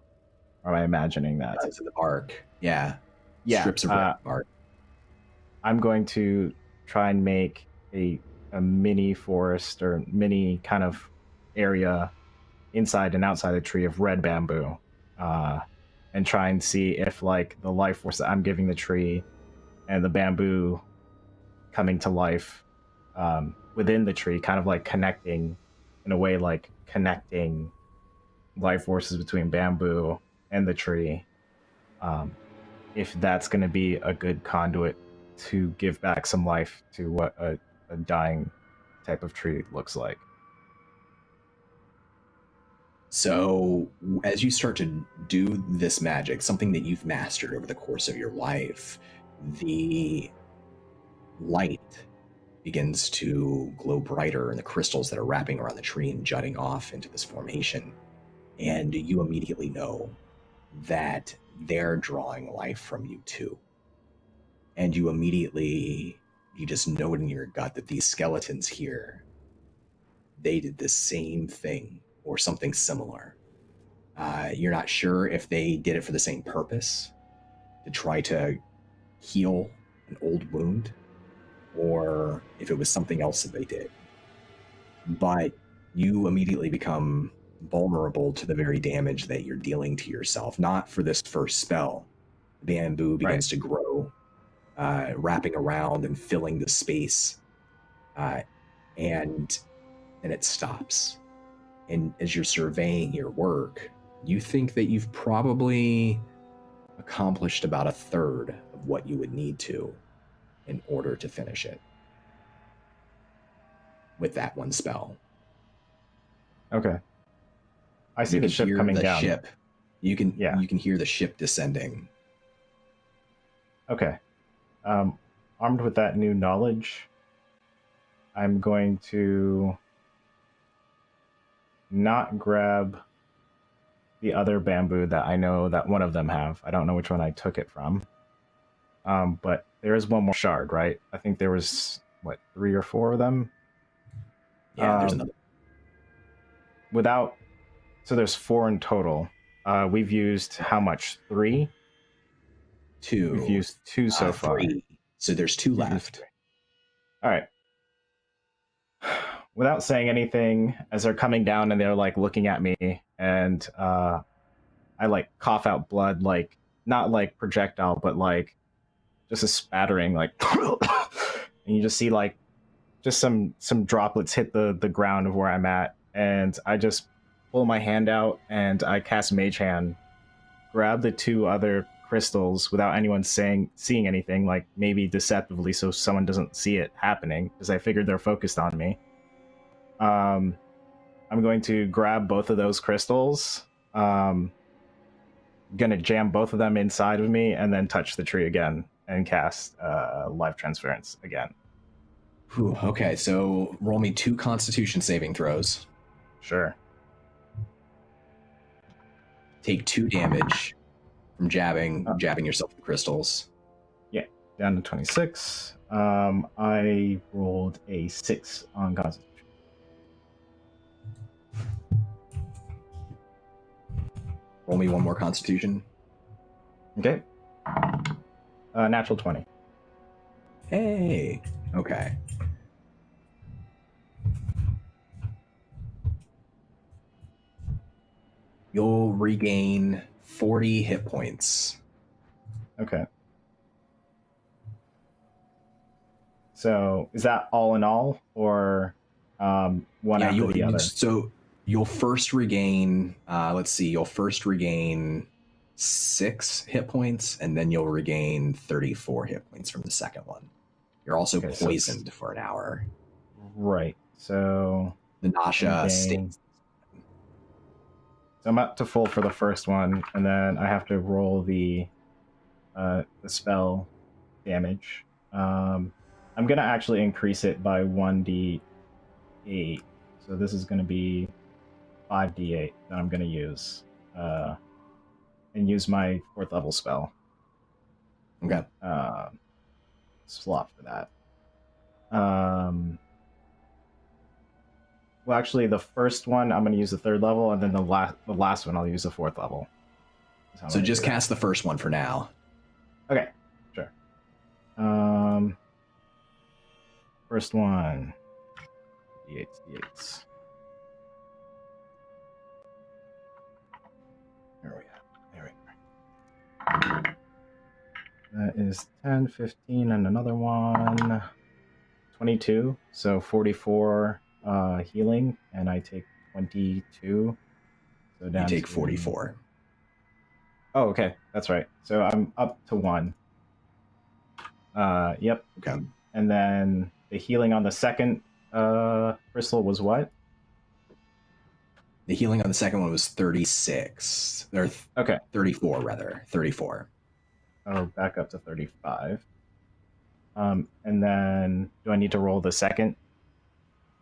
Or am I imagining that? It's in the bark. Yeah. Yeah. Strips of red bark. I'm going to try and make a mini forest or mini kind of area inside and outside the tree of red bamboo, and try and see if, like, the life force that I'm giving the tree and the bamboo coming to life within the tree, kind of like connecting in a way, like connecting life forces between bamboo and the tree, if that's going to be a good conduit to give back some life to what a dying type of tree looks like. So as you start to do this magic, something that you've mastered over the course of your life, the light begins to glow brighter in the crystals that are wrapping around the tree and jutting off into this formation. And you immediately know that they're drawing life from you too. And you just know it in your gut that these skeletons here, they did the same thing or something similar. You're not sure if they did it for the same purpose, to try to heal an old wound, or if it was something else that they did. But you immediately become vulnerable to the very damage that you're dealing to yourself. Not for this first spell. The bamboo begins to grow, wrapping around and filling the space, and then it stops. And as you're surveying your work, you think that you've probably accomplished about a third of what you would need to in order to finish it with that one spell. Okay. I see the ship coming down. You can hear the ship descending. Okay. Armed with that new knowledge, I'm going to not grab the other bamboo that I know that one of them have. I don't know which one I took it from. But there is one more shard, right? I think there was, 3 or 4 of them? Yeah, there's another. So there's 4 in total. We've used how much? 3? 2. We've used 2 so far. 3. So there's 2 left. All right. Without saying anything, as they're coming down and they're looking at me, and I cough out blood, not projectile, but just a spattering, and you just see just some droplets hit the ground of where I'm at, and I just pull my hand out and I cast Mage Hand, grab the 2 other crystals without anyone seeing anything, maybe deceptively so someone doesn't see it happening, because I figured they're focused on me. I'm going to grab both of those crystals, gonna jam both of them inside of me, and then touch the tree again and cast live transference again. Whew, okay, so roll me 2 Constitution saving throws. Sure. Take 2 damage from jabbing yourself with crystals. Yeah, down to 26. I rolled a 6 on Constitution. Roll me 1 more Constitution. Okay. Natural 20. Hey. Okay. You'll regain 40 hit points. Okay. So is that all in all, or one after the other? So you'll first regain, you'll first regain 6 hit points, and then you'll regain 34 hit points from the second one. You're also poisoned for an hour. Right. So the nausea stays. So I'm up to full for the first one, and then I have to roll the spell damage. I'm gonna actually increase it by 1d8. So this is gonna be 5d8 that I'm gonna use, and use my 4th level spell. Okay. Slot for that. Well, actually, the first one I'm going to use the 3rd level, and then the last one I'll use the 4th level. So just cast the first one for now. Okay, sure. First one. D8s. There we go. That is 10, 15, and another one. 22, so 44 healing, and I take 22. So down you take 44. Oh, okay, that's right. So I'm up to 1. Yep. Okay. And then the healing on the second crystal was what? The healing on the second one was 36. Or okay. 34, rather. 34. Oh, back up to 35. And then do I need to roll the second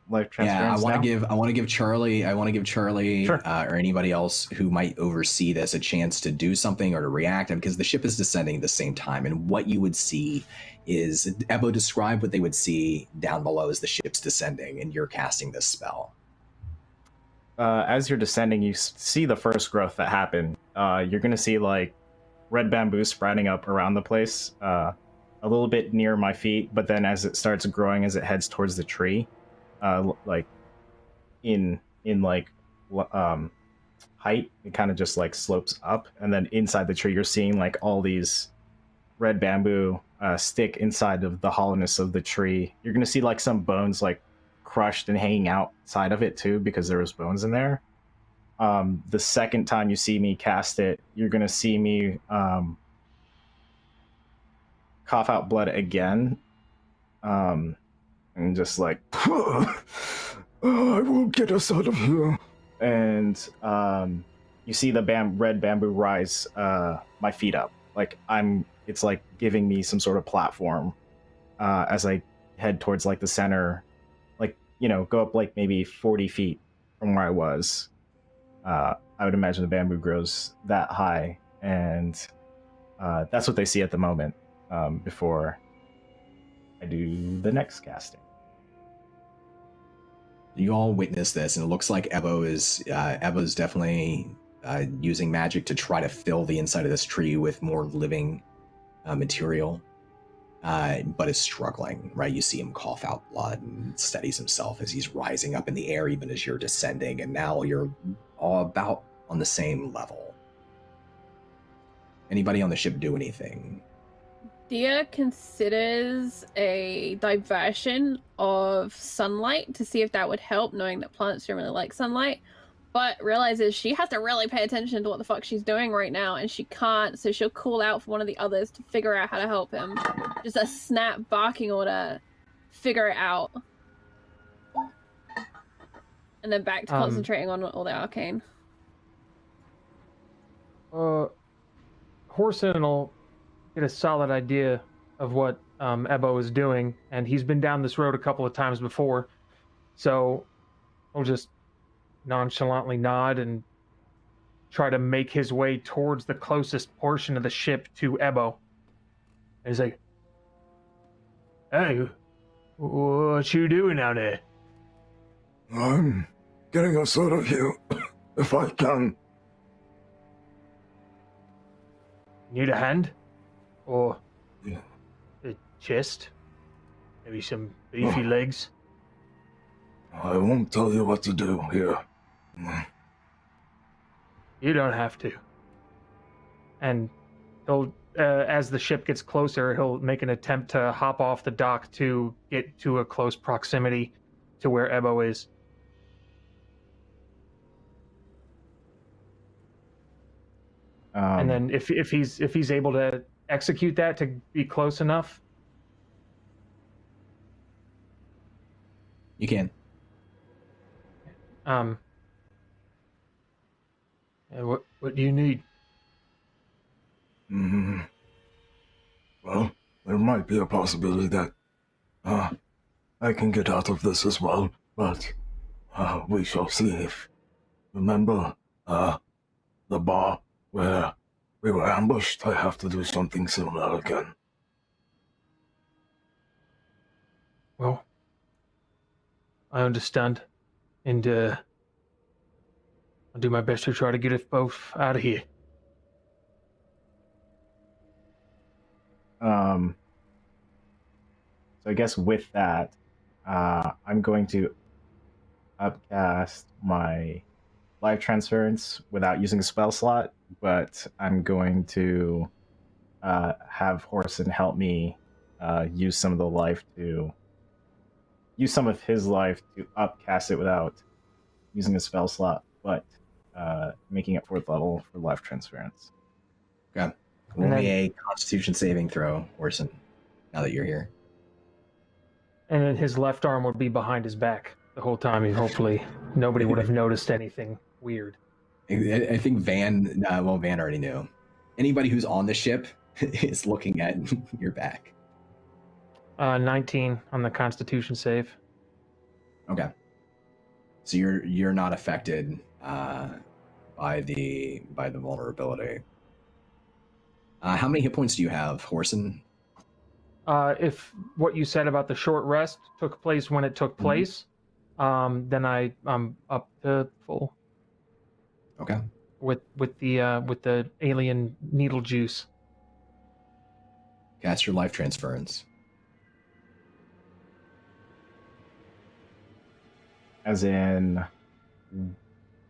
life transference? Yeah, I want to give Charlie sure. Or anybody else who might oversee this a chance to do something or to react, because the ship is descending at the same time, and what you would see is Ebo describe what they would see down below as the ship's descending, and you're casting this spell. As you're descending, you see the first growth that happened. You're going to see right red bamboo sprouting up around the place, a little bit near my feet, but then as it starts growing, as it heads towards the tree, like in height, it kind of just like slopes up, and then inside the tree, you're seeing like all these red bamboo stick inside of the hollowness of the tree. You're gonna see like some bones like crushed and hanging outside of it too, because there was bones in there. The second time you see me cast it, you're gonna see me cough out blood again, and just like, I will get us out of here. And you see the red bamboo rise my feet up. Like it's like giving me some sort of platform as I head towards like the center, like, you know, go up like maybe 40 feet from where I was. I would imagine the bamboo grows that high, and that's what they see at the moment before I do the next casting. You all witness this, and it looks like Evo's definitely using magic to try to fill the inside of this tree with more living material, but is struggling, right? You see him cough out blood and steadies himself as he's rising up in the air, even as you're descending, and now you're all about on the same level. Anybody on the ship do anything? Dia considers a diversion of sunlight to see if that would help, knowing that plants don't really like sunlight, but realizes she has to really pay attention to what the fuck she's doing right now, and she can't, so she'll call out for one of the others to figure out how to help him. Just a snap barking order, figure it out. And then back to concentrating on all the arcane. Horson will get a solid idea of what Ebo is doing, and he's been down this road a couple of times before, so he'll just nonchalantly nod and try to make his way towards the closest portion of the ship to Ebo. And he's like, "Hey, what you doing out there?" I'm getting us out of here, if I can. Need a hand? Or Yeah. a chest? Maybe some beefy legs? I won't tell you what to do here. You don't have to. And he'll, as the ship gets closer, he'll make an attempt to hop off the dock to get to a close proximity to where Ebo is. And then if he's able to execute that to be close enough, You can. What do you need? Well, there might be a possibility that I can get out of this as well, but we shall see. If remember the bar where we were ambushed, I have to do something similar again. Well, I understand, and I'll do my best to try to get us both out of here. So I guess with that, I'm going to upcast my life transference without using a spell slot, but I'm going to have Horson help me use some of his life to upcast it without using a spell slot, but making it 4th level for life transference. Okay. Roll me a Constitution saving throw, Orson, now that you're here. And then his left arm would be behind his back the whole time. Hopefully nobody would have noticed anything weird. I think Van already knew. Anybody who's on the ship is looking at your back. 19 on the Constitution save. Okay. So you're not affected by the vulnerability. How many hit points do you have, Horson? If what you said about the short rest took place when it took place, then I'm up to full. Okay. with the alien needle juice. Cast your life transference. As in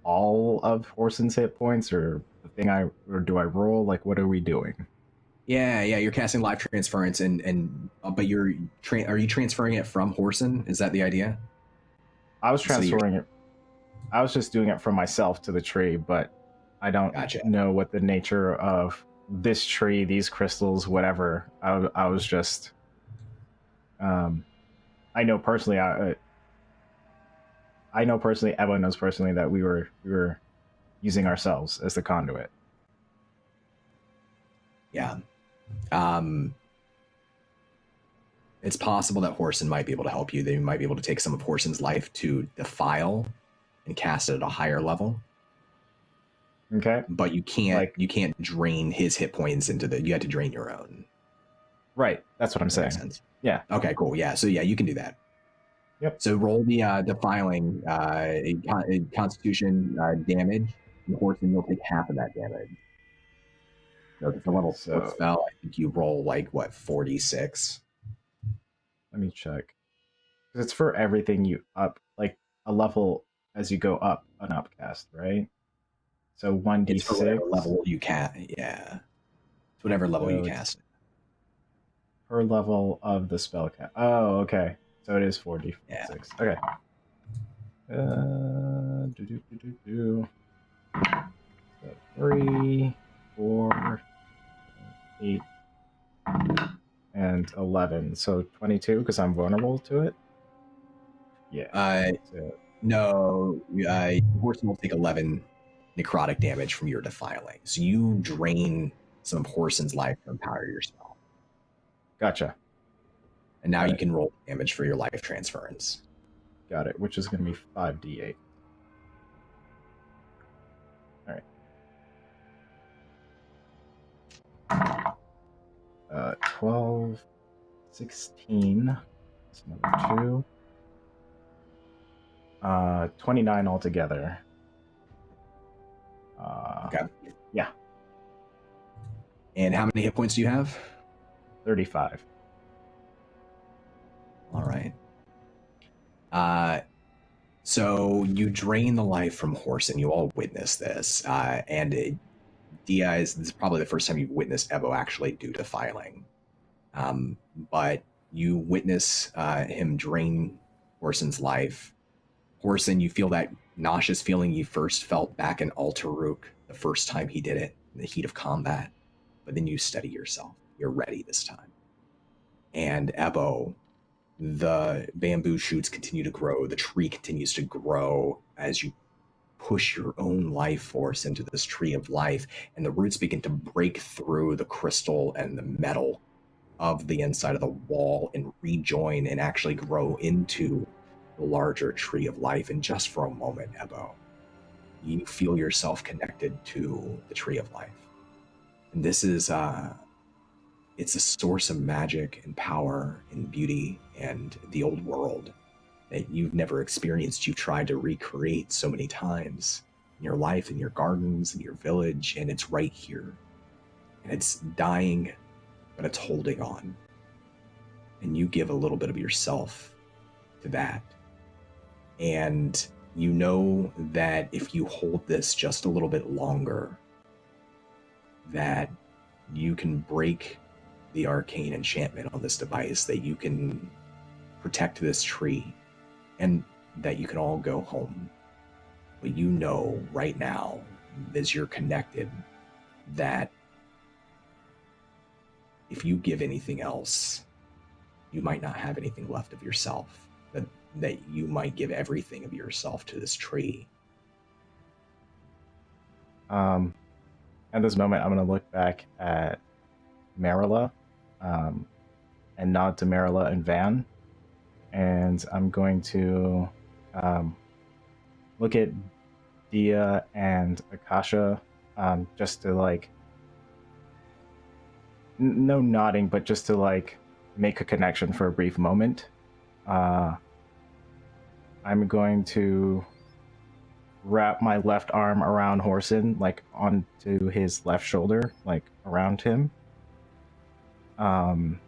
all of Horson's hit points, or the thing or do I roll? Like, what are we doing? Yeah, you're casting life transference, but are you transferring it from Horson? Is that the idea? I was transferring it. I was just doing it from myself to the tree, but I don't know what the nature of this tree, these crystals, whatever. I was just. I know personally. I know personally. Eva knows personally that we were using ourselves as the conduit. Yeah. It's possible that Horson might be able to help you. They might be able to take some of Horson's life to defile and cast it at a higher level. Okay. But you can't drain his hit points you had to drain your own. Right. That's what I'm saying. Sense. Yeah. Okay, cool. Yeah. So yeah, you can do that. Yep. So roll the defiling constitution damage, and Horson, you'll take half of that damage. So if it's a level 4 spell, I think you roll 46. Let me check. Because it's for everything you up, like a level as you go up an upcast, right? So 1d6. It's for whatever level you cast. Yeah. It's whatever level you cast. Per level of the spell cast. Oh, okay. So it is 4d6. Yeah. Okay. 3, 4, 8, and 11. So 22 because I'm vulnerable to it. Yeah. No. Horson will take 11 necrotic damage from your defiling. So you drain some of Horson's life to empower your spell. Gotcha. And now you can roll damage for your life transference. Got it, which is going to be 5d8. All right. 12, 16. That's another 2. 29 altogether. Okay. Yeah. And how many hit points do you have? 35. All right. So you drain the life from Horson. You all witness this. Diaz, this is probably the first time you've witnessed Evo actually do defiling. But you witness him drain Horson's life. Horson, you feel that nauseous feeling you first felt back in Alterrook the first time he did it, in the heat of combat. But then you steady yourself. You're ready this time. And Evo, the bamboo shoots continue to grow. The tree continues to grow as you push your own life force into this tree of life, and the roots begin to break through the crystal and the metal of the inside of the wall and rejoin and actually grow into the larger tree of life. And just for a moment, Ebo, you feel yourself connected to the tree of life. And this is it's a source of magic and power and beauty and the old world that you've never experienced. You've tried to recreate so many times in your life, in your gardens, in your village, and it's right here. And it's dying, but it's holding on. And you give a little bit of yourself to that. And you know that if you hold this just a little bit longer, that you can break the arcane enchantment on this device, that you can protect this tree, and that you can all go home. But you know right now, as you're connected, that if you give anything else, you might not have anything left of yourself, that you might give everything of yourself to this tree. At this moment, I'm going to look back at Marilla and nod to Marilla and Van. And I'm going to look at Dia and Akasha, just to like, no nodding, but just to like make a connection for a brief moment. I'm going to wrap my left arm around Horson, like onto his left shoulder, like around him. And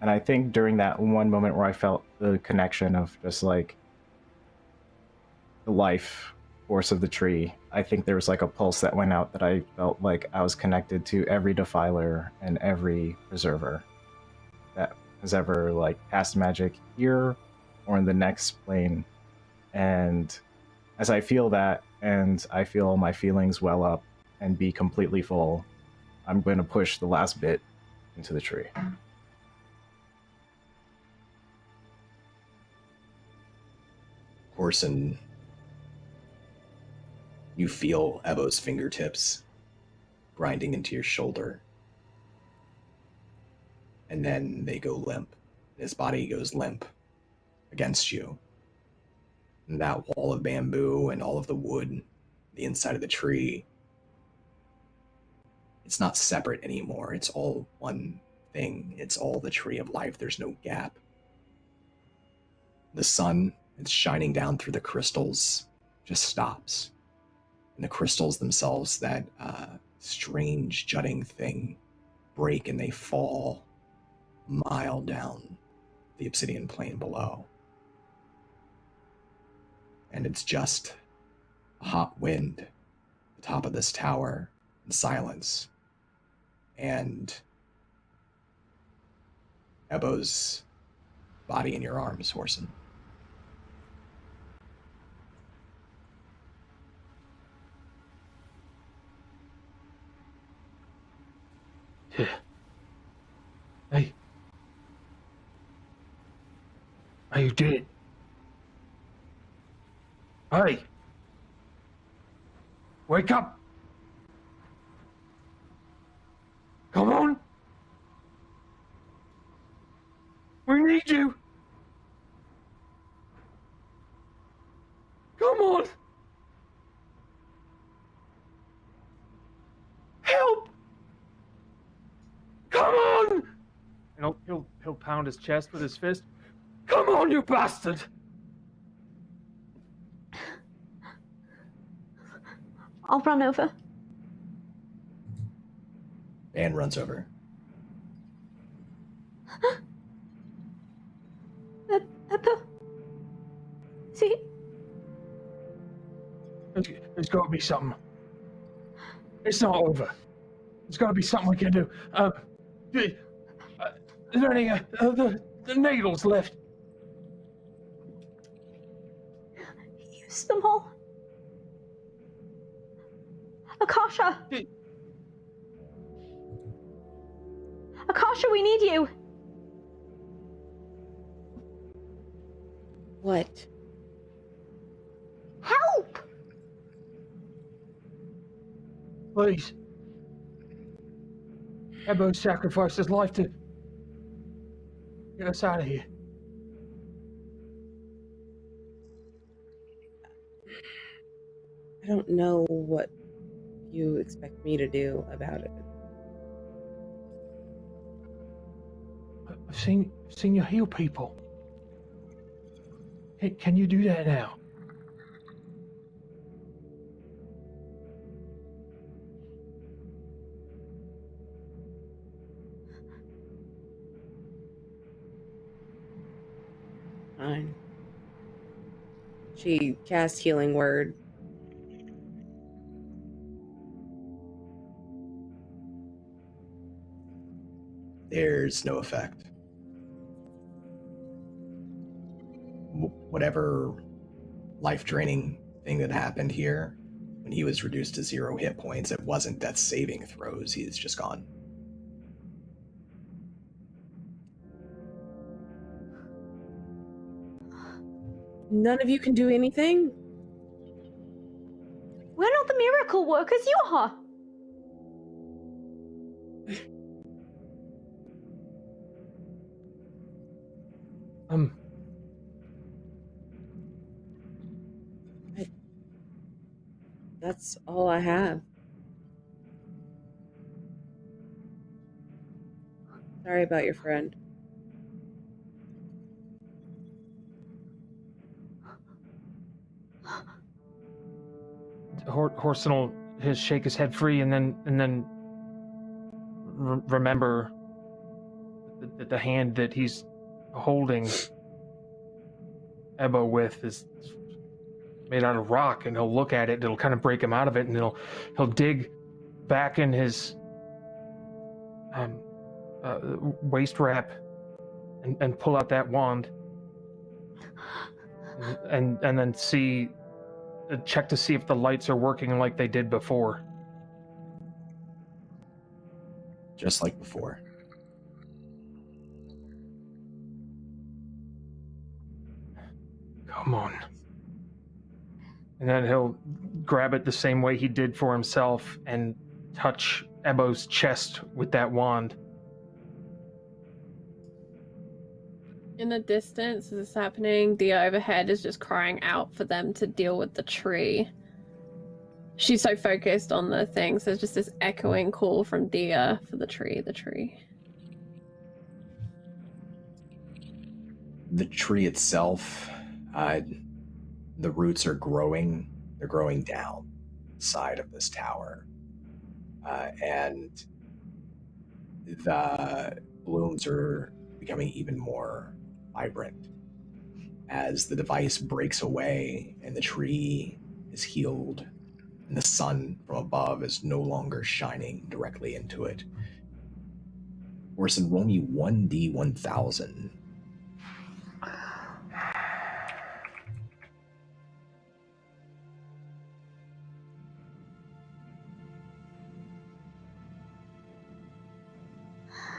I think during that one moment where I felt the connection of just like the life force of the tree, I think there was like a pulse that went out that I felt like I was connected to every defiler and every preserver that has ever like cast magic here or in the next plane. And as I feel that, and I feel my feelings well up and be completely full, I'm going to push the last bit into the tree. Orson, you feel Ebo's fingertips grinding into your shoulder. And then they go limp. His body goes limp against you. And that wall of bamboo and all of the wood, the inside of the tree, it's not separate anymore. It's all one thing. It's all the tree of life. There's no gap. The sun, it's shining down through the crystals, just stops. And the crystals themselves, that strange jutting thing, break and they fall a mile down the obsidian plain below. And it's just a hot wind at the top of this tower in silence. And Ebo's body in your arms, Horson. Hey. Hey, you did it. Hey. Wake up. Come on. We need you. Come on. Help. Come on. And he'll pound his chest with his fist. Come on, you bastard. I'll run over. Anne runs over. Pepper. See? There's got to be something. It's not over. There's got to be something we can do. Is there any the needles left? Use them all. Akasha! Akasha, we need you! What? Help! Please. Ebo sacrificed his life to get us out of here. I don't know what you expect me to do about it. I've seen you heal people. Can you do that now? Fine. She cast Healing Word. There's no effect. Whatever life-draining thing that happened here, when he was reduced to 0 hit points, it wasn't death saving throws. He's just gone. None of you can do anything? We're not the miracle workers, you are! That's all I have. Sorry about your friend. Horson will shake his head free, and then remember that the hand that he's holding Ebo with is made out of rock, and he'll look at it, and it'll kind of break him out of it, and he'll dig back in his waist wrap and pull out that wand, and then check to see if the lights are working like they did before. Just like before. Come on. And then he'll grab it the same way he did for himself and touch Ebo's chest with that wand. In the distance, as this is happening, Dia overhead is just crying out for them to deal with the tree. She's so focused on the thing, so there's just this echoing call from Dia for the tree. The tree itself, the roots are growing. They're growing down the side of this tower. And the blooms are becoming even more vibrant as the device breaks away and the tree is healed and the sun from above is no longer shining directly into it. Orson, roll me 1d1000.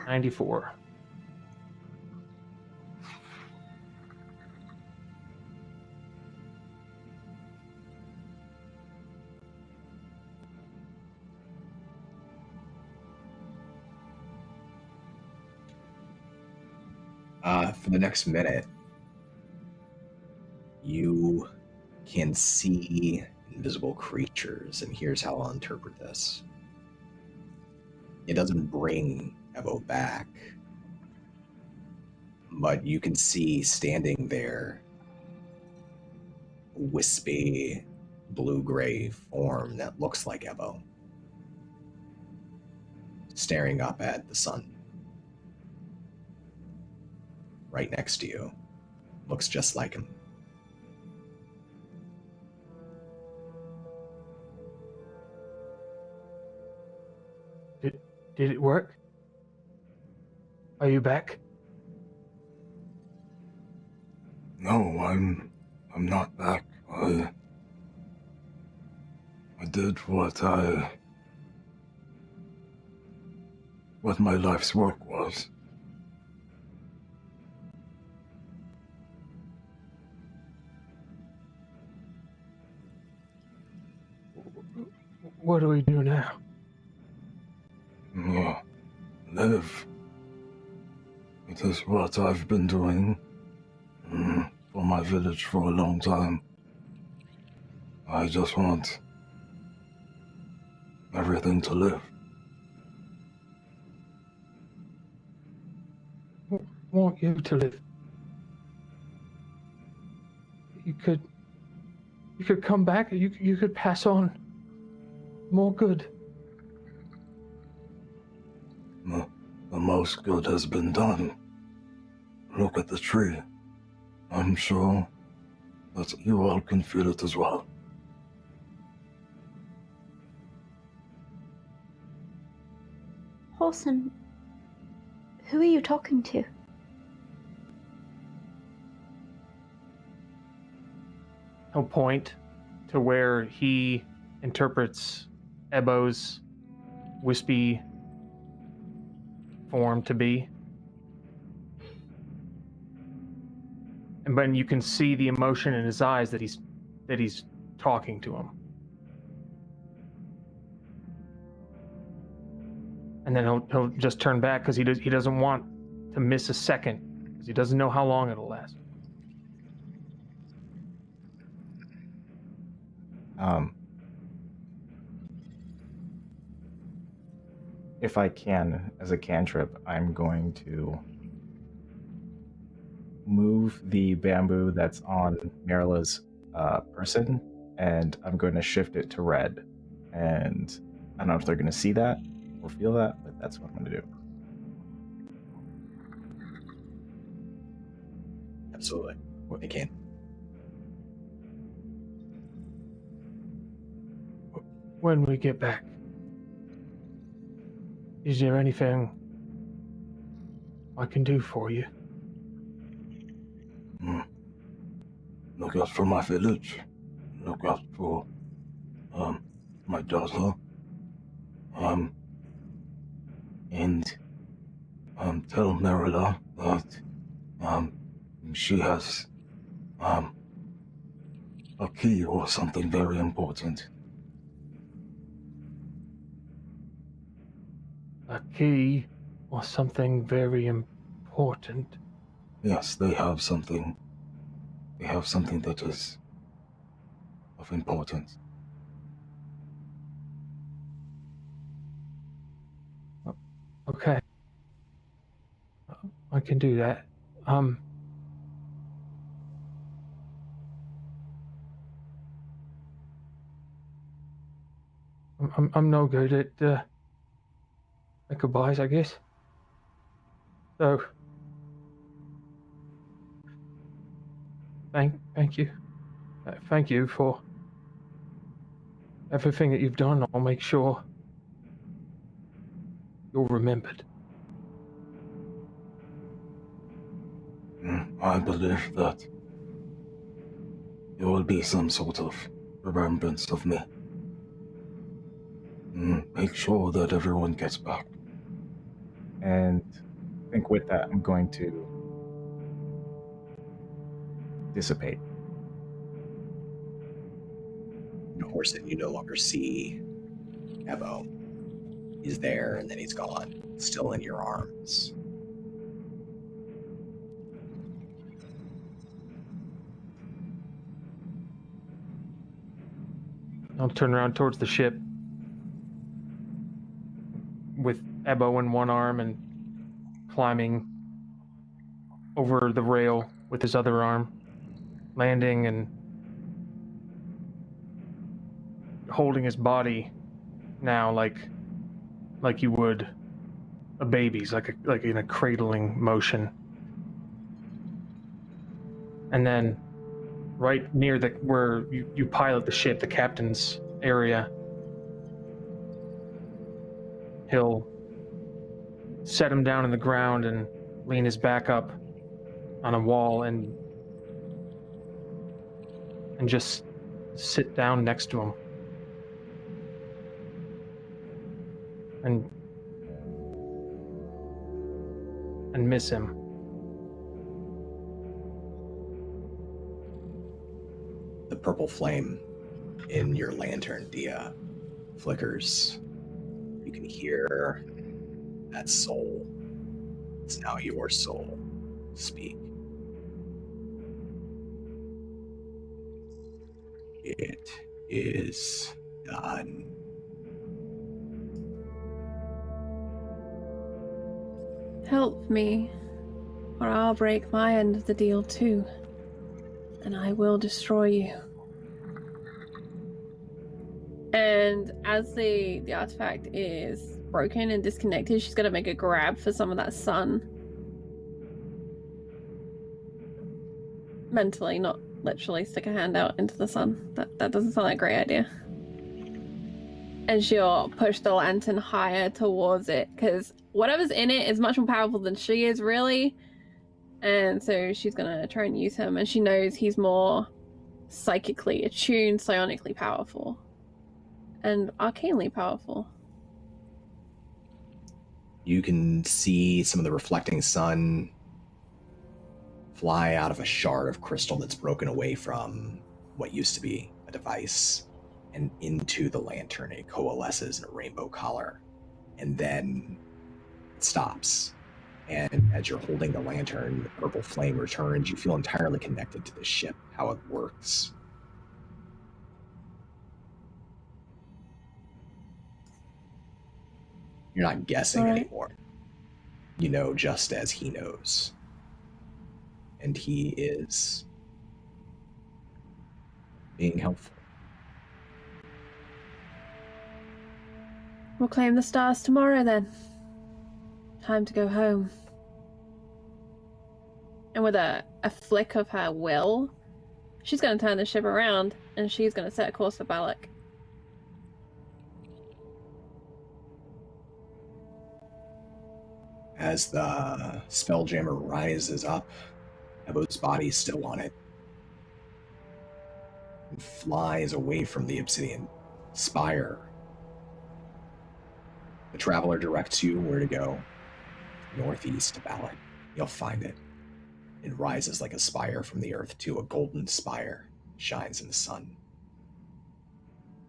$94. For the next minute, you can see invisible creatures, and here's how I'll interpret this. It doesn't bring Ebo back, but you can see standing there a wispy blue-gray form that looks like Ebo, staring up at the sun. Right next to you. Looks just like him. Did it work? Are you back? No, I'm not back. I did what my life's work was. What do we do now? Live. It is what I've been doing for my village for a long time. I just want everything to live. I want you to live. You could come back. You could pass on more good. The most good has been done. Look at the tree. I'm sure that you all can feel it as well. Horson, who are you talking to? He'll point to where he interprets Ebo's wispy form to be. And then you can see the emotion in his eyes that he's talking to him. And then he'll just turn back because he doesn't want to miss a second, because he doesn't know how long it'll last. If I can, as a cantrip, I'm going to move the bamboo that's on Marilla's person and I'm going to shift it to red. And I don't know if they're going to see that or feel that, but that's what I'm going to do. Absolutely. They can. When we get back, is there anything I can do for you? Look out for my village. Look out for, my daughter. And, tell Marilla that, she has, a key or something very important. A key or something very important? Yes, they have something. They have something that is of importance. Okay. I can do that. I'm no good at goodbyes, I guess. So, thank you. Thank you for everything that you've done. I'll make sure you're remembered. I believe that there will be some sort of remembrance of me. Make sure that everyone gets back. And I think with that, I'm going to dissipate. Of course, then you no longer see Ebo. He's there, and then he's gone, still in your arms. I'll turn around towards the ship with Ebo in one arm and climbing over the rail with his other arm, landing and holding his body now like you would a baby's, like in a cradling motion. And then right near where you pilot the ship, the captain's area, he'll set him down on the ground and lean his back up on a wall and just sit down next to him. And miss him. The purple flame in your lantern, Dia, flickers. You can hear that soul. It's now your soul. Speak. It is done. Help me, or I'll break my end of the deal too, and I will destroy you. And as the artifact is broken and disconnected, she's gonna make a grab for some of that sun. Mentally, not literally stick a hand out into the sun. That doesn't sound like a great idea. And she'll push the lantern higher towards it, because whatever's in it is much more powerful than she is, really. And so she's gonna try and use him, and she knows he's more psychically attuned, psionically powerful, and arcanely powerful. You can see some of the reflecting sun fly out of a shard of crystal that's broken away from what used to be a device and into the lantern. It coalesces in a rainbow color, and then it stops. And as you're holding the lantern, the purple flame returns. You feel entirely connected to the ship, how it works. You're not guessing anymore. You know just as he knows. And he is being helpful. We'll claim the stars tomorrow then. Time to go home. And with a flick of her will, she's going to turn the ship around and she's going to set a course for Balic. As the Spelljammer rises up, Ebo's body still on it, and flies away from the Obsidian Spire. The Traveler directs you where to go. Northeast to Balic. You'll find it. It rises like a spire from the earth to a golden spire, shines in the sun.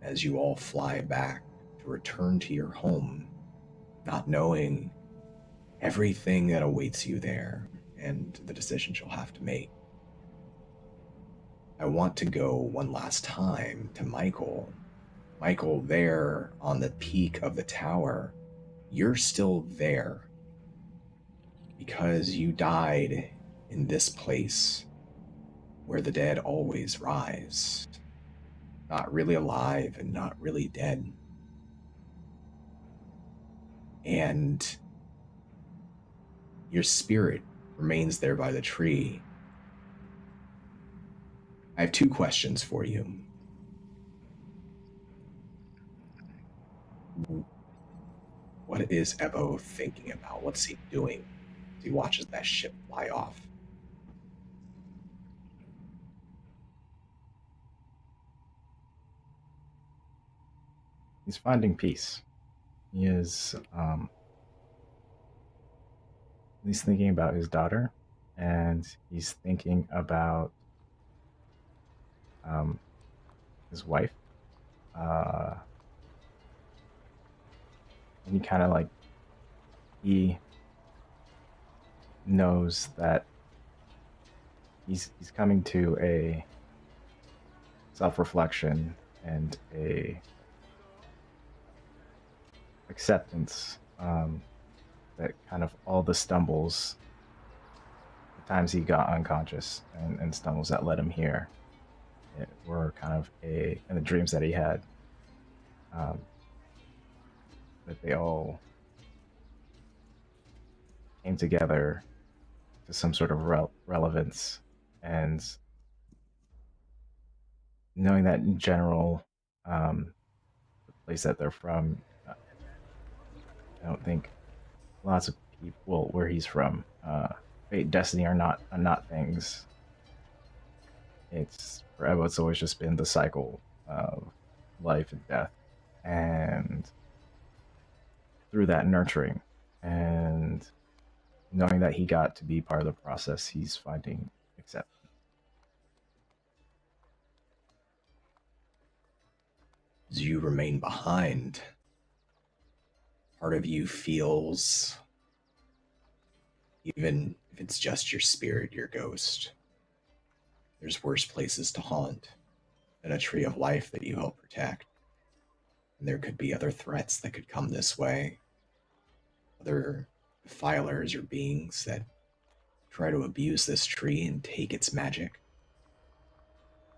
As you all fly back to return to your home, not knowing everything that awaits you there and the decisions you'll have to make. I want to go one last time to Michael. Michael, there on the peak of the tower, you're still there because you died in this place where the dead always rise. Not really alive and not really dead. And your spirit remains there by the tree. I have 2 questions for you. What is Ebo thinking about? What's he doing as he watches that ship fly off? He's finding peace. He is, he's thinking about his daughter, and he's thinking about his wife. And he kind of like, he knows that he's coming to a self-reflection and a acceptance that kind of all the stumbles, the times he got unconscious and stumbles that led him here, it were kind of and the dreams that he had, that they all came together to some sort of relevance, and knowing that in general, the place that they're from, I don't think lots of people where he's from, fate, destiny are not things. It's forever. It's always just been the cycle of life and death, and through that nurturing and knowing that he got to be part of the process, he's finding acceptance. As you remain behind, part of you feels, even if it's just your spirit, your ghost, there's worse places to haunt than a tree of life that you help protect. And there could be other threats that could come this way, other defilers or beings that try to abuse this tree and take its magic.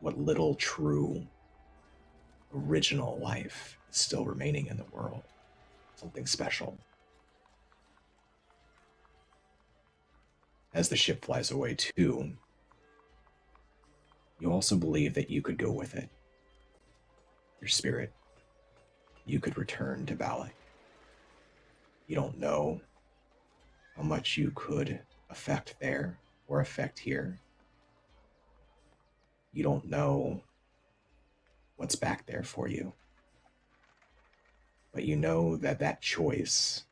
What little true original life is still remaining in the world. Something special. As the ship flies away too, you also believe that you could go with it. Your spirit. You could return to Balic. You don't know how much you could affect there or affect here. You don't know what's back there for you. But you know that that choice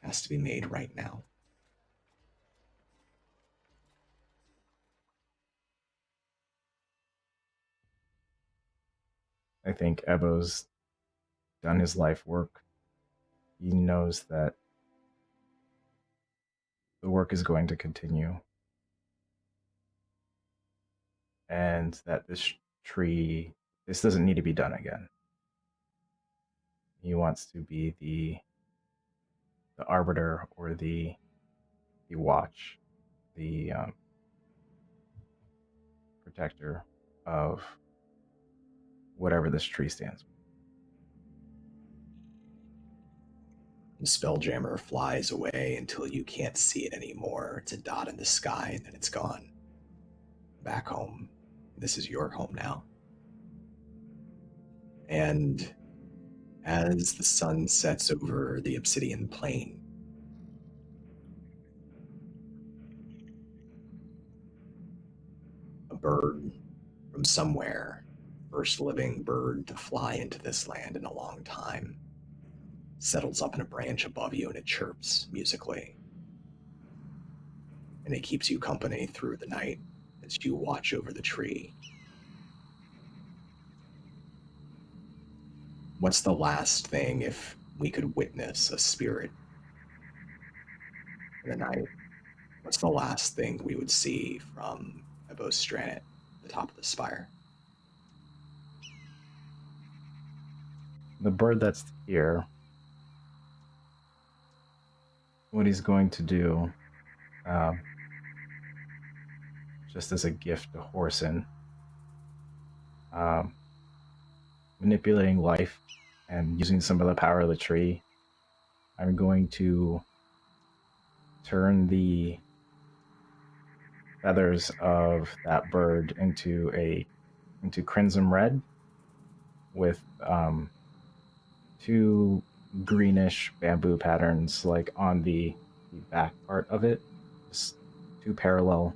has to be made right now. I think Ebo's done his life work. He knows that the work is going to continue, and that this doesn't need to be done again. He wants to be the arbiter or the watch, the protector of whatever this tree stands for. The Spelljammer flies away until you can't see it anymore. It's a dot in the sky, and then it's gone. Back home. This is your home now. And as the sun sets over the Obsidian Plain, a bird from somewhere, first living bird to fly into this land in a long time, settles up in a branch above you and it chirps musically. And it keeps you company through the night as you watch over the tree. What's the last thing if we could witness a spirit in the night? What's the last thing we would see from Ebostranit, the top of the spire? The bird that's here, what he's going to do, just as a gift to Horson, manipulating life and using some of the power of the tree, I'm going to turn the feathers of that bird into crimson red with two greenish bamboo patterns like on the back part of it, just two parallel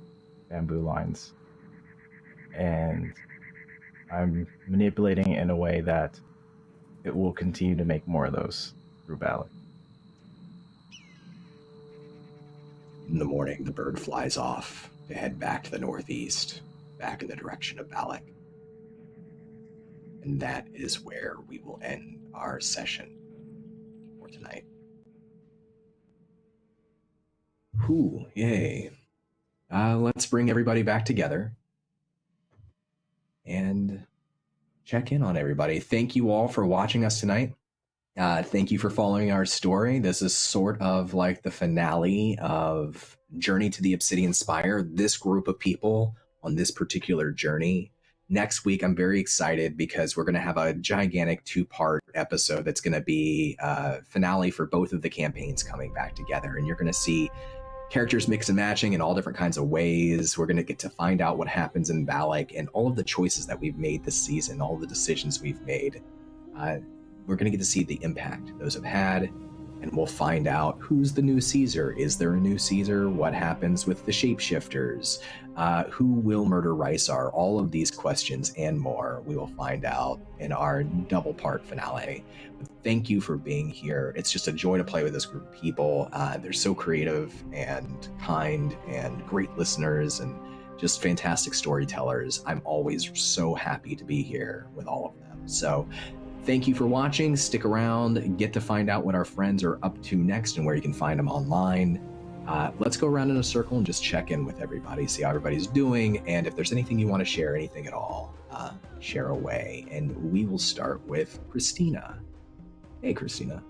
bamboo lines. And I'm manipulating it in a way that it will continue to make more of those through Balic. In the morning, the bird flies off to head back to the northeast, back in the direction of Balic. And that is where we will end our session for tonight. Whew, yay. Let's bring everybody back together and check in on everybody. Thank you all for watching us tonight. Thank you for following our story. This is sort of like the finale of Journey to the Obsidian Spire, this group of people on this particular journey. Next week, I'm very excited because we're going to have a gigantic 2-part episode that's going to be a finale for both of the campaigns coming back together. And you're going to see characters mix and matching in all different kinds of ways. We're going to get to find out what happens in Balic and all of the choices that we've made this season, all the decisions we've made. We're going to get to see the impact those have had, and we'll find out who's the new Caesar. Is there a new Caesar? What happens with the shapeshifters? Who will murder Rysar? All of these questions and more we will find out in our double-part finale. But thank you for being here. It's just a joy to play with this group of people. They're so creative and kind and great listeners and just fantastic storytellers. I'm always so happy to be here with all of them. So thank you for watching. Stick around, get to find out what our friends are up to next and where you can find them online. Let's go around in a circle and just check in with everybody, see how everybody's doing, and if there's anything you want to share, anything at all, share away. And we will start with Christina. Hey, Christina.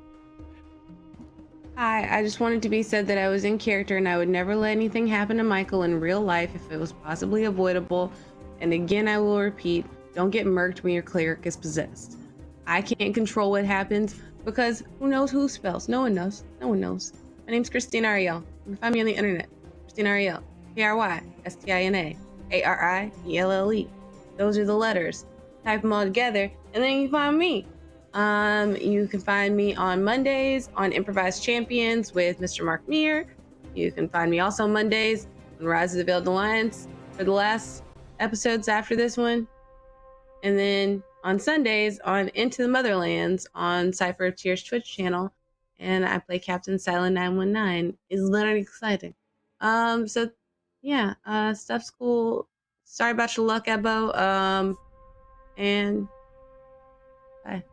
Hi, I just wanted to be said that I was in character and I would never let anything happen to Michael in real life if it was possibly avoidable. And again, I will repeat, don't get murked when your cleric is possessed. I can't control what happens because who knows who spells? No one knows. No one knows. My name's Christina Ariel. You can find me on the internet. Christina Ariel. Krystina Arielle. Those are the letters. Type them all together, and then you can find me. You can find me on Mondays on Improvised Champions with Mr. Mark Meir. You can find me also on Mondays on Rise of the Veiled Alliance for the last episodes after this one. And then on Sundays on Into the Motherlands on Cypher of Tears Twitch channel. And I play Captain Silent 919. It's literally exciting. So yeah, stuff's cool. Sorry about your luck, Ebo. And bye.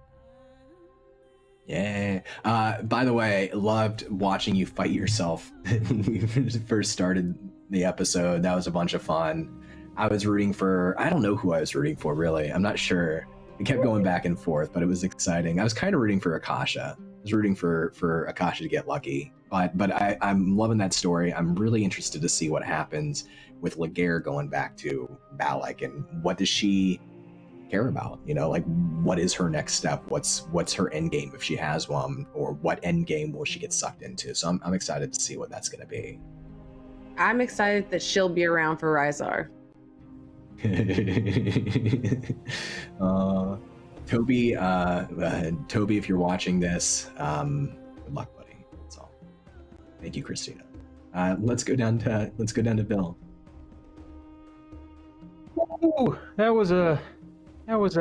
Yeah. By the way, loved watching you fight yourself when we first started the episode. That was a bunch of fun. I was rooting for, I don't know who I was rooting for, really. I'm not sure. It kept going back and forth, but it was exciting. I was kind of rooting for Akasha. I was rooting for Akasha to get lucky. But I'm loving that story. I'm really interested to see what happens with Laguerre going back to Balic and what does she care about. Like, what is her next step? What's her end game if she has one, or what end game will she get sucked into? So I'm excited to see what that's going to be. I'm excited that she'll be around for Rysar. Toby, if you're watching this, good luck, buddy. That's all. Thank you, Christina. Let's go down to Bill. Ooh, that was a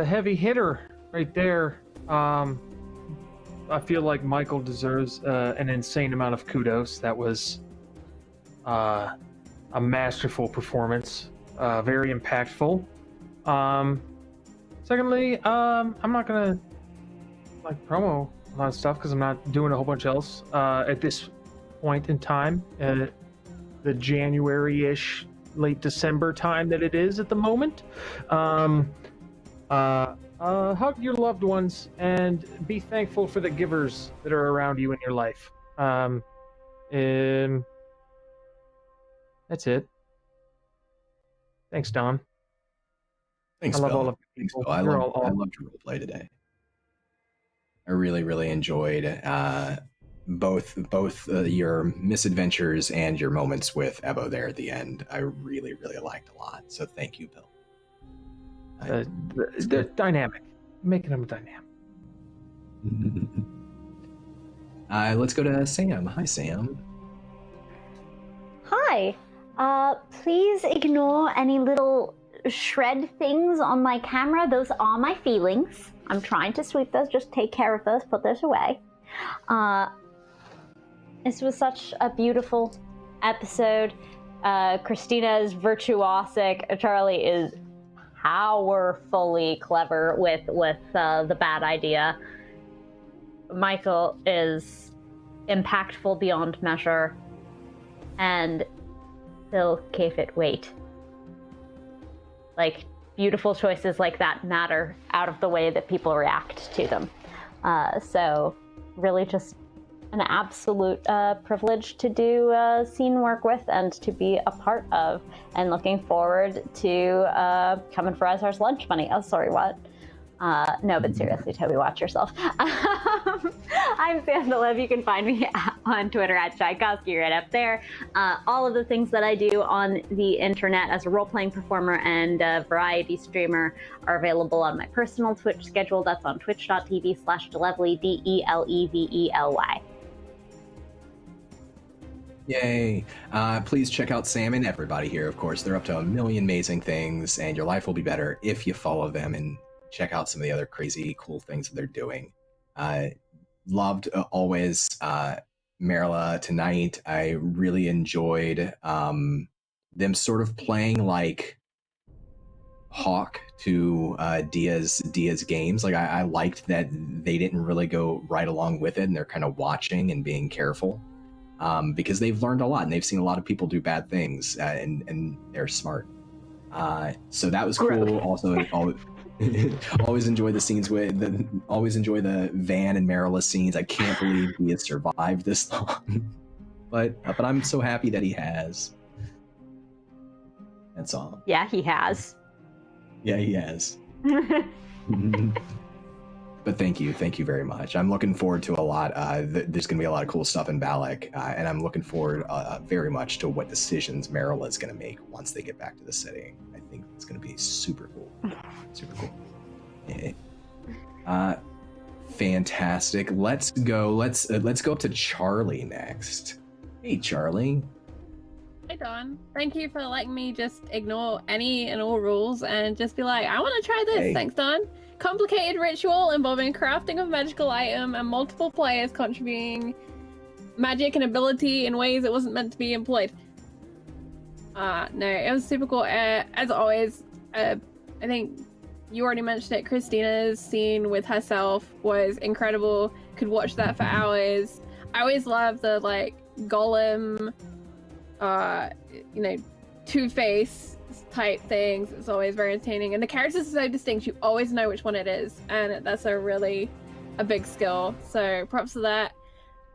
heavy hitter right there. I feel like Michael deserves an insane amount of kudos. That was a masterful performance, very impactful. Secondly, I'm not gonna promo a lot of stuff because I'm not doing a whole bunch else at this point in time, the January-ish, late December time that it is at the moment. Hug your loved ones and be thankful for the givers that are around you in your life. That's it. Thanks, Don. Thanks, I love Bill. all of you Thanks, people. Bill. I loved your roleplay today. I really, really enjoyed both your misadventures and your moments with Evo there at the end. I really, really liked a lot. So thank you, Bill. They're dynamic. Making them dynamic. Let's go to Sam. Hi, Sam. Hi. Please ignore any little shred things on my camera. Those are my feelings. I'm trying to sweep those. Just take care of those. Put those away. This was such a beautiful episode. Christina is virtuosic. Charlie is powerfully clever with the bad idea. Michael is impactful beyond measure. And Bill gave it weight. Like, beautiful choices like that matter out of the way that people react to them. So really just an absolute privilege to do scene work with and to be a part of, and looking forward to coming for Azar's lunch money. Oh, sorry, what? No, but seriously, Toby, watch yourself. I'm Sandalev. You can find me on Twitter at Tchaikovsky, right up there. All of the things that I do on the internet as a role-playing performer and a variety streamer are available on my personal Twitch schedule. That's on twitch.tv/Delevely, DELEVELY. Yay. Please check out Sam and everybody here, of course. They're up to a million amazing things, and your life will be better if you follow them and check out some of the other crazy, cool things that they're doing. Loved always Marilla tonight. I really enjoyed them sort of playing like Hawk to Dia's games. Like I liked that they didn't really go right along with it, and they're kind of watching and being careful because they've learned a lot and they've seen a lot of people do bad things, and they're smart. So that was cool. Also, always enjoy the scenes always enjoy the Van and Marilla scenes. I can't believe he has survived this long, but I'm so happy that he has. That's all. Yeah, he has. Yeah, he has. But thank you very much. I'm looking forward to a lot. There's going to be a lot of cool stuff in Balic, and I'm looking forward very much to what decisions Marilla is going to make once they get back to the city. I think it's going to be super cool. Super cool. Yeah. Fantastic. Let's go up to Charlie next. Hey, Charlie. Hey, Don. Thank you for letting me just ignore any and all rules and just be like, I want to try this. Hey. Thanks, Don. Complicated ritual involving crafting of magical item and multiple players contributing magic and ability in ways it wasn't meant to be employed. No, it was super cool. As always, I think you already mentioned it. Christina's scene with herself was incredible. Could watch that for hours. I always love the golem, Two-Face type things. It's always very entertaining, and the characters are so distinct. You always know which one it is, and that's a big skill. So props to that.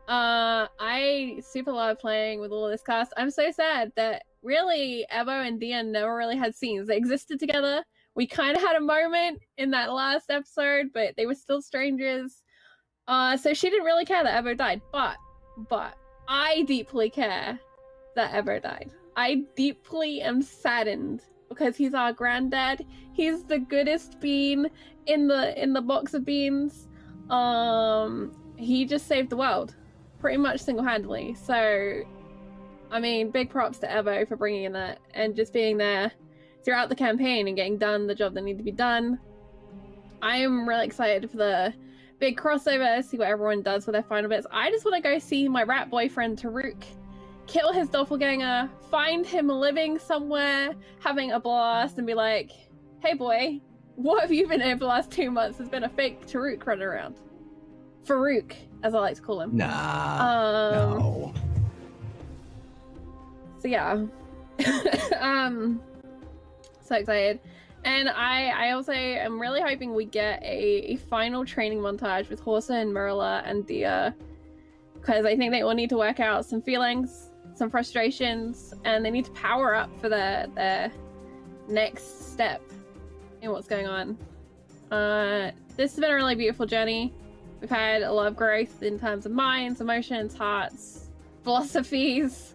I super love playing with all of this cast. I'm so sad that really Evo and Dian never really had scenes. They existed together. We kind of had a moment in that last episode, but they were still strangers. So she didn't really care that Evo died, but I deeply care that Evo died. I deeply am saddened because he's our granddad. He's the goodest bean in the box of beans. He just saved the world, pretty much single-handedly. So, I mean, big props to Evo for bringing in that and just being there throughout the campaign and getting done the job that needed to be done. I am really excited for the big crossover, see what everyone does with their final bits. I just want to go see my rat boyfriend Taruk, kill his doppelganger, find him living somewhere, having a blast, and be like, hey boy, what have you been doing for the last 2 months? There's been a fake Taruk running around. Farouk, as I like to call him. No. So yeah. So excited. And I also am really hoping we get a final training montage with Horsa and Merla and Dia, because I think they all need to work out some feelings, some frustrations, and they need to power up for their next step in what's going on. This has been a really beautiful journey. We've had a lot of growth in terms of minds, emotions, hearts, philosophies,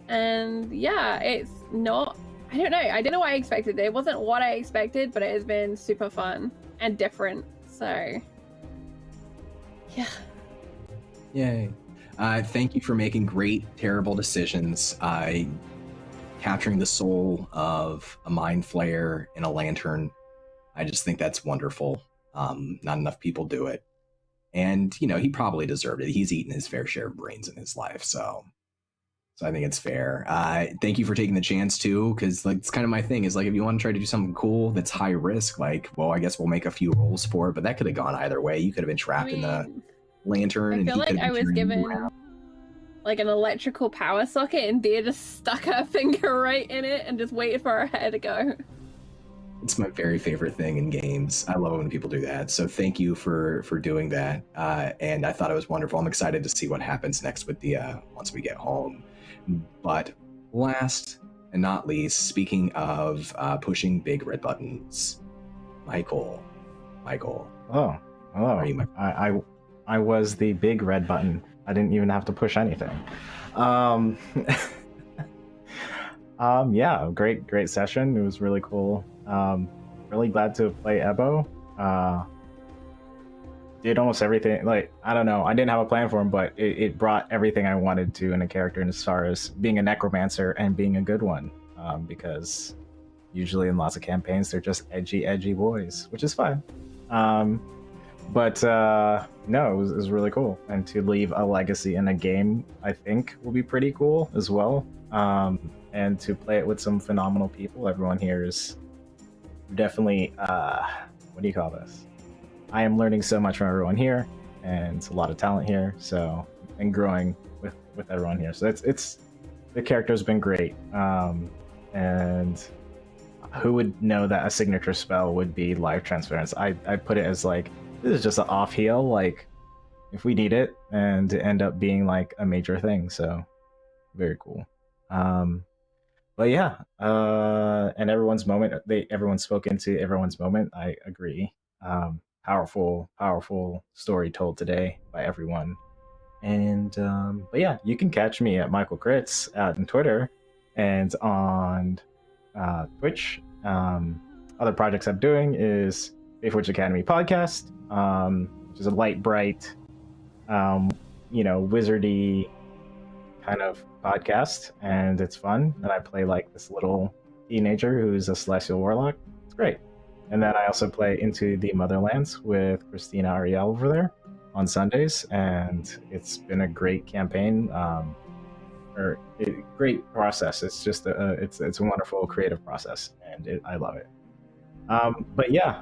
and yeah, it's not, I don't know what I expected. It wasn't what I expected, but it has been super fun and different. So, yeah. Yay. Thank you for making great, terrible decisions. Capturing the soul of a mind flayer in a lantern. I just think that's wonderful. Not enough people do it. And, he probably deserved it. He's eaten his fair share of brains in his life, so I think it's fair. Thank you for taking the chance too, because it's kind of my thing is if you want to try to do something cool that's high risk, I guess we'll make a few rolls for it, but that could have gone either way. You could have been trapped in the lantern. I feel like I was given an electrical power socket and Dia just stuck her finger right in it and just waited for her hair to go. It's my very favorite thing in games. I love it when people do that. So thank you for doing that. And I thought it was wonderful. I'm excited to see what happens next with Dia once we get home. But last and not least, speaking of pushing big red buttons, Michael. Oh, hello. Are you I was the big red button. I didn't even have to push anything. Yeah, great session. It was really cool. Really glad to play Ebo. Did almost everything. I don't know. I didn't have a plan for him, but it brought everything I wanted to in a character, and as far as being a necromancer and being a good one. Because usually in lots of campaigns, they're just edgy boys, which is fine. But no, it was really cool. And to leave a legacy in a game, I think will be pretty cool as well. And to play it with some phenomenal people. Everyone here is definitely, what do you call this? I am learning so much from everyone here, and it's a lot of talent here. So, and growing with everyone here. So it's the character's been great. And who would know that a signature spell would be live transference? I put it as this is just an off heal, if we need it, and to end up being a major thing. So very cool. But yeah, and everyone's moment, everyone spoke into everyone's moment. I agree. Powerful story told today by everyone. And but yeah, you can catch me at Michael Kritz on Twitter and on Twitch. Other projects I'm doing is Bayforge Academy podcast, which is a light, bright, wizardy kind of podcast, and it's fun. And I play this little teenager who's a celestial warlock. It's great. And then I also play Into the Motherlands with Christina Ariel over there on Sundays, and it's been a great campaign, great process. It's just it's a wonderful creative process, and I love it. But yeah,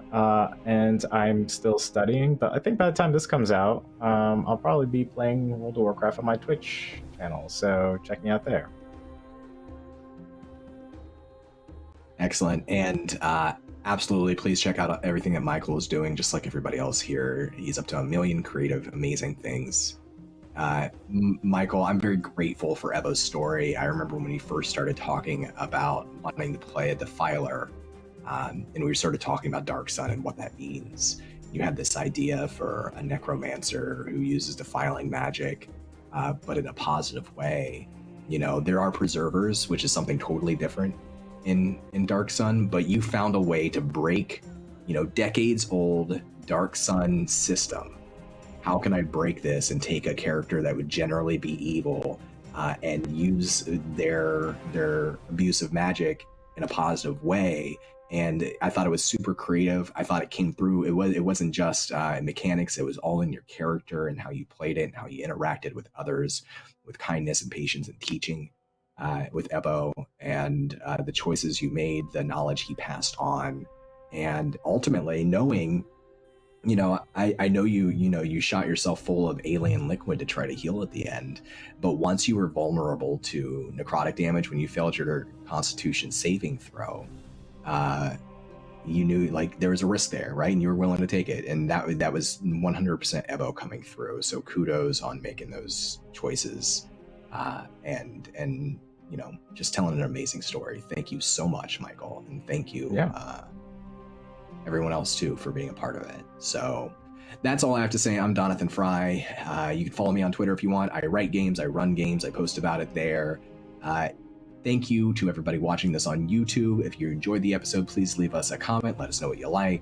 and I'm still studying, but I think by the time this comes out, I'll probably be playing World of Warcraft on my Twitch channel, so check me out there. Excellent. And absolutely, please check out everything that Michael is doing, just like everybody else here. He's up to a million creative, amazing things. Michael, I'm very grateful for Evo's story. I remember when he first started talking about wanting to play a Defiler. And we started talking about Dark Sun and what that means. You had this idea for a necromancer who uses defiling magic, but in a positive way. You know, there are preservers, which is something totally different in Dark Sun, but you found a way to break, you know, decades old Dark Sun system. How can I break this and take a character that would generally be evil and use their abuse of magic in a positive way? And I thought it was super creative. I thought it came through. It wasn't just mechanics. It was all in your character and how you played it and how you interacted with others with kindness and patience and teaching with Ebo, and the choices you made, the knowledge he passed on, and ultimately knowing, you know, I know you shot yourself full of alien liquid to try to heal at the end, but once you were vulnerable to necrotic damage when you failed your Constitution saving throw, you knew like there was a risk there, right? And you were willing to take it, and that was 100% Ebo coming through. So kudos on making those choices, and you know, just telling an amazing story. Thank you so much, Michael, and thank you, everyone else too, for being a part of it. So that's all I have to say. I'm Donathan Fry. You can follow me on Twitter if you want. I write games, I run games, I post about it there. Thank you to everybody watching this on YouTube. If you enjoyed the episode, please leave us a comment. Let us know what you like.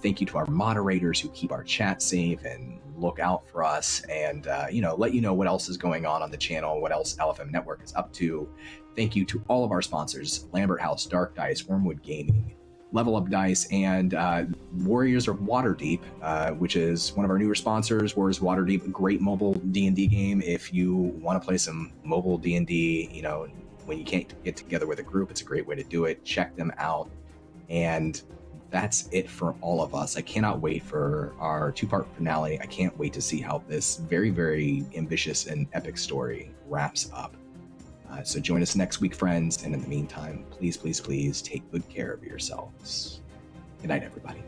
Thank you to our moderators who keep our chat safe and look out for us, and you know, let you know what else is going on the channel, what else LFM Network is up to. Thank you to all of our sponsors: Lambert House, Dark Dice, Wormwood Gaming, Level Up Dice, and Warriors of Waterdeep, which is one of our newer sponsors. Warriors of Waterdeep, a great mobile D&D game. If you want to play some mobile D&D, you know, when you can't get together with a group, it's a great way to do it. Check them out. And that's it for all of us. I cannot wait for our 2-part finale. I can't wait to see how this very, very ambitious and epic story wraps up. So join us next week, friends. And in the meantime, please, please, please take good care of yourselves. Good night, everybody.